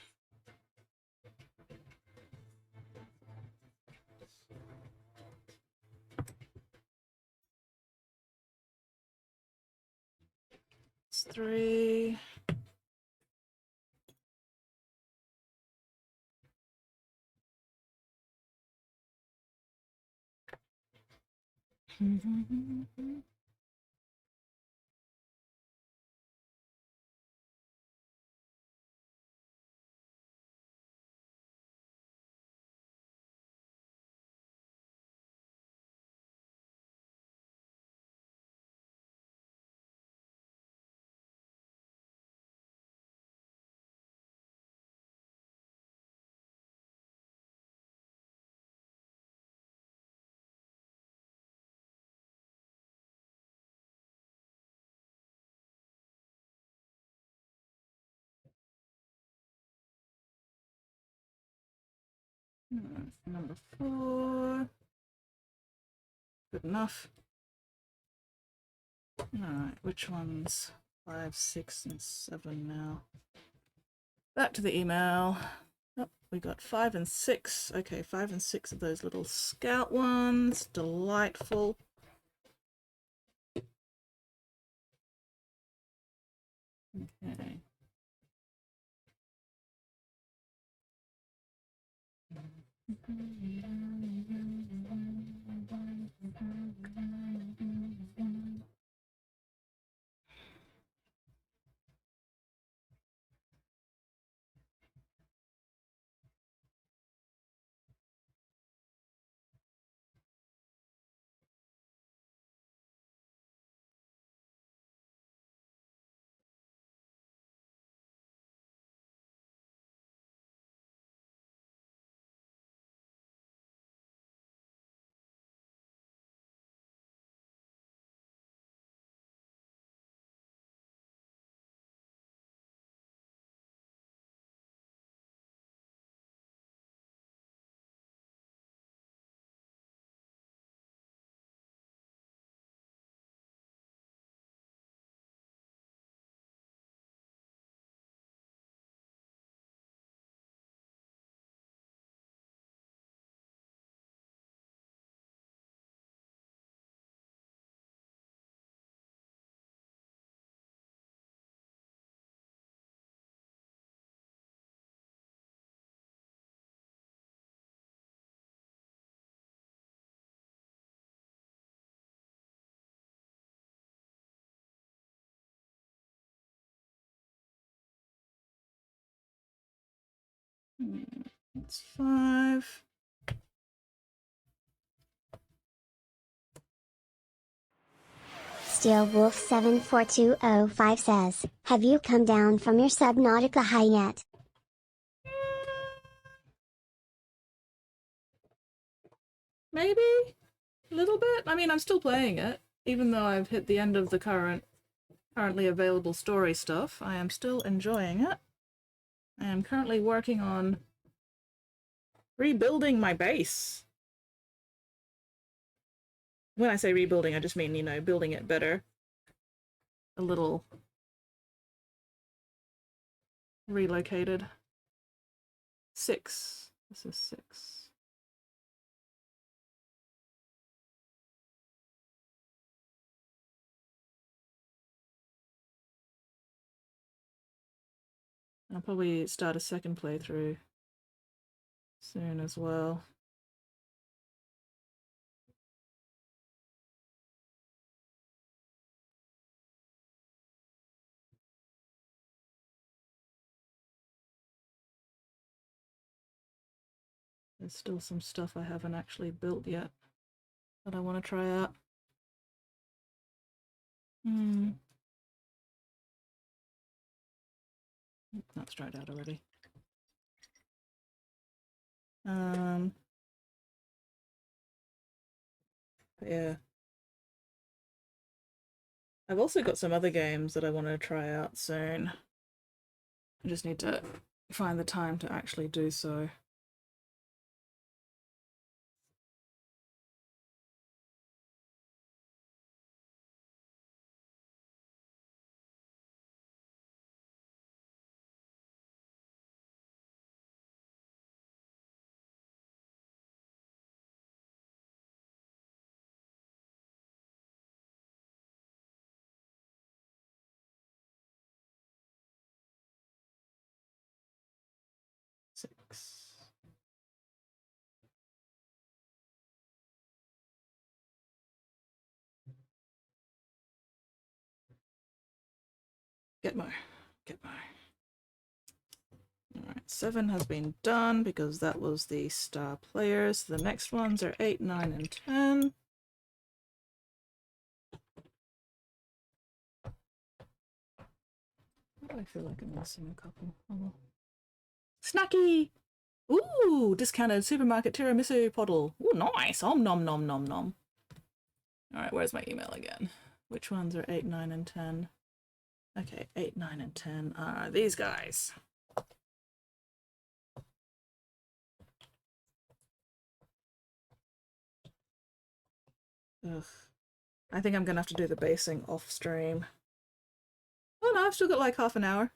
S1: It's 3. Number 4. Good enough. Alright, which ones? 5, 6, and 7 now. Back to the email. Oh, we got 5 and 6. Okay, 5 and 6 of those little scout ones. Delightful. Okay. That's 5.
S3: SteelWolf74205 says, have you come down from your Subnautica high yet?
S1: Maybe a little bit. I mean, I'm still playing it, even though I've hit the end of the currently available story stuff. I am still enjoying it. I am currently working on rebuilding my base. When I say rebuilding, I just mean, you know, building it better. A little relocated. 6. This is 6. I'll probably start a second playthrough soon as well. There's still some stuff I haven't actually built yet that I want to try out. That's tried out already. Yeah. I've also got some other games that I want to try out soon. I just need to find the time to actually do so. Six. Gitmo. Alright, 7 has been done because that was the star players. The next ones are 8, 9, and 10. Why do I feel like I'm missing a couple? Oh. Snacky! Ooh, discounted supermarket tiramisu pottle. Ooh, nice. Om nom nom nom nom. Alright, where's my email again? Which ones are 8, 9, and 10? Okay, 8, 9, and 10 are these guys. Ugh. I think I'm gonna have to do the basing off stream. Oh no, I've still got like half an hour.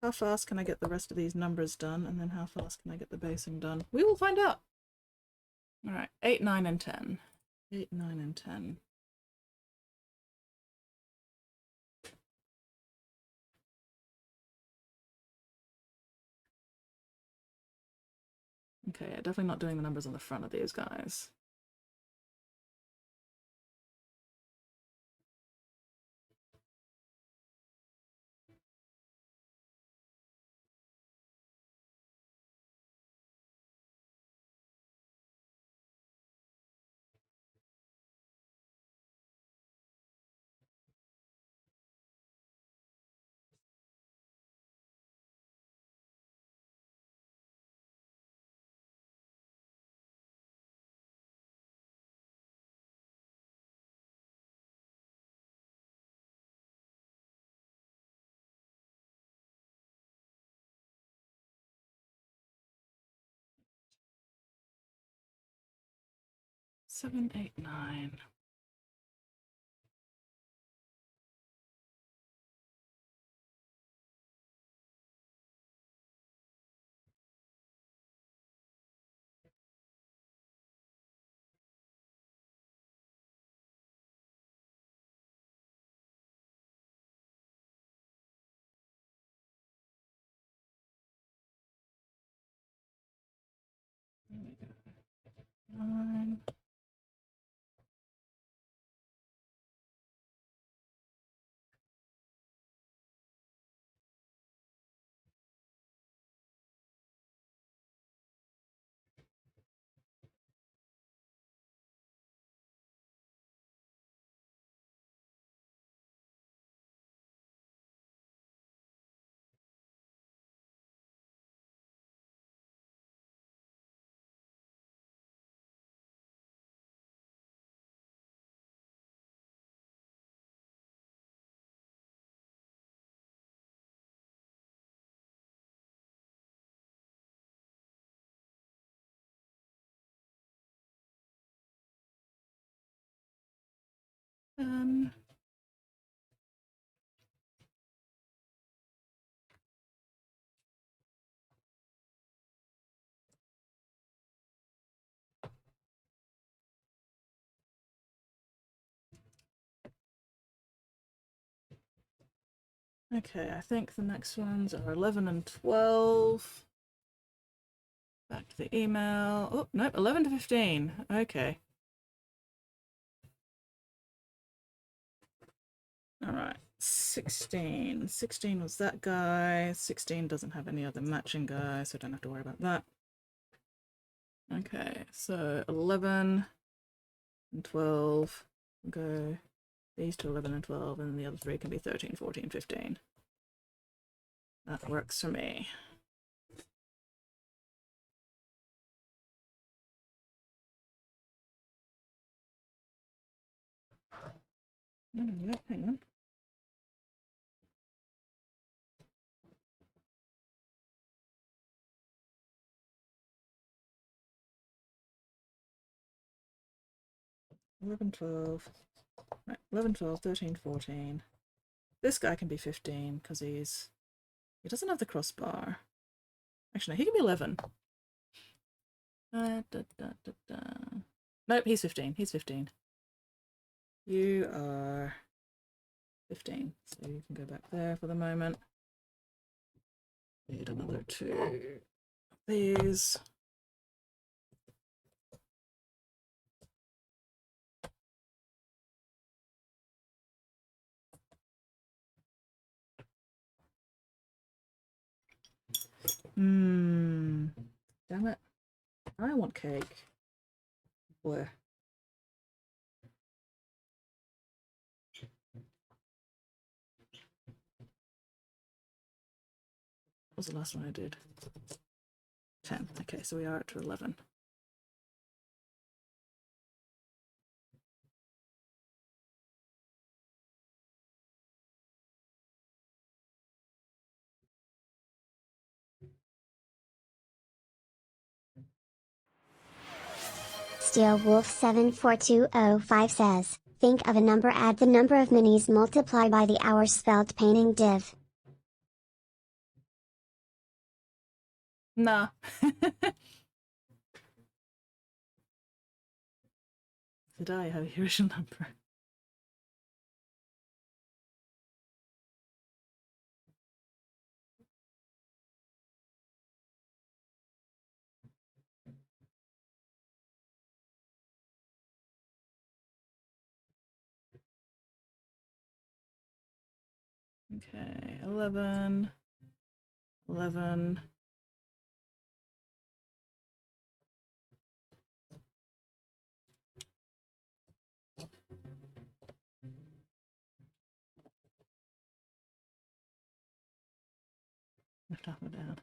S1: How fast can I get the rest of these numbers done, and then how fast can I get the basing done? We will find out. Alright, 8, 9, and 10. 8, 9, and 10. Okay, definitely not doing the numbers on the front of these guys. Seven, 8, 9. There we go. 9. Um. Okay, I think the next ones are 11 and 12. Back to the email. Oh, nope, 11 to 15. Okay. All right, 16. 16 was that guy. 16 doesn't have any other matching guys, so I don't have to worry about that. Okay, so 11 and 12. Go these to 11 and 12, and the other three can be 13, 14, 15. That works for me. Hang on. Right, 11, 12, 13, 14. This guy can be 15 because he doesn't have the crossbar. Actually, no, he can be 11. Nope, he's 15. He's 15. You are 15, so you can go back there for the moment. Need another 2 of these. Damn it. I want cake. Where? What was the last one I did? 10. Okay, so we are at 11.
S3: Steel Wolf 74205 says, think of a number, add the number of minis, multiply by the hours spelled painting div.
S1: Nah. Did I have the original number? Okay, 11. 11. Left up or down?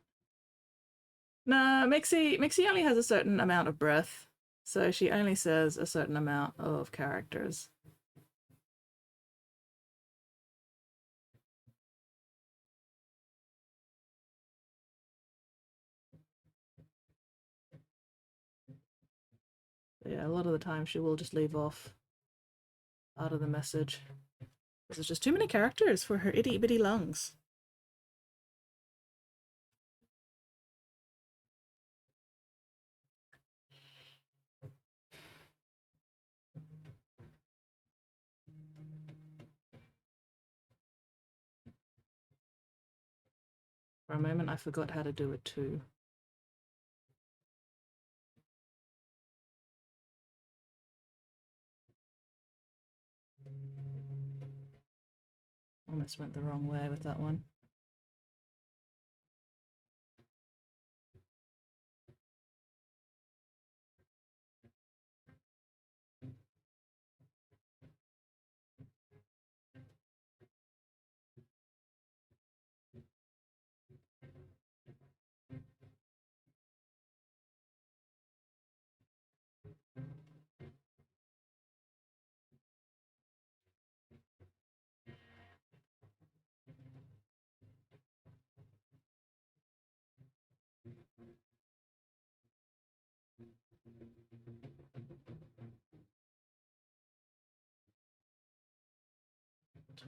S1: No, Mixie only has a certain amount of breath, so she only says a certain amount of characters. Yeah, a lot of the time she will just leave off out of the message. Because there's just too many characters for her itty bitty lungs. For a moment I forgot how to do it too. Almost went the wrong way with that one.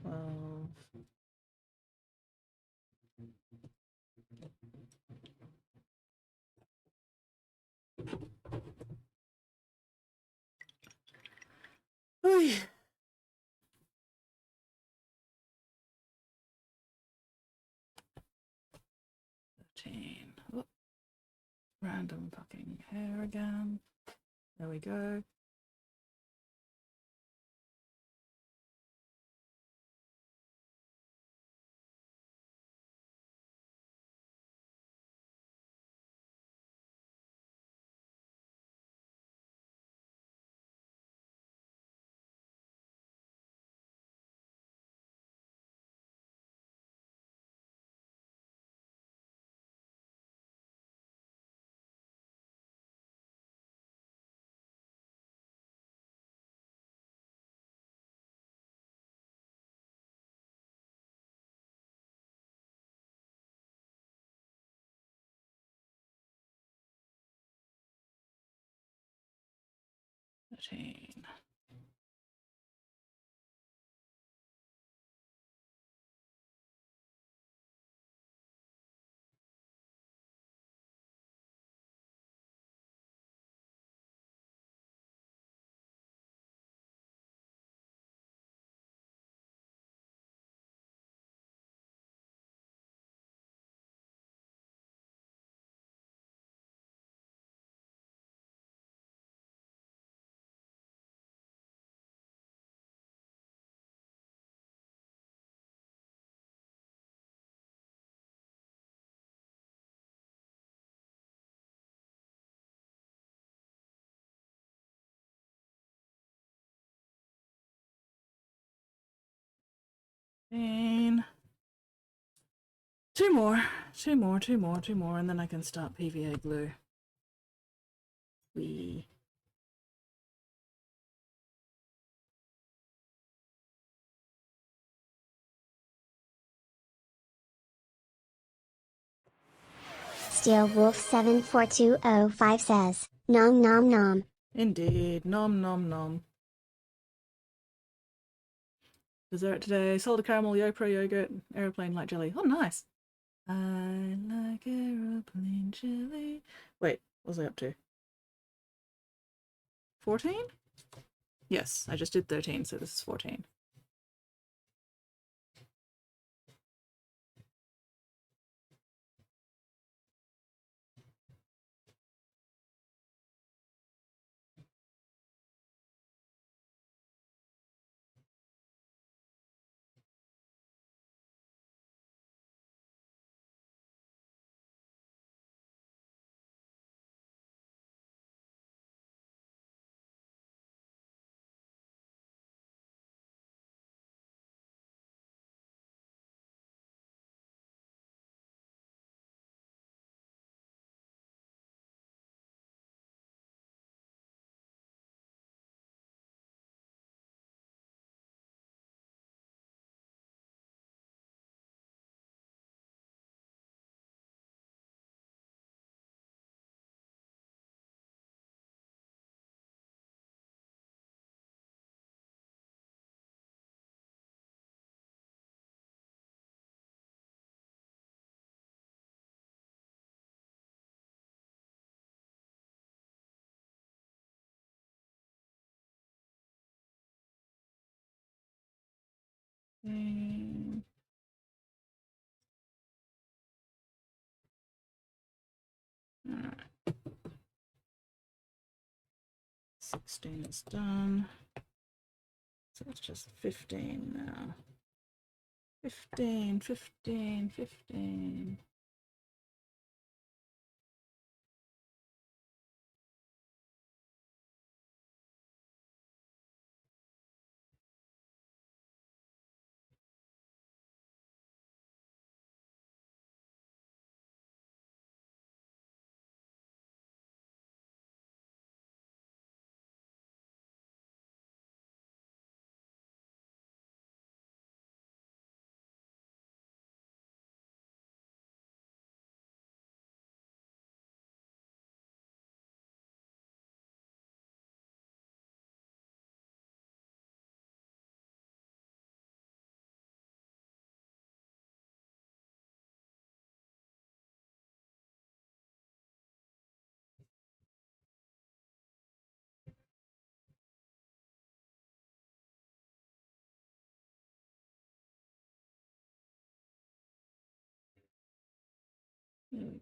S1: 12. Oy. 13. Oh, random fucking hair again. There we go. And two more, and then I can start PVA glue. Wee.
S3: Steel Wolf 74205 says, nom nom nom.
S1: Indeed, nom nom nom. Dessert today, salted caramel, Yopro yogurt, aeroplane light jelly. Oh, nice. I like aeroplane jelly. Wait, what was I up to? 14? Yes, I just did 13, so this is 14. Mm. Alright. 16 is done. So it's just 15 now. 15, 15, 15.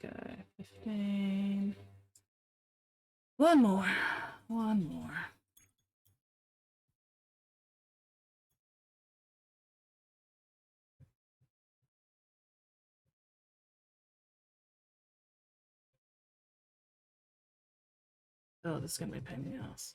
S1: we go. 15. One more. One more. Oh, this is gonna be a pain in the ass.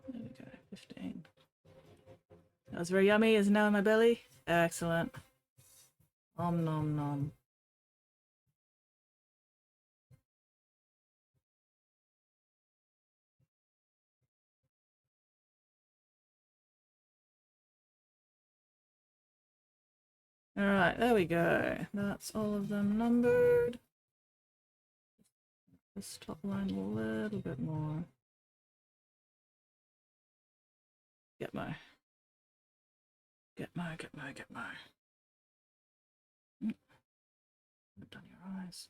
S1: There we go, 15. That was very yummy. Is now in my belly. Excellent. Om nom nom. Alright, there we go. That's all of them numbered. This top line a little bit more. Get my. Put down your eyes.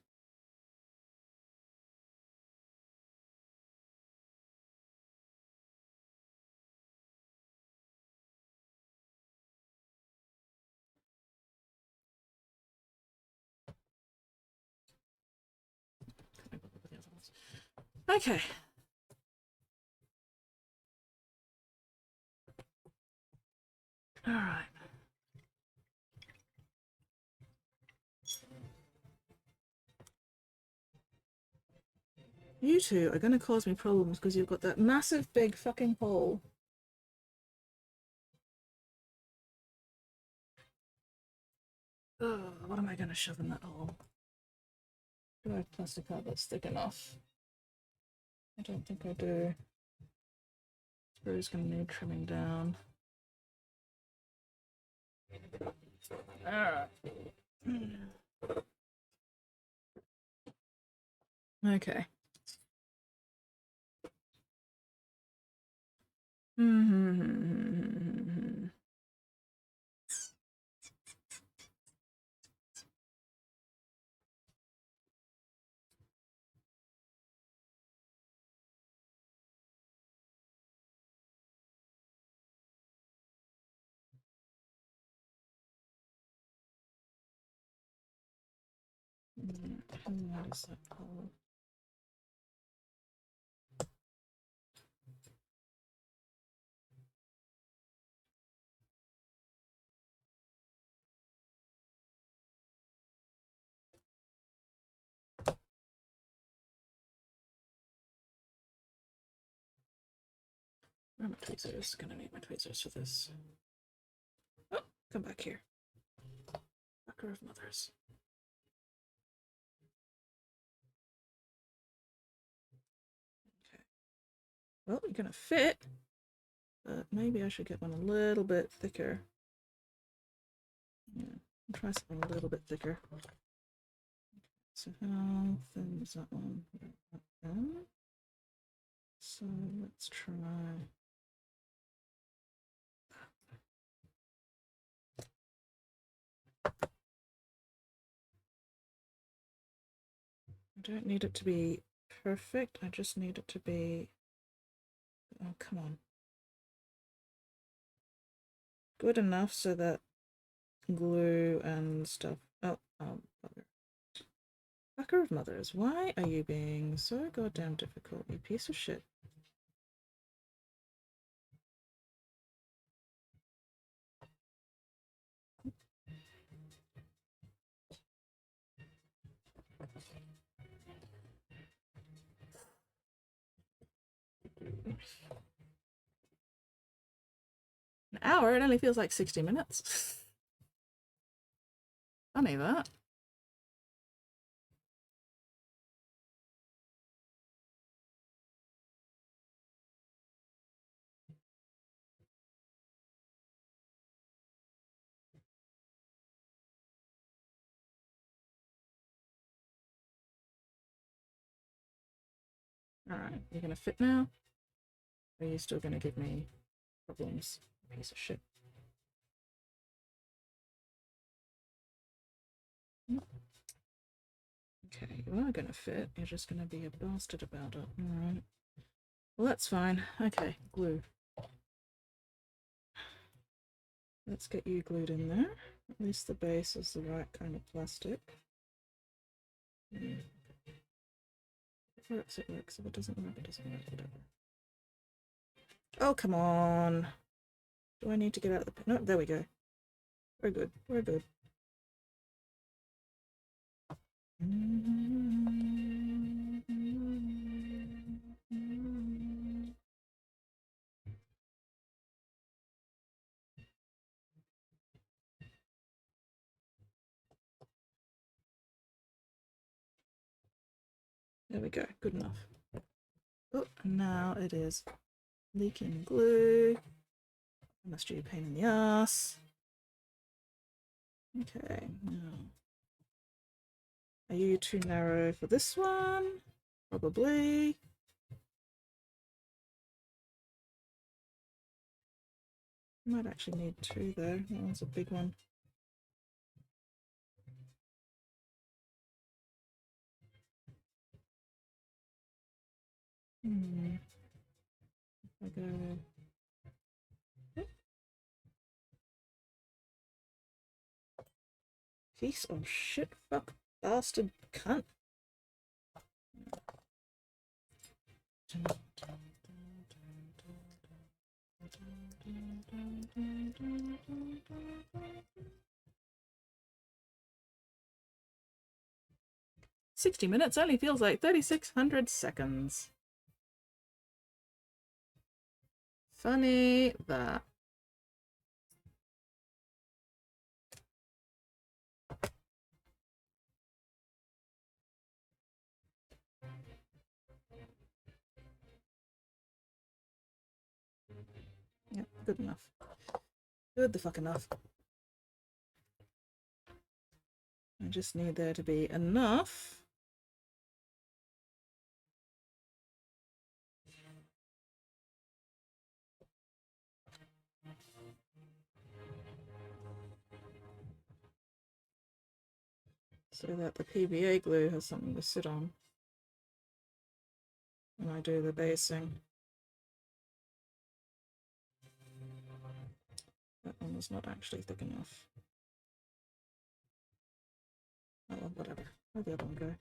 S1: Okay. All right. You two are going to cause me problems because you've got that massive big fucking hole. Oh, what am I going to shove in that hole? Do I have plastic card that's thick enough? I don't think I do. Screw's going to need trimming down. Alright. Okay. What is that called? Where are my tweezers? Gonna need my tweezers for this. Oh, come back here. Fucker of mothers. Okay. Well, you're gonna fit, but maybe I should get one a little bit thicker. Yeah, I'll try something a little bit thicker. So how thin is that one? So let's try. I don't need it to be perfect, I just need it to be, oh come on, good enough so that glue and stuff, oh bugger. Fucker of mothers, why are you being so goddamn difficult, you piece of shit? An hour? It only feels like 60 minutes. Funny that. Alright, you're gonna fit now? Or are you still gonna give me problems? Piece of shit. Okay, you are gonna fit. You're just gonna be a bastard about it. Alright. Well, that's fine. Okay, glue. Let's get you glued in there. At least the base is the right kind of plastic. If it works, it works. If it doesn't work, it doesn't work. Whatever. Oh, come on. Do I need to get out of the... No, there we go. We're good. We're good. There we go. Good enough. Oh, and now it is leaking glue. I must be a pain in the ass. Okay, now. Are you too narrow for this one? Probably. Might actually need two though. That one's a big one. I go. Piece of shit, fuck, bastard, cunt. $60 only feels like 3,600 seconds. Funny that. Yeah, good enough. Good the fuck enough. I just need there to be enough. So that the PVA glue has something to sit on when I do the basing. That one was not actually thick enough. Oh well, whatever. Where'd the other one go?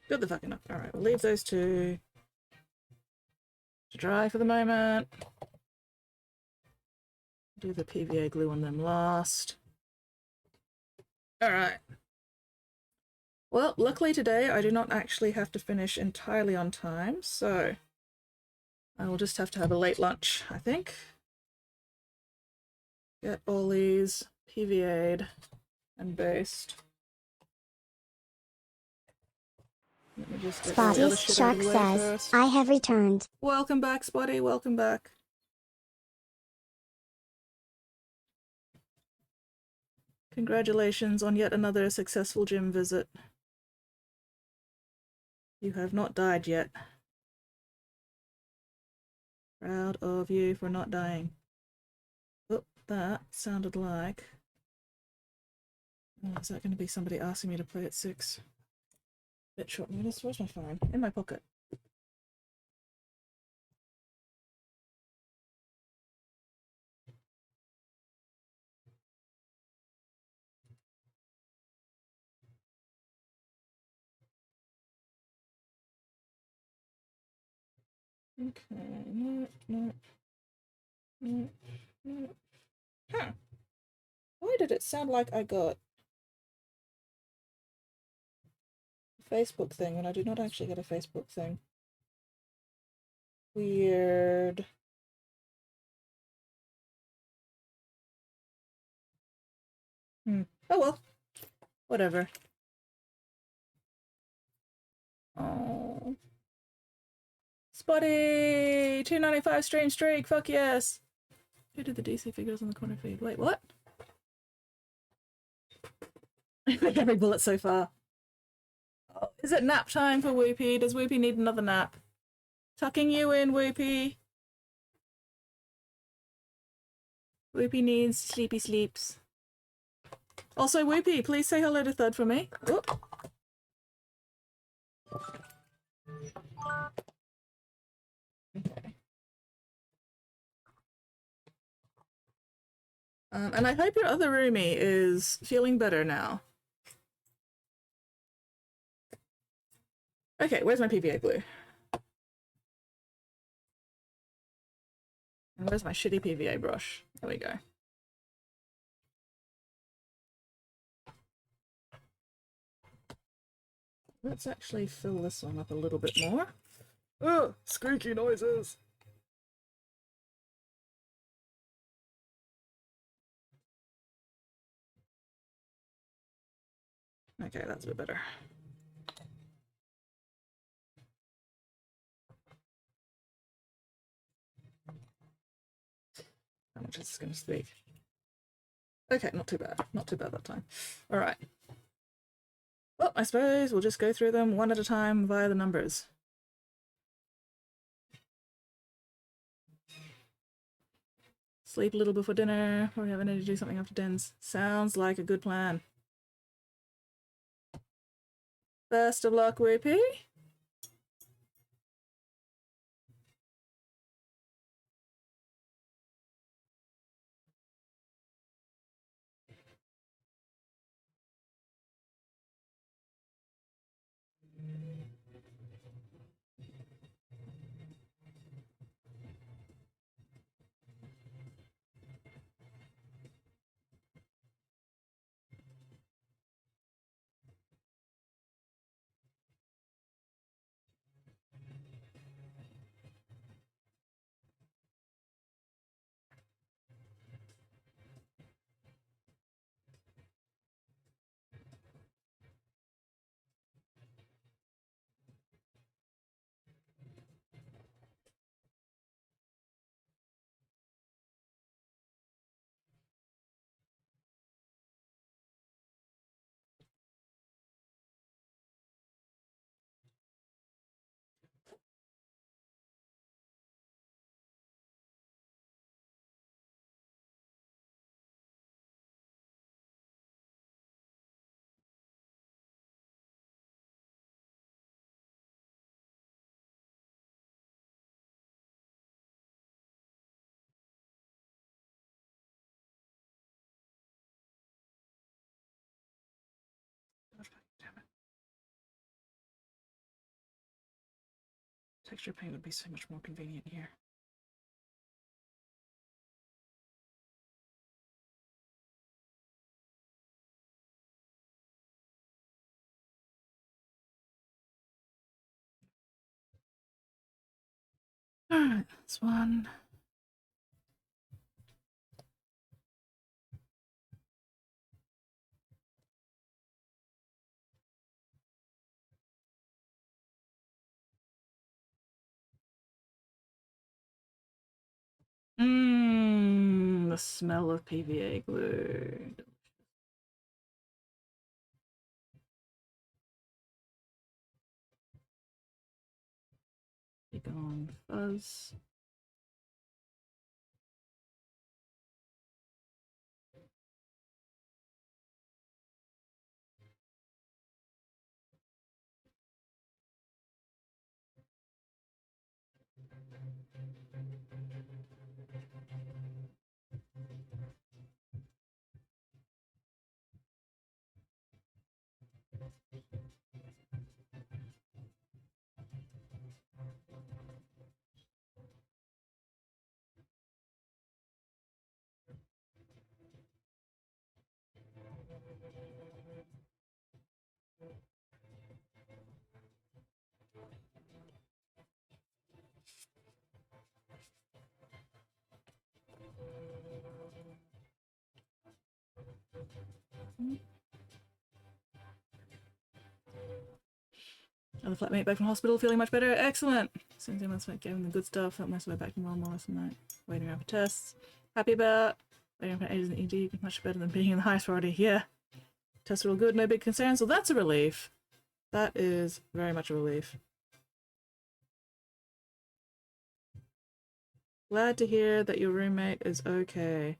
S1: Good the fuck enough. Alright, we'll leave those two to dry for the moment. Do the PVA glue on them last. Alright. Well, luckily today I do not actually have to finish entirely on time, so I will just have to have a late lunch, I think. Get all these PVA'd and based. Let me just get all the other
S3: Spotty's
S1: shit out of
S3: Shark
S1: the way
S3: says,
S1: first.
S3: I have returned.
S1: Welcome back, Spotty. Welcome back. Congratulations on yet another successful gym visit. You have not died yet. Proud of you for not dying. Oh, that sounded like... Oh, is that going to be somebody asking me to play at 6? Bit short notice. Where's my phone? In my pocket. Okay, no. Huh. Why did it sound like I got a Facebook thing when I do not actually get a Facebook thing? Weird. Oh well. Whatever. Oh. Spotty! 295 stream streak, fuck yes! Who did the DC figures on the corner feed? Wait, what? Every bullet so far. Oh, is it nap time for Whoopie? Does Whoopie need another nap? Tucking you in, Whoopie. Whoopie needs sleepy sleeps. Also, Whoopie, please say hello to Thud for me. Ooh. Okay. And I hope your other roomie is feeling better now. Okay, where's my PVA glue? And where's my shitty PVA brush? There we go. Let's actually fill this one up a little bit more. Oh, squeaky noises! Okay, that's a bit better. How much is this going to speak? Okay, not too bad. Not too bad that time. All right. Well, I suppose we'll just go through them one at a time via the numbers. Sleep a little before dinner, or we have energy to do something after dins. Sounds like a good plan. Best of luck, Whoopie. Damn it. Texture paint would be so much more convenient here. Alright, that's one. The smell of PVA glue. Be gone, fuzz. Other flatmate back from hospital, feeling much better. Excellent. Soon as I must gave him the good stuff. Felt most of the way back to normal last night. Waiting around for tests. Happy about waiting for ages in ED. Much better than being in the highest priority. Yeah. Tests are all good. No big concerns. So that's a relief. That is very much a relief. Glad to hear that your roommate is okay.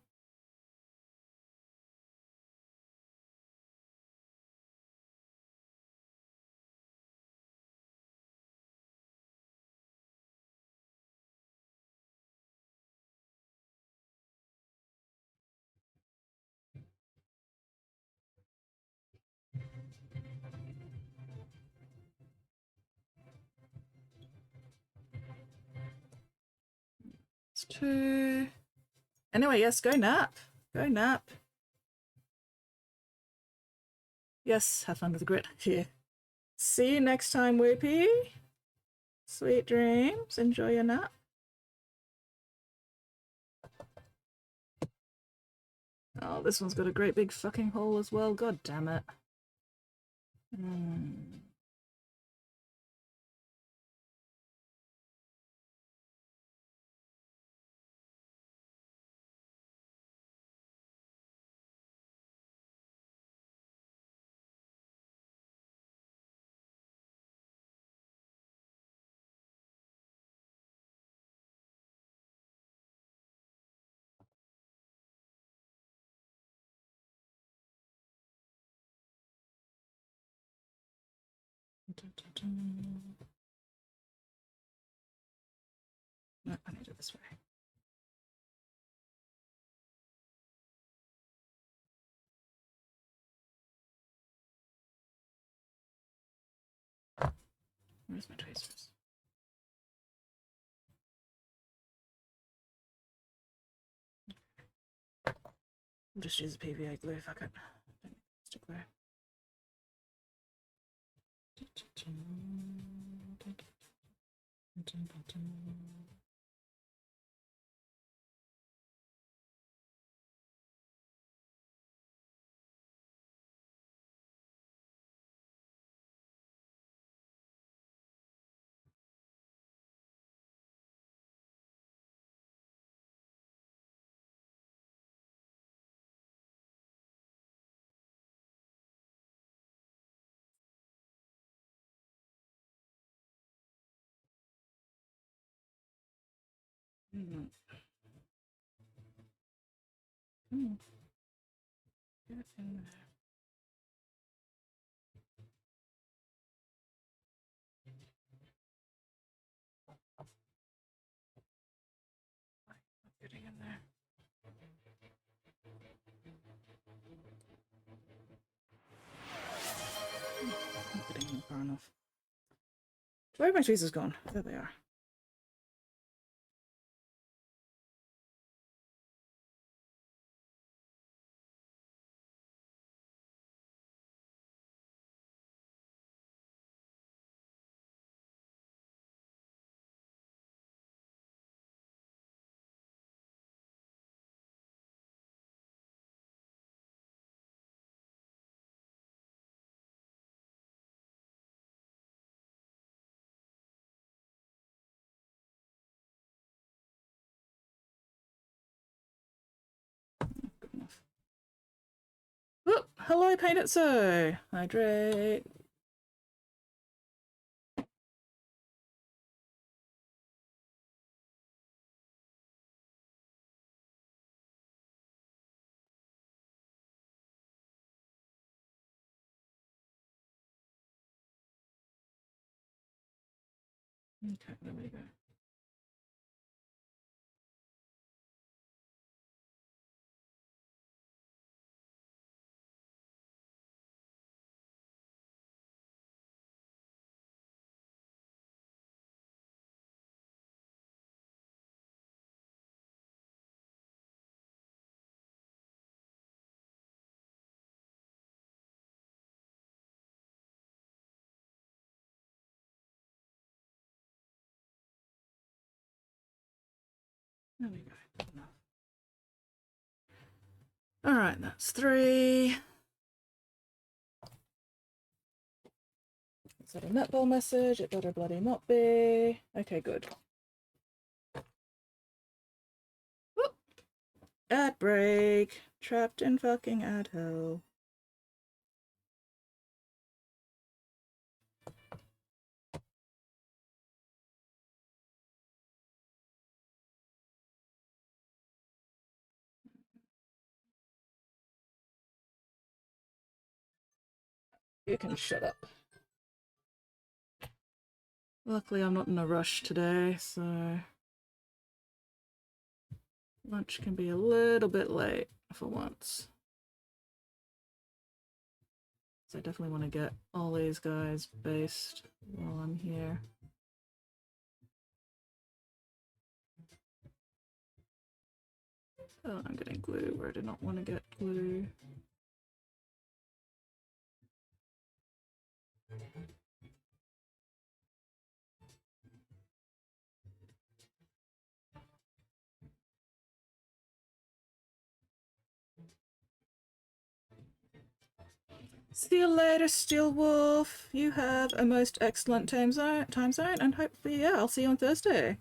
S1: It's 2. Anyway, yes, go nap. Go nap. Yes, have fun with the grit. Here. See you next time, Whoopie. Sweet dreams. Enjoy your nap. Oh, this one's got a great big fucking hole as well. God damn it. No, I need it this way. Where's my tracers? I'll just use the PVA glue, fuck it. Don't need stick there. Get it in there. Getting in there. Not getting in far enough. Where have my tweezers gone? There they are. Good enough. Oh, hello, Paint It So. Hydrate. Okay, there we go. There we go. Good enough. Alright, that's 3. Is that a netball message? It better bloody not be. Okay, good. Whoop. Ad break. Trapped in fucking ad hell. You can shut up. Luckily, I'm not in a rush today, so lunch can be a little bit late for once. So I definitely want to get all these guys based while I'm here. Oh, I'm getting glue where I did not want to get glue. See you later, Steel Wolf. You have a most excellent time zone, and hopefully, yeah, I'll see you on Thursday.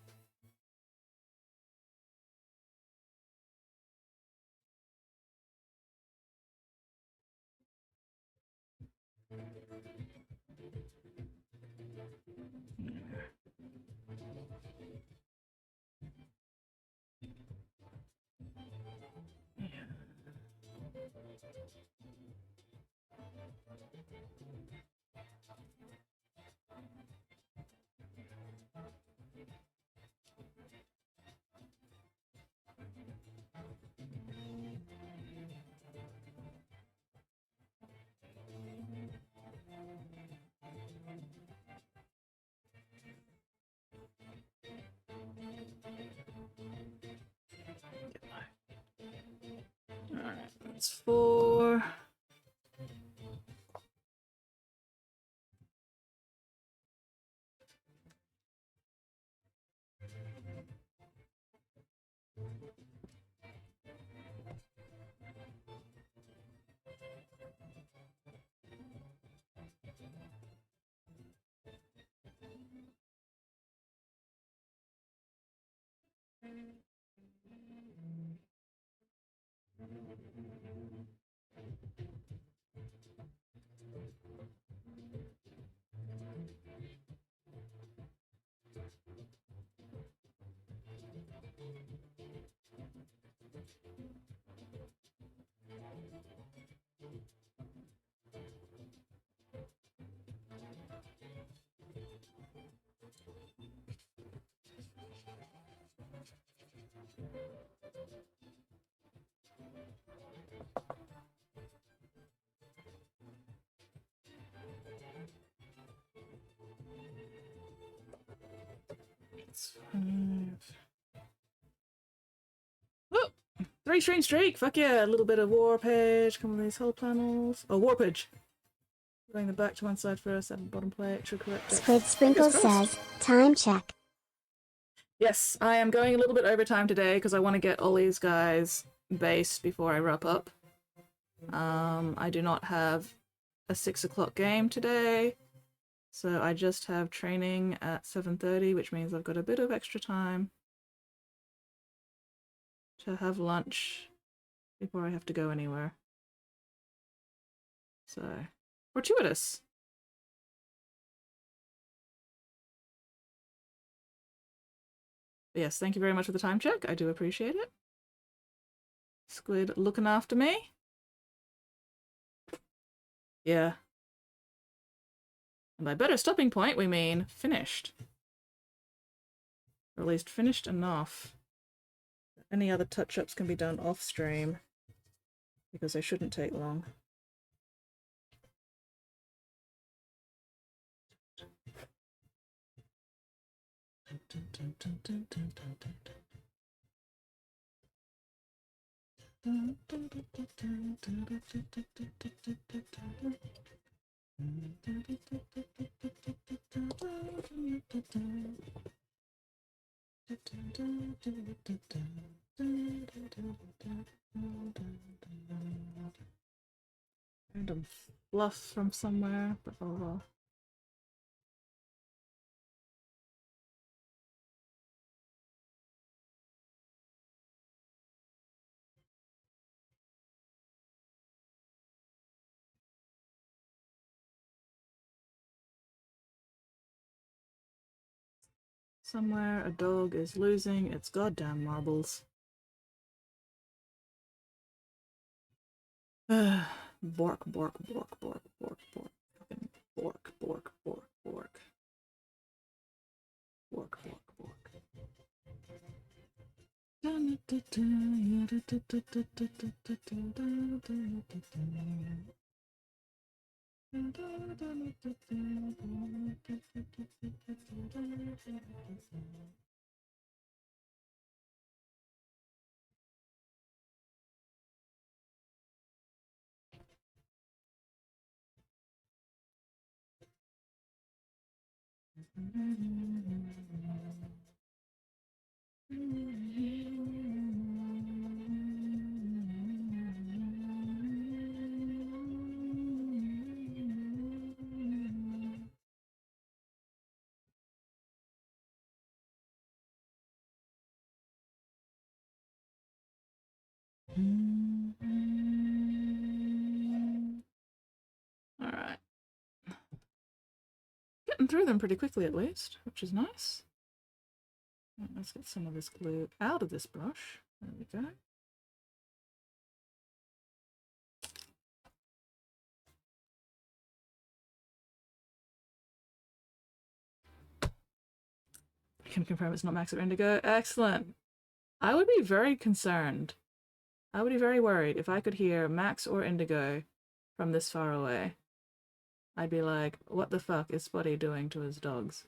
S1: Alright, that's 4. That's 5. Oh, 3 stream streak. Fuck yeah! A little bit of warpage. Come on, these whole panels. Oh, warpage. Bring them back to one side first, and bottom plate to correct it.
S3: Squid Sprinkle says, time check.
S1: Yes, I am going a little bit over time today because I want to get all these guys based before I wrap up. I do not have a 6 o'clock game today, so I just have training at 7:30, which means I've got a bit of extra time to have lunch before I have to go anywhere. So, fortuitous. Yes, thank you very much for the time check. I do appreciate it. Squid looking after me. Yeah. And by better stopping point, we mean finished. Or at least finished enough. Any other touch-ups can be done off-stream, because they shouldn't take long. Random fluff from somewhere, but oh well. Somewhere a dog is losing its goddamn marbles. Bork, bork, bork, bork, bork, bork. Fucking bork, bork, bork, bork. Bork, bork, bork. Alright. Getting through them pretty quickly at least, which is nice. Let's get some of this glue out of this brush. There we go. I can confirm it's not Max or Indigo. Excellent. I would be very concerned. I would be very worried if I could hear Max or Indigo from this far away. I'd be like, what the fuck is Spotty doing to his dogs?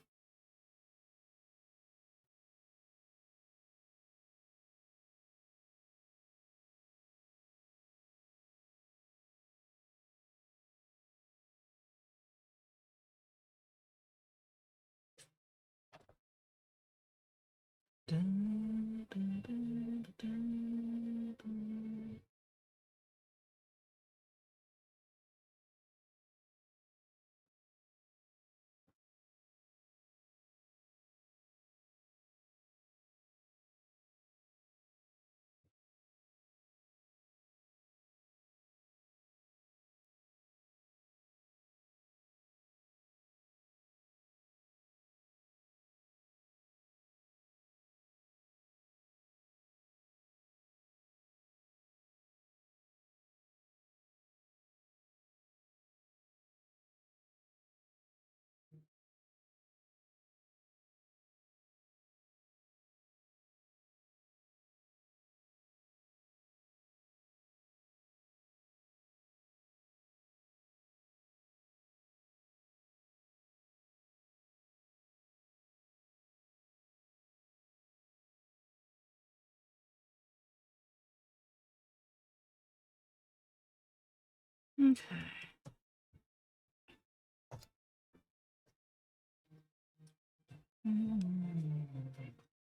S1: Dun, dun, dun, dun, dun. Okay.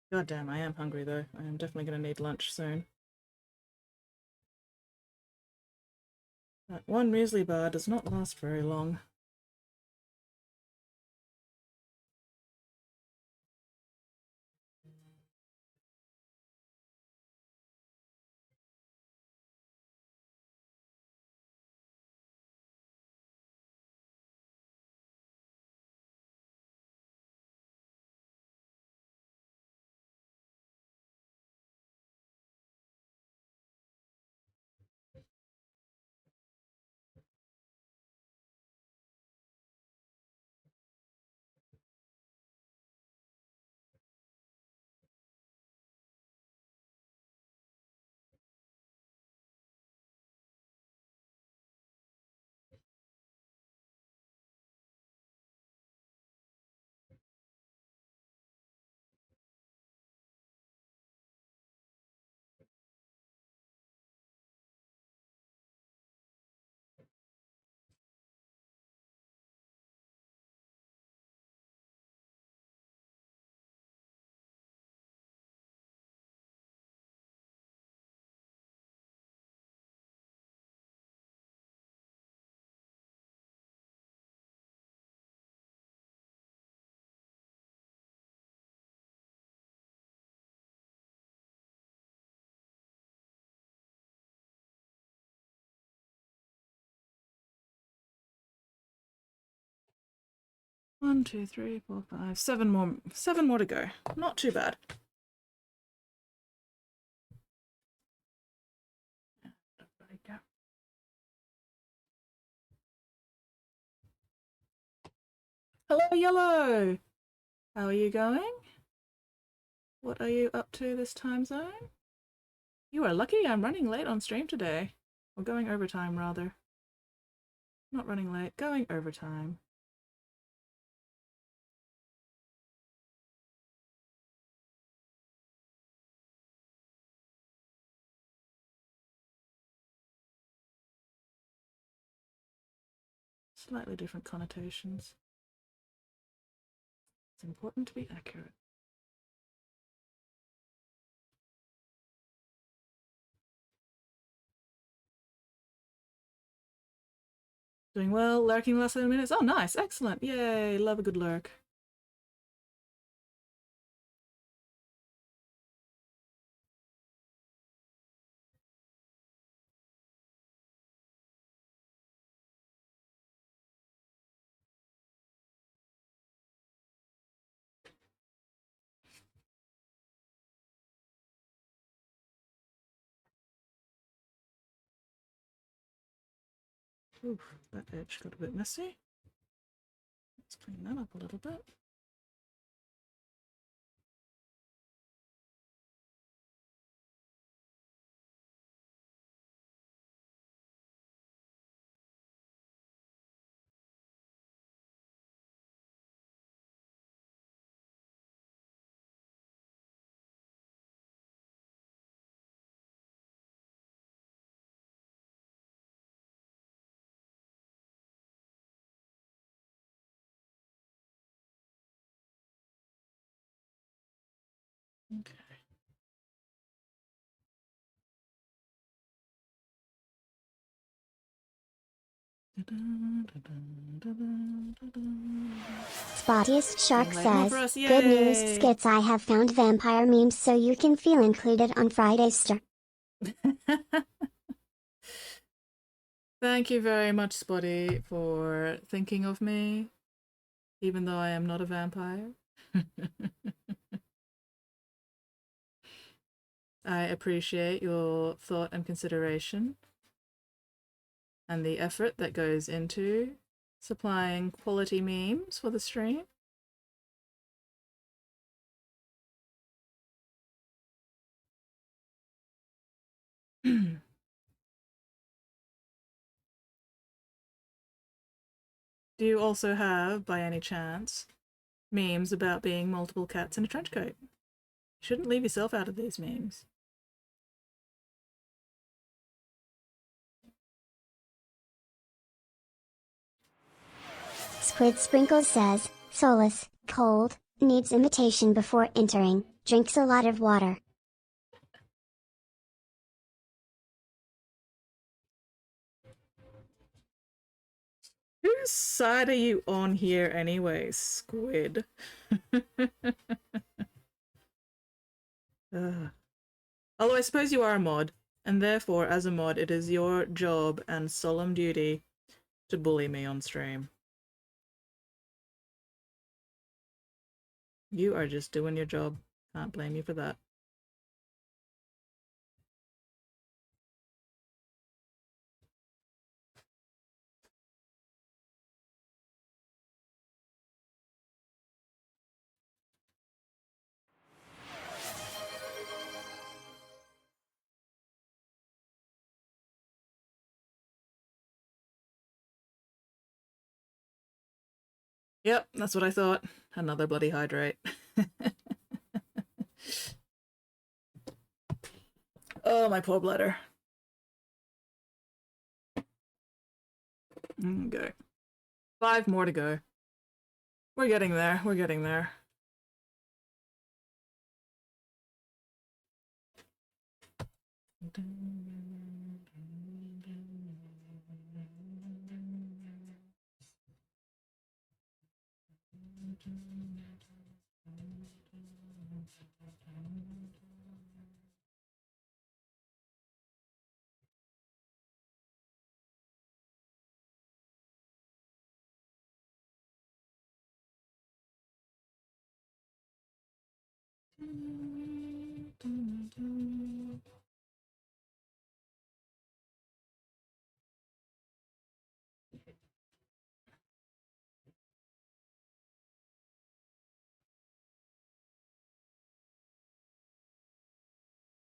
S1: God damn, I am hungry though. I am definitely gonna need lunch soon. That one muesli bar does not last very long. 1, 2, 3, 4, 5, 7 more. 7 more to go. Not too bad. Hello, Yellow! How are you going? What are you up to this time zone? You are lucky I'm running late on stream today. Or going overtime, rather. Not running late, going overtime. Slightly different connotations. It's important to be accurate. Doing well, lurking the last 7 minutes. Oh, nice, excellent. Yay, love a good lurk. Oof, that edge got a bit messy. Let's clean that up a little bit. Okay.
S3: Spottiest Shark
S1: Getting late on
S3: says,
S1: for us,
S3: good news
S1: yay!
S3: skits, I have found vampire memes so you can feel included on Friday's star.
S1: Thank you very much, Spotty, for thinking of me, even though I am not a vampire. I appreciate your thought and consideration and the effort that goes into supplying quality memes for the stream. Do you also have, by any chance, memes about being multiple cats in a trench coat? You shouldn't leave yourself out of these memes.
S3: Squid Sprinkles says, Solus, cold, needs imitation before entering, drinks a lot of water.
S1: Whose side are you on here anyway, Squid? Although I suppose you are a mod, and therefore, as a mod, it is your job and solemn duty to bully me on stream. You are just doing your job. Can't blame you for that. Yep, that's what I thought. Another bloody hydrate. Oh, my poor bladder. Okay. 5 more to go. We're getting there. We're getting there.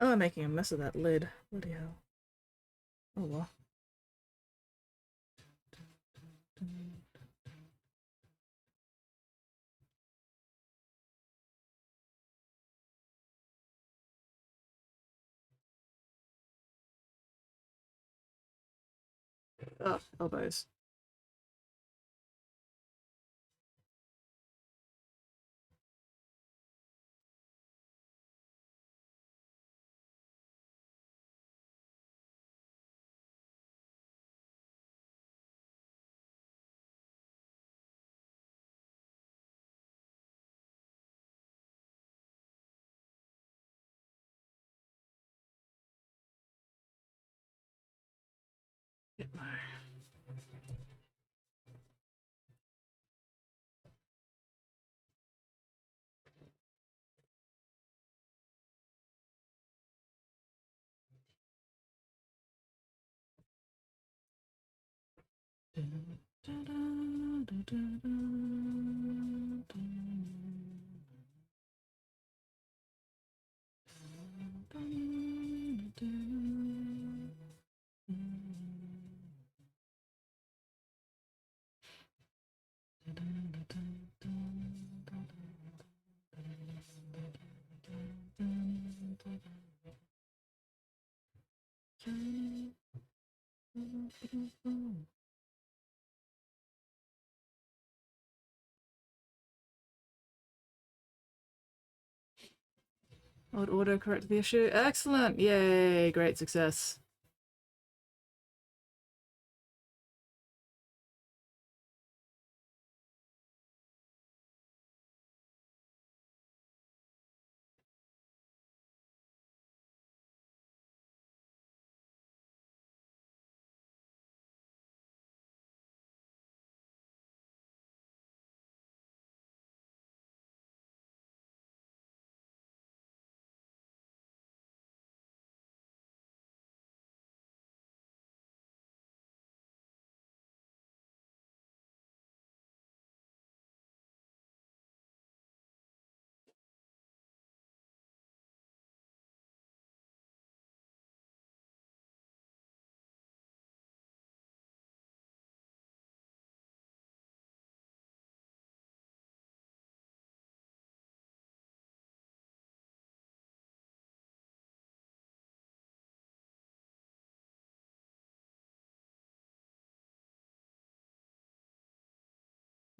S1: Oh, I'm making a mess of that lid. Bloody hell. Oh well. Oh, elbows. Get my... Old auto correct the issue. Excellent! Yay! Great success.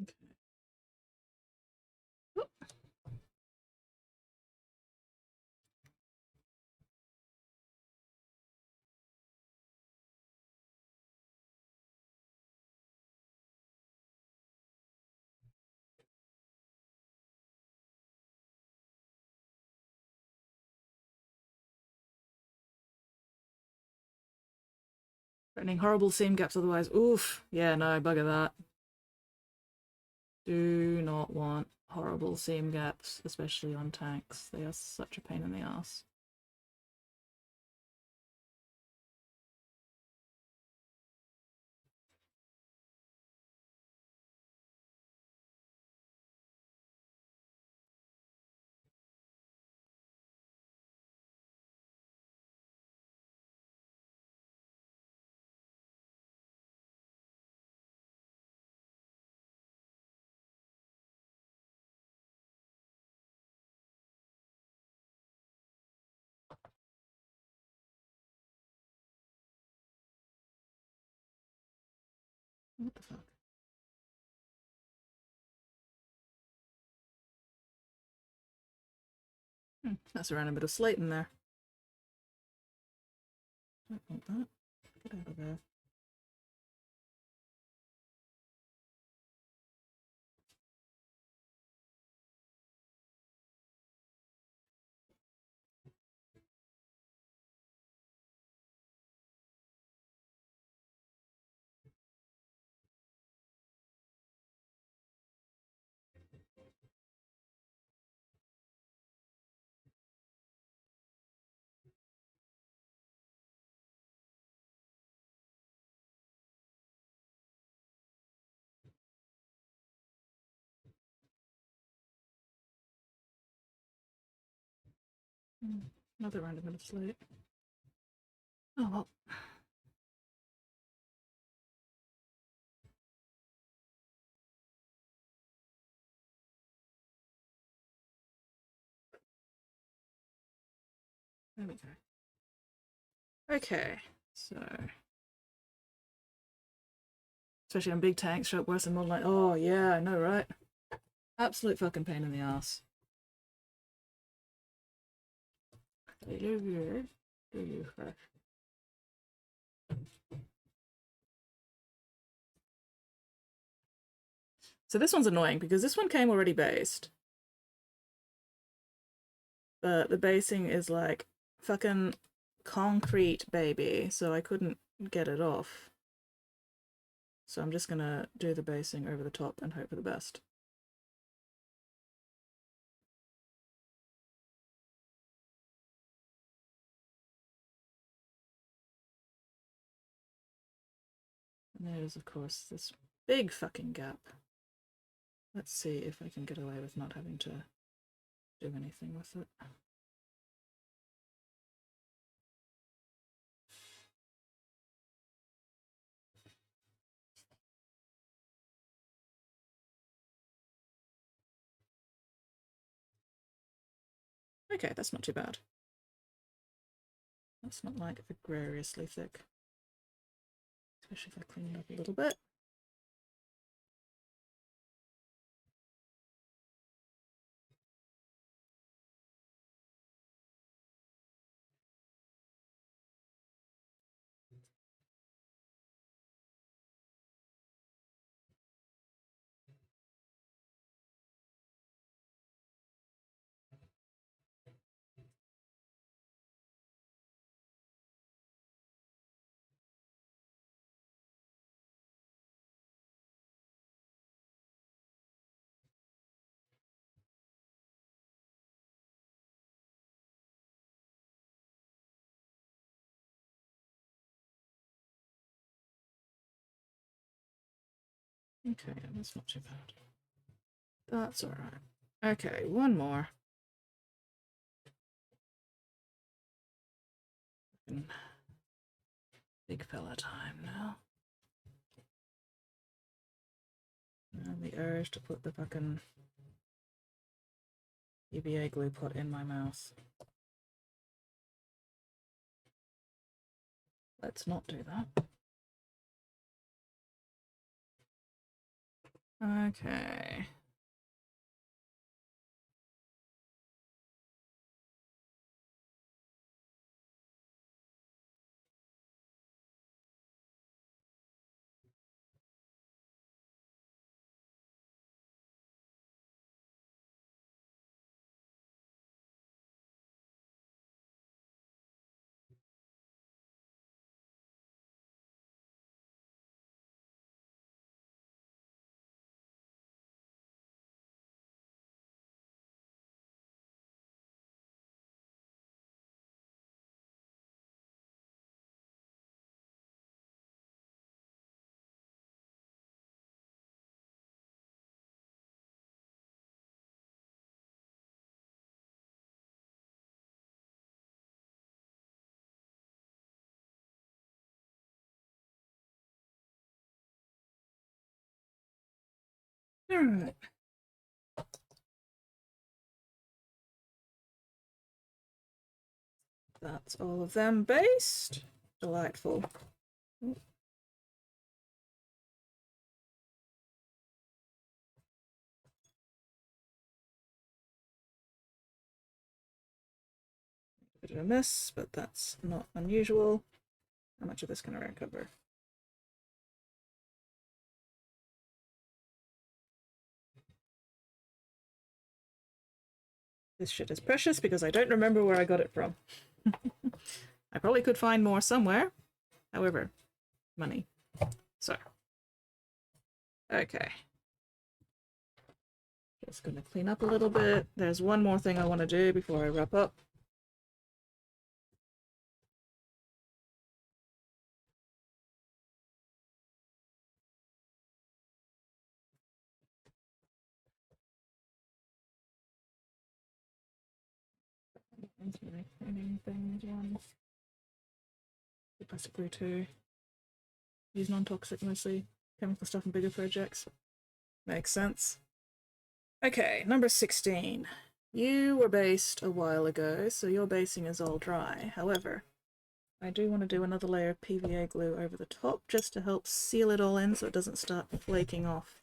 S1: Okay. Threatening horrible seam gaps otherwise. Oof. Yeah, no, bugger that. Do not want horrible seam gaps, especially on tanks. They are such a pain in the ass. What the fuck? That's around a bit of slate in there. Don't want that. Get out of there. Another round of minutes late. Oh well. There we go. Okay, so especially on big tanks, shot worse than modern light. Oh yeah, I know, right? Absolute fucking pain in the ass. So this one's annoying because this one came already based. But the basing is like fucking concrete, baby, so I couldn't get it off. So I'm just gonna do the basing over the top and hope for the best. And there's, of course, this big fucking gap. Let's see if I can get away with not having to do anything with it. Okay, that's not too bad. That's not like egregiously thick. Especially if I clean it up a little bit. Okay, that's not too bad. That's alright. Okay, one more. Big fella time now. And the urge to put the fucking EVA glue pot in my mouth. Let's not do that. Okay. Alright. That's all of them based. Delightful. Bit of a mess, but that's not unusual. How much of this can I recover? This shit is precious because I don't remember where I got it from. I probably could find more somewhere. However, money. So. Okay. Just gonna clean up a little bit. There's one more thing I want to do before I wrap up. Cleaning things one. The plastic glue too. Use non-toxic mostly. Chemical stuff and bigger projects. Makes sense. Okay, number 16. You were based a while ago, so your basing is all dry. However, I do want to do another layer of PVA glue over the top just to help seal it all in so it doesn't start flaking off.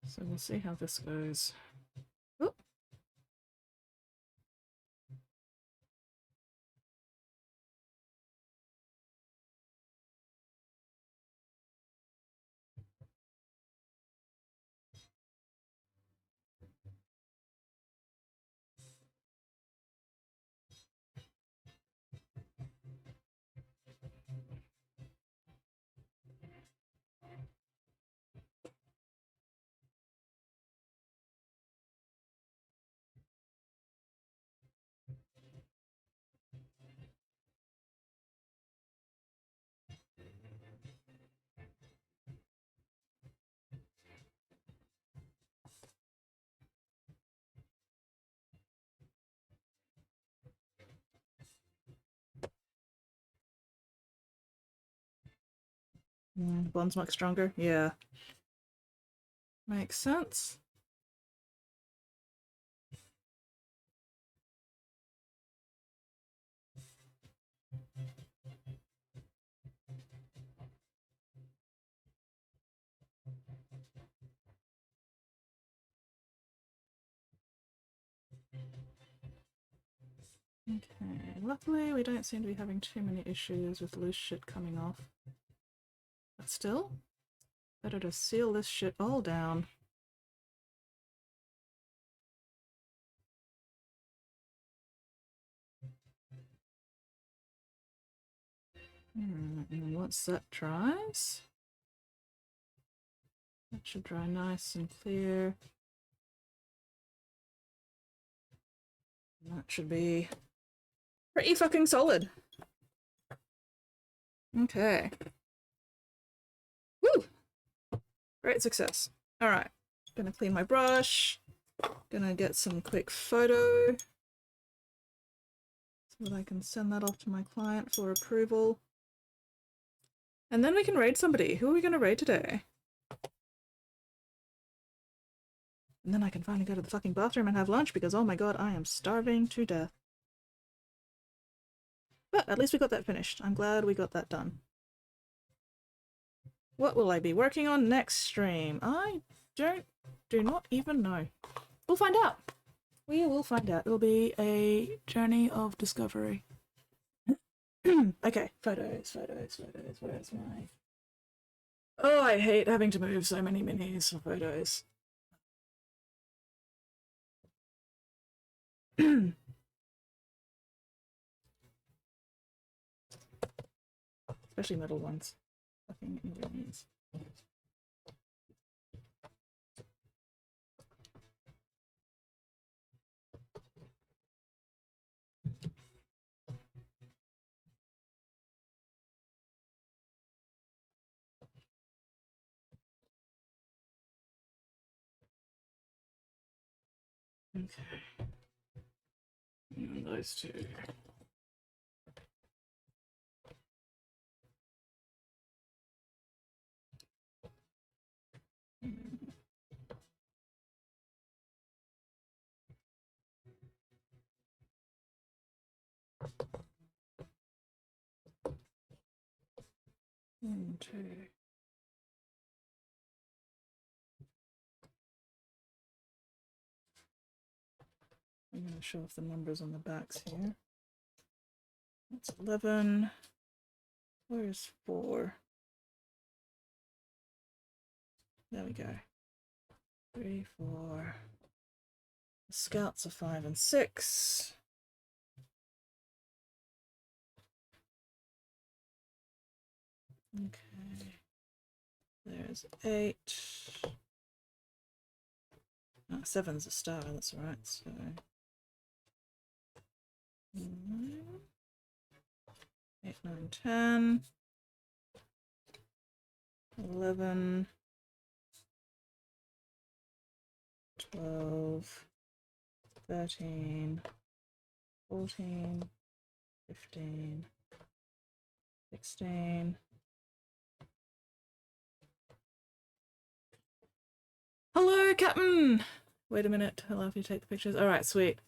S1: So we'll see how this goes. Oop. Bond's much stronger? Yeah. Makes sense. Okay, luckily we don't seem to be having too many issues with loose shit coming off. But still, better to seal this shit all down. And once that dries, that should dry nice and clear. And that should be pretty fucking solid. Okay. Woo! Great success. Alright. Gonna clean my brush. Gonna get some quick photo so that I can send that off to my client for approval. And then we can raid somebody. Who are we gonna raid today? And then I can finally go to the fucking bathroom and have lunch because, oh my god, I am starving to death. But at least we got that finished. I'm glad we got that done. What will I be working on next stream? I do not even know. We'll find out. We will find out. It'll be a journey of discovery. Okay, photos. Where's my... Oh, I hate having to move so many minis for photos. Especially metal ones. Fucking ingredients. Okay. And those two. One, two. I'm going to show off the numbers on the backs here. That's 11. Where's 4? There we go. 3, 4. The scouts are 5 and 6. Okay. There's 8. Oh, 7's a star, that's alright, so... 9. 8, 9, 10. 11. 12. 13. 14. 15. 16. Hello, Captain! Wait a minute, I'll have you take the pictures. Alright, sweet.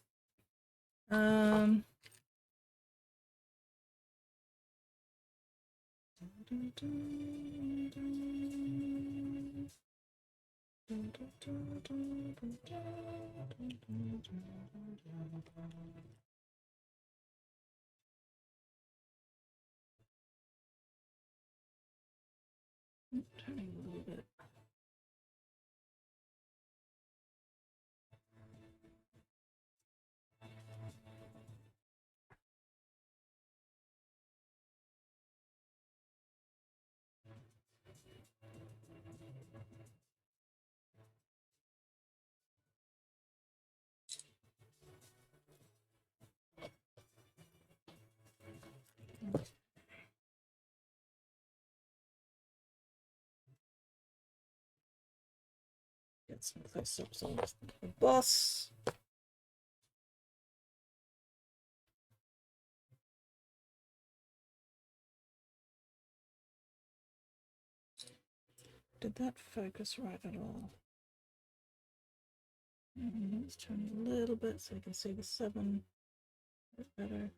S1: Turning a little bit. Get some close-ups on the boss. Did that focus right at all? Let's turn it a little bit so you can see the 7 a bit better.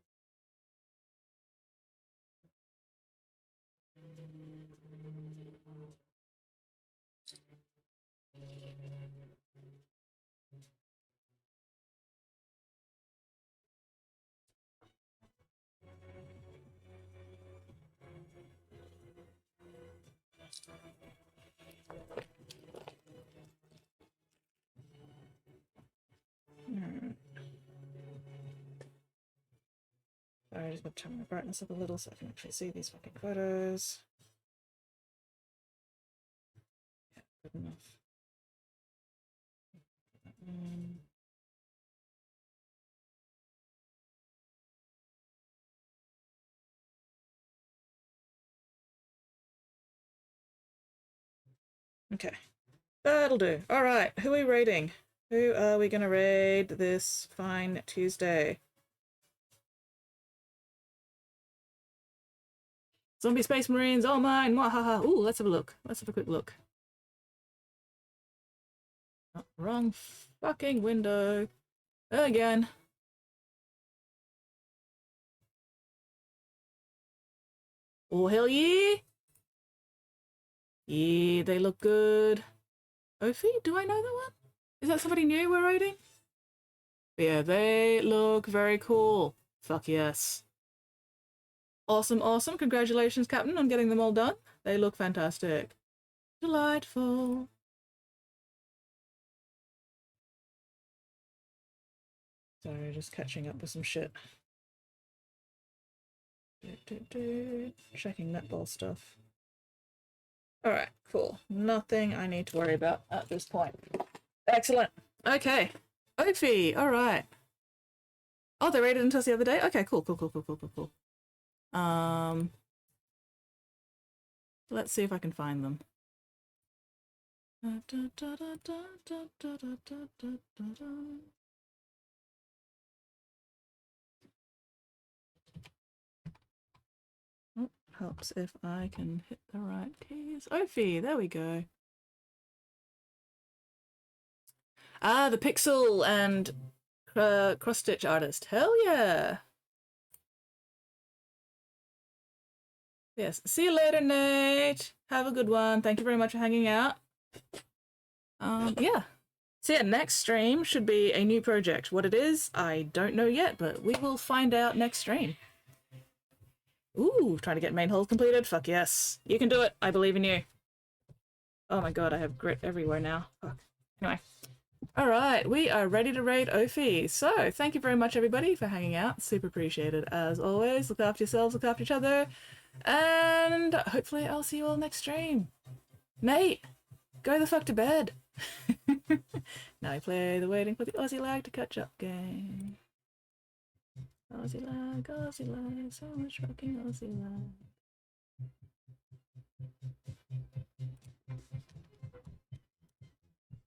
S1: Sorry, I just got to turn my brightness up a little so I can actually see these fucking photos. Yeah, good enough. Okay, that'll do. All right, who are we raiding? Who are we gonna raid this fine Tuesday? Zombie Space Marines, all mine! Mwahaha! Ooh, let's have a look. Let's have a quick look. Oh, wrong fucking window. Again. Oh, hell yeah! Yeah, they look good. Ophi, do I know that one? Is that somebody new we're raiding? Yeah, they look very cool. Fuck yes. Awesome, awesome. Congratulations, Captain, on getting them all done. They look fantastic. Delightful. Sorry, just catching up with some shit. Checking netball stuff. Alright, cool. Nothing I need to worry about at this point. Excellent. Okay. Ophi, alright. Oh, they raided until the other day? Okay, cool. Let's see if I can find them. Oh, helps if I can hit the right keys. Ophi, there we go. Ah, the pixel and cross-stitch artist. Hell yeah! Yes. See you later, Nate. Have a good one. Thank you very much for hanging out. Yeah. So yeah, next stream should be a new project. What it is, I don't know yet, but we will find out next stream. Ooh, trying to get main hull completed? Fuck yes. You can do it. I believe in you. Oh my god, I have grit everywhere now. Fuck. Anyway. Alright, we are ready to raid Ophi. So, thank you very much everybody for hanging out. Super appreciated as always. Look after yourselves, look after each other. And hopefully I'll see you all next stream. Mate, go the fuck to bed. Now I play the waiting for the Aussie lag to catch up game. Aussie lag, so much fucking Aussie lag.